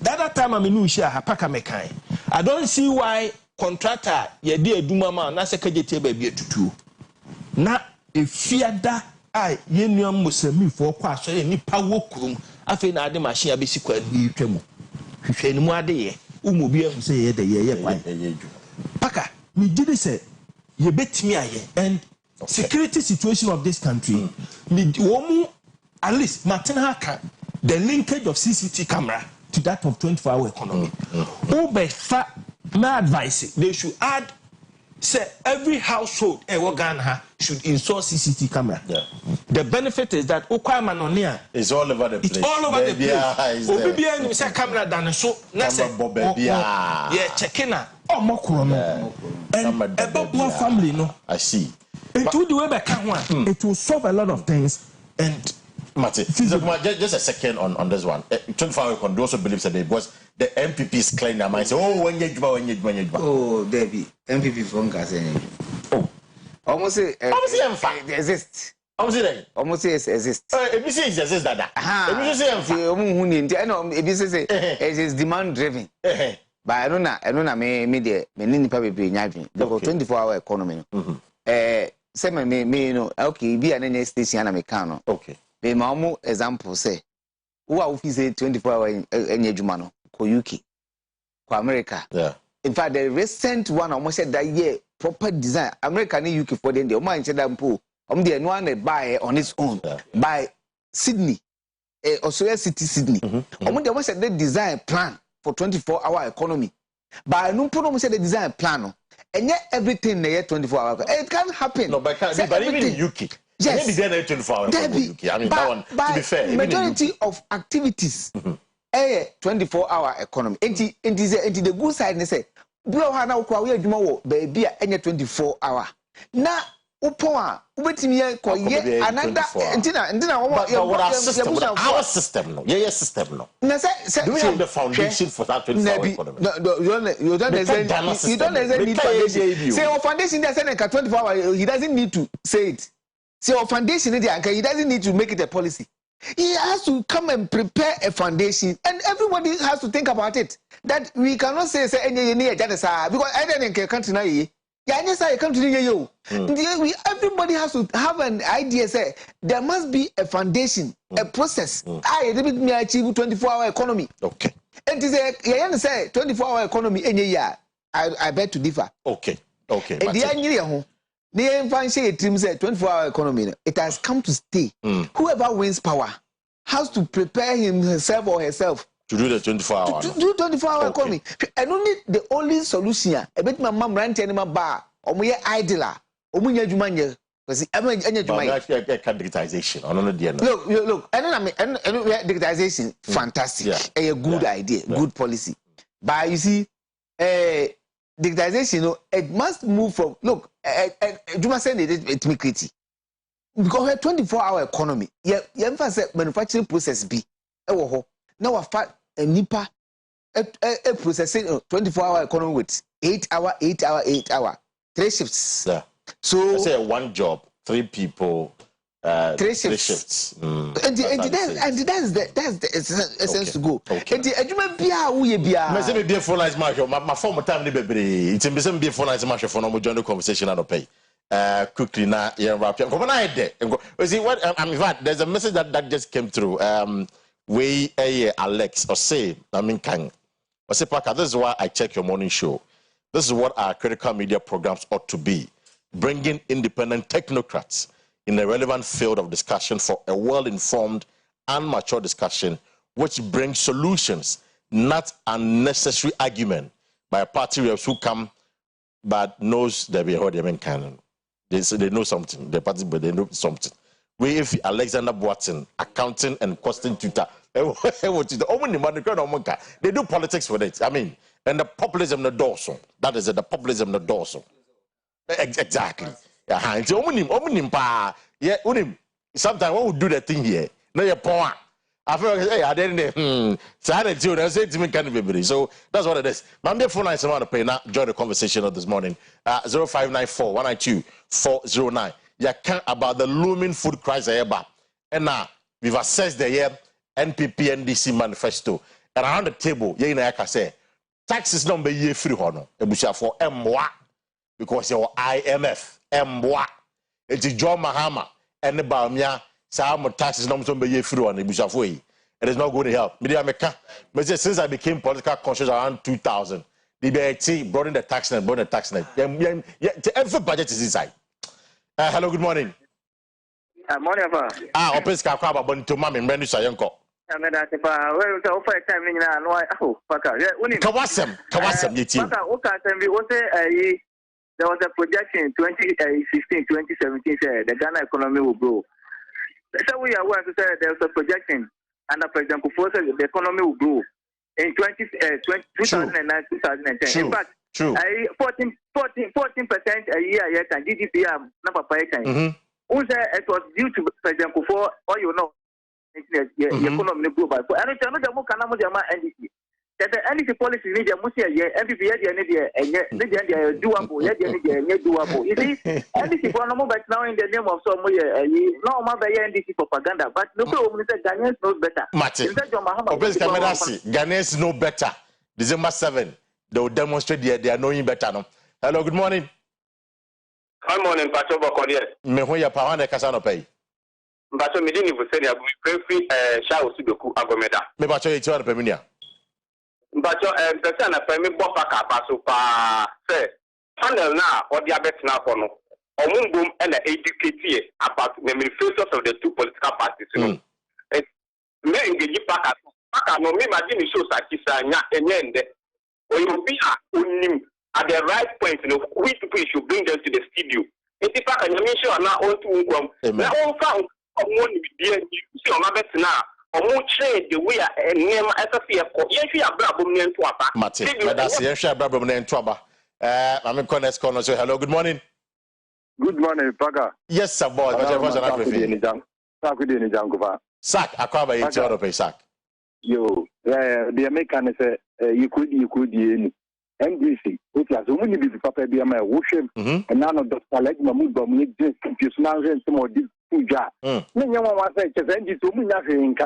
That other time I'm in New Shire, Hapaka Mekai. I don't see why contractor, ye dear Dumama, Nasaka baby to two. Now, if fear that ai ye nuam musami fo kwa so ye nipa wo kurum afi na ade machine abesi kwa ni twemu hwehwe ni mu ade ye umu bi ehu se ye de ye kwan paka me did say ye betimi aye and security situation of this country me womu at least Martin Haka the linkage of CCTV camera to that of 24-hour economy my advice they should add say every household Ghana should install CCTV camera. Yeah. The benefit is that it's all over the place. It's all over the place. Obibi you say camera than so na say yeah checking na mokuro and a family no. I see. It will do it will solve a lot of things and Mate, just a second on this one. 24-hour economy also believes that because the MPPs claim their mind say, oh, when you oh, Debbie, MPP from Gaza. Oh, almost say exist. Almost say exist. If you say it exists, that. If you say I know. If you say it is demand driven. But I don't know. Me there. Me need to be nyadwin. The 24-hour economy. Say me you know. Okay, be an station na me can. Okay. Be my example say, who are we say 24-hour enye ko UK, ko America. Yeah. In fact, the recent one almost said that year proper design America and UK for them. The man said that pool. The one buy on its own by Sydney, Australia City Sydney. The almost said the design plan for 24-hour economy. But no problem said the design plan. And yet everything they 24-hour. It can't happen. No, but even in UK. Yes. Maybe they're 24 hours. I mean, that one, to be fair. Majority of activities, 24-hour economy. And the good side, they say, blow hana ukwa we adwuma wo baby a enye 24-hour. Na upoa ubetimi ko ye another entina our system no. Yeah, system no. Do we have the foundation for that 24-hour economy? You don't need foundation. Say your foundation they say 24-hour, he doesn't need to say it. See, our foundation, he doesn't need to make it a policy. He has to come and prepare a foundation, and everybody has to think about it. That we cannot say any because I don't country now. Yeah, say country you. Everybody has to have an idea. Say there must be a foundation, a process. I me achieve 24-hour economy. Okay. And say 24-hour economy any year. I beg to differ. Okay. The fancy team said 24-hour economy. It has come to stay. Whoever wins power has to prepare himself or herself to do the 24-hour. To do 24-hour economy. And only the only solution. A bit my mom ran to my bar. Or my idler. Or my jumanya. Because digitization. Look. And digitization. Fantastic. A good idea. Good policy. But you see, digitization, it must move from you must say it me criti because 24-hour economy you emphasize manufacturing process be now a nipa a processing 24-hour economy with 8 hour 3 shifts. Yeah. So let's say one job, 3 people, 3 shifts. And that's the essence to go. And the adjustment bia we bia. Me say be phone lines match. My former time ni bebre. It's be some be phone lines match for no join the conversation and pay. Quickly na yeah wrap. Come on there. You see what I'm glad there's a message that just came through. We Alex or say kan. Or say Parker, this is why I check your morning show. This is what our critical media programs ought to be. Bringing independent technocrats in a relevant field of discussion for a well-informed and mature discussion which brings solutions, not unnecessary argument by party reps who come but knows they be heard them canon. They know something, the party but they know something. We if Alexander Boateng, accounting and costing tutor, they do politics with it. I mean, and the populism the dorsal. That is it, the populism the dorsal. Exactly. Yeah, sometimes when we do that thing here, now you're poor. I feel like, hey, I didn't so that's what it is. Maame phone line someone to pay now. Join the conversation of this morning. 0594 192 409. You can about the looming food crisis and now we've assessed the year NPP NDC manifesto. And around the table, you know, I can say taxes number year free honor. For M1 because your IMF M1. It's John Mahama. and the Baumia, some taxes no to be free on the Bushafui. It is not going to help. But since I became political conscious around 2000, the BIT brought in the tax net, every budget is inside. Hello, good morning. Morning, Opens Kakaba, but to Mammy, Menu Sayanko. Kawasem, you team. There was a projection in 2016, 2017, the Ghana economy will grow. So we are aware to say there was a projection under President Kufuor said the economy will grow in 2009, 2010. In fact, 14% a year can GDP number per year. It was due to President Kufuor, or you know, the economy grew by. And it's another more can NDC. That the NDC policy need a Musia, MPP, and doable, doable. You see, NDC for no moment now in the name of some no more NDC propaganda, but no Ghanaians knows better. Ghanaians know better. December 7, they will demonstrate they are knowing better. No? Hello, good morning. Good morning, Pacho Bokoye. Me ho ya pa wan kasa no pay. Pacho me dini vuseni abu prefi sha osudoku agomeda. Me Pacho ye ti wan peminia. Pacho pese na pemi bo paka paso pa se panel na odi abetna ko no. Omumbum e na educate about the manifestos of the two political parties no. Me engage paka no me imagine show sakisa nya enyende. Oyobia onim at the right point, you know, which people should bring them to the studio. If you can sure now all to now all found one you see on my best now. Or more trade the way and name as a fear. Yes, you are Brabum to Apa. Mati, that's yes, Brabum and Twaba. I'm in Connect Corner. So, hello, good morning. Good morning, Paga. Yes, sir, boy. Sack, I cover each other pay sack. Yo, the American say you could NDC, which has only been Papa Biama Wushem, and none of the select Mamuba, just now and some more Puja. Many one say, NDC,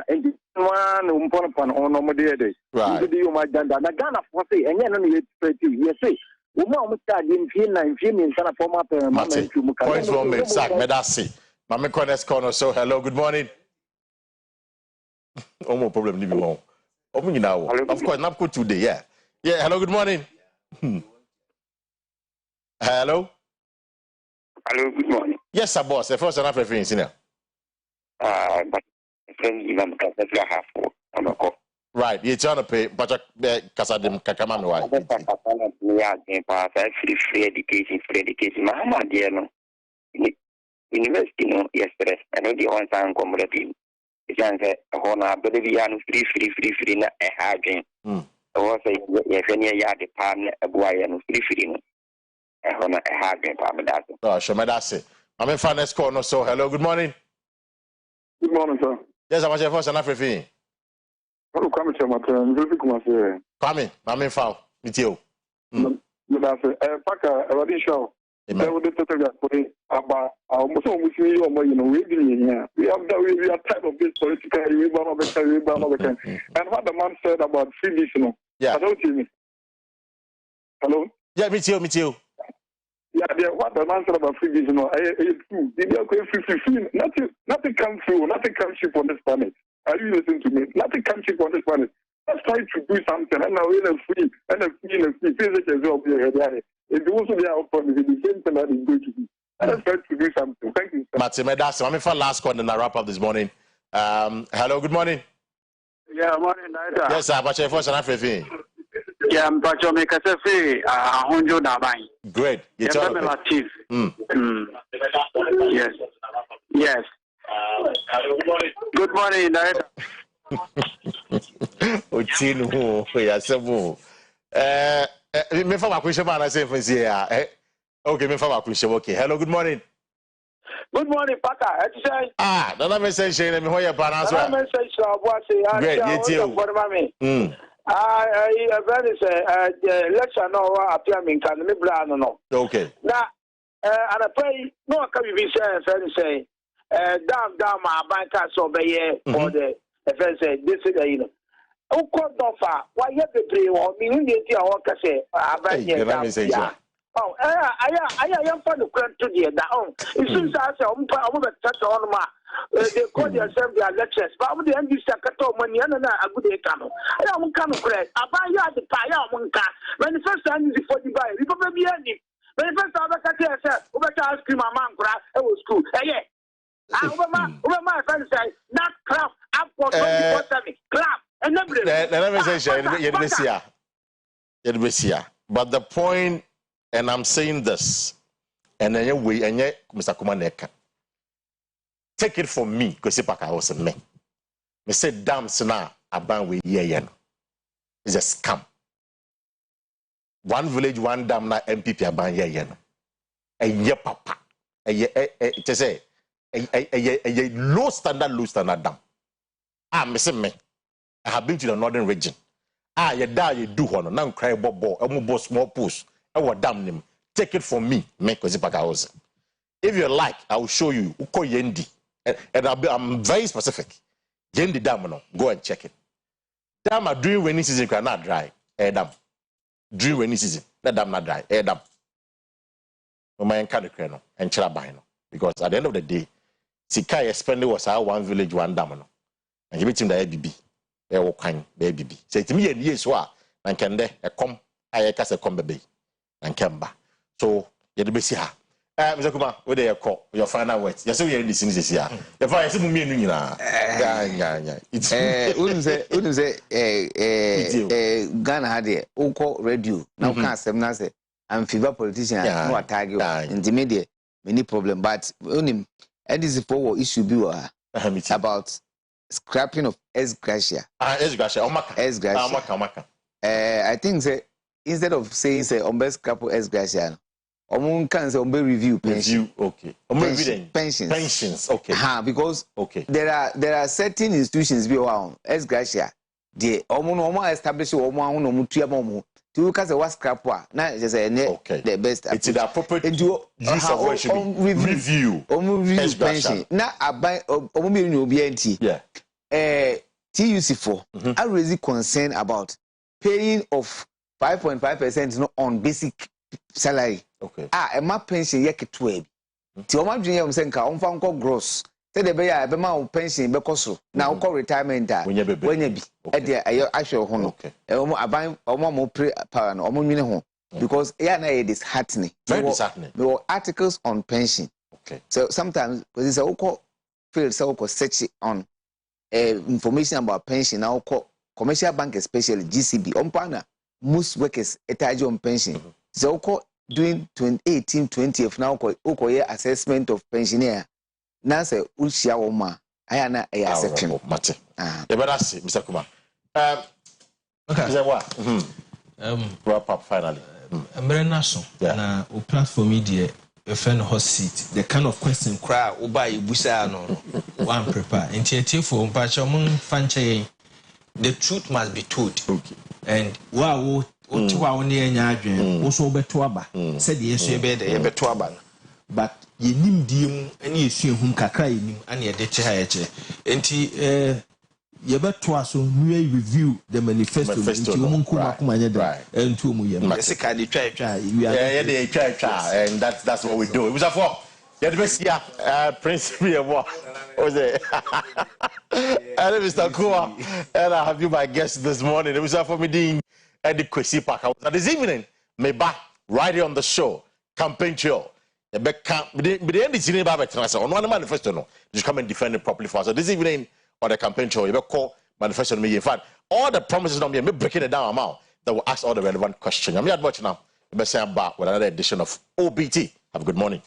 and one upon on Omodede. Right. You might done that. Ghana for say, and then only yes, say, Uma in Fina and Fina and Sana form up points for me, Sack, Medasi. Mame Connect Corner, so hello, good morning. No problem, leave you alone. Now, of course, not good today, yeah. Yeah, hello, good morning. Hello. Hello, good morning. Yes, sir, boss. The first and after things, you know. But right, you're trying to pay, but Casadim Kakamam, why? Free education. Mahama, dear, no. University, no, yesterday. I know the one time commodity. It's an honor, but we are free, not a hard dream. Also, if any yard department, a boy and free, a honor, a hard dream, Pamadasi. Oh, Shamadasi. I'm in finance corner, so hello, good morning. Good morning, sir. Yes, I'm your first and after thing. Hello, come to my turn. Come, I'm in foul. Meet you. Paka, a radish show. There would be about almost almost you know, we have that we are type of this political and what the man said about freebies, you know. Yeah. Hello? Yeah, me too. Yeah, what the man said about freebies, you know, free. Nothing comes through, nothing comes cheap on this planet. Are you listening to me? Nothing comes cheap on this planet. Let's try to do something. And now we're free, It will also be out from the same thing that is going to be. Let's try to do something. Thank you, sir. Matime, that's my last call and I wrap up this morning. Hello, good morning. Yeah, morning, Naida. Yes, sir. But your first and after thing. Yeah, but you make us say, Honjo Nabai. Great. Yes. Yes. Good morning, Naida. Ochinu, yasebu. Me for my question, man. I say for here. Okay, me for my question. Okay. Hello, good morning. Good morning, Paka. Nana me say she me hoye pa na so. Nana me say so abo say. Great, you very say lecture no appear me kan me bra no. Okay. Na and I pray no can be say down my bank so be for the say this is you know. Uko dofa wa ye bebre wo mi hunde ti awon kase abanye Oh, I am for the current to the down. It seems as a touch on ma. They call themselves their lectures, but with the end, you Sakato, money, and a good econo. I am kind of correct. I buy the Paya Monka. When the first time is before you buy, you probably be any. When the first time I can say, over to ask you, my man, it was school. Yeah. Over my friends say, not crap, up for 24/7, crap, and let me say, but the point, and I'm saying this, and then we, and yet, Mr. Kumaneka, take it from me, because if I was a man, me say, damn, now, about we here, it's a scam. One village, one dam, na MPP about here, and ye papa, to say, a low standard dam. Me say me, I have been to the northern region. You die, you do one, now cry bobo, almost small push. I will damn them. Take it from me, because if you like, I will show you. Uko Yendi, and I'm very specific. Yendi dam, no, go and check it. Dam are during rainy season cannot dry. Dam during rainy season, that dam not dry. Dam. No man can no and chalabino because at the end of the day, Sikai spending was our one village, one dam, no, and give it to the ABB. They will kind baby. Say to me, and yes, what and can there a come. I cast a come baby. And Kemba. So you be see her. Mr. Kuma, where they call your final words. Yes, we are in this year. The fire is me and you now. It's wouldn't say Ghana had a Oko radio. Now can't say I'm fever politician, no attack you intermediate, many problem. But only and this is for issue be about scrapping of S Gracia. S Gracia, S Gracia. I think say instead of saying say best couple S Gracia, can say review pension. Okay. Pensions. Okay. Because there are certain institutions be around S Gracia. The establish to look at what scrap na just the best. It's the appropriate use of what should be review. S Gracia. Na abai yeah. TUC4 are really concerned about paying of 5.5% on basic salary. Okay. My pension yek 12. Ti o ma dwen yam se nka on fa nko gross. Say the be ya be ma pension be koso. Na o retirement wenya bi. E de ayo ahwe ho no. E o mo aban o mo pre power no o mo nwine ho. Because ya na it is disheartening. Very disheartening. There were articles on pension. Okay. So sometimes because it's a field so search on information about pension now commercial bank especially GCB on partner most workers etaje on pension so doing 2018-20 now okoye assessment of pensioner na say ushia wo ma aya na e accepting mate the better see Mr. Kuma okay say what wrap up finally national na o platform media a friend hot seat the kind of question cry oba ibusa no one prepare initiative for mpacha mun fanche the truth must be told and wow otiwa woni enya adwen wo so beto aba said yesu be de beto aba but yenim diem ene yesu ehum kakra yenim ane ye de che ha ye che enti ye beto aso new review the manifesto enti wo mun kuma nya da enti mu ye se ka de twa de twa and that's what we do it was for the best year prince be what was it and Mr. Kuma and I have you my guest this morning it was for me doing at the Kwesi Park this evening me back right here on the show campaign trail the back camp the end is in about on one manifesto no just come and defend it properly for us so this evening on the campaign trail you call manifesto me in fact all the promises on me breaking it down amount that will ask all the relevant questions I'm here watching now you say I'm back with another edition of OBT have a good morning.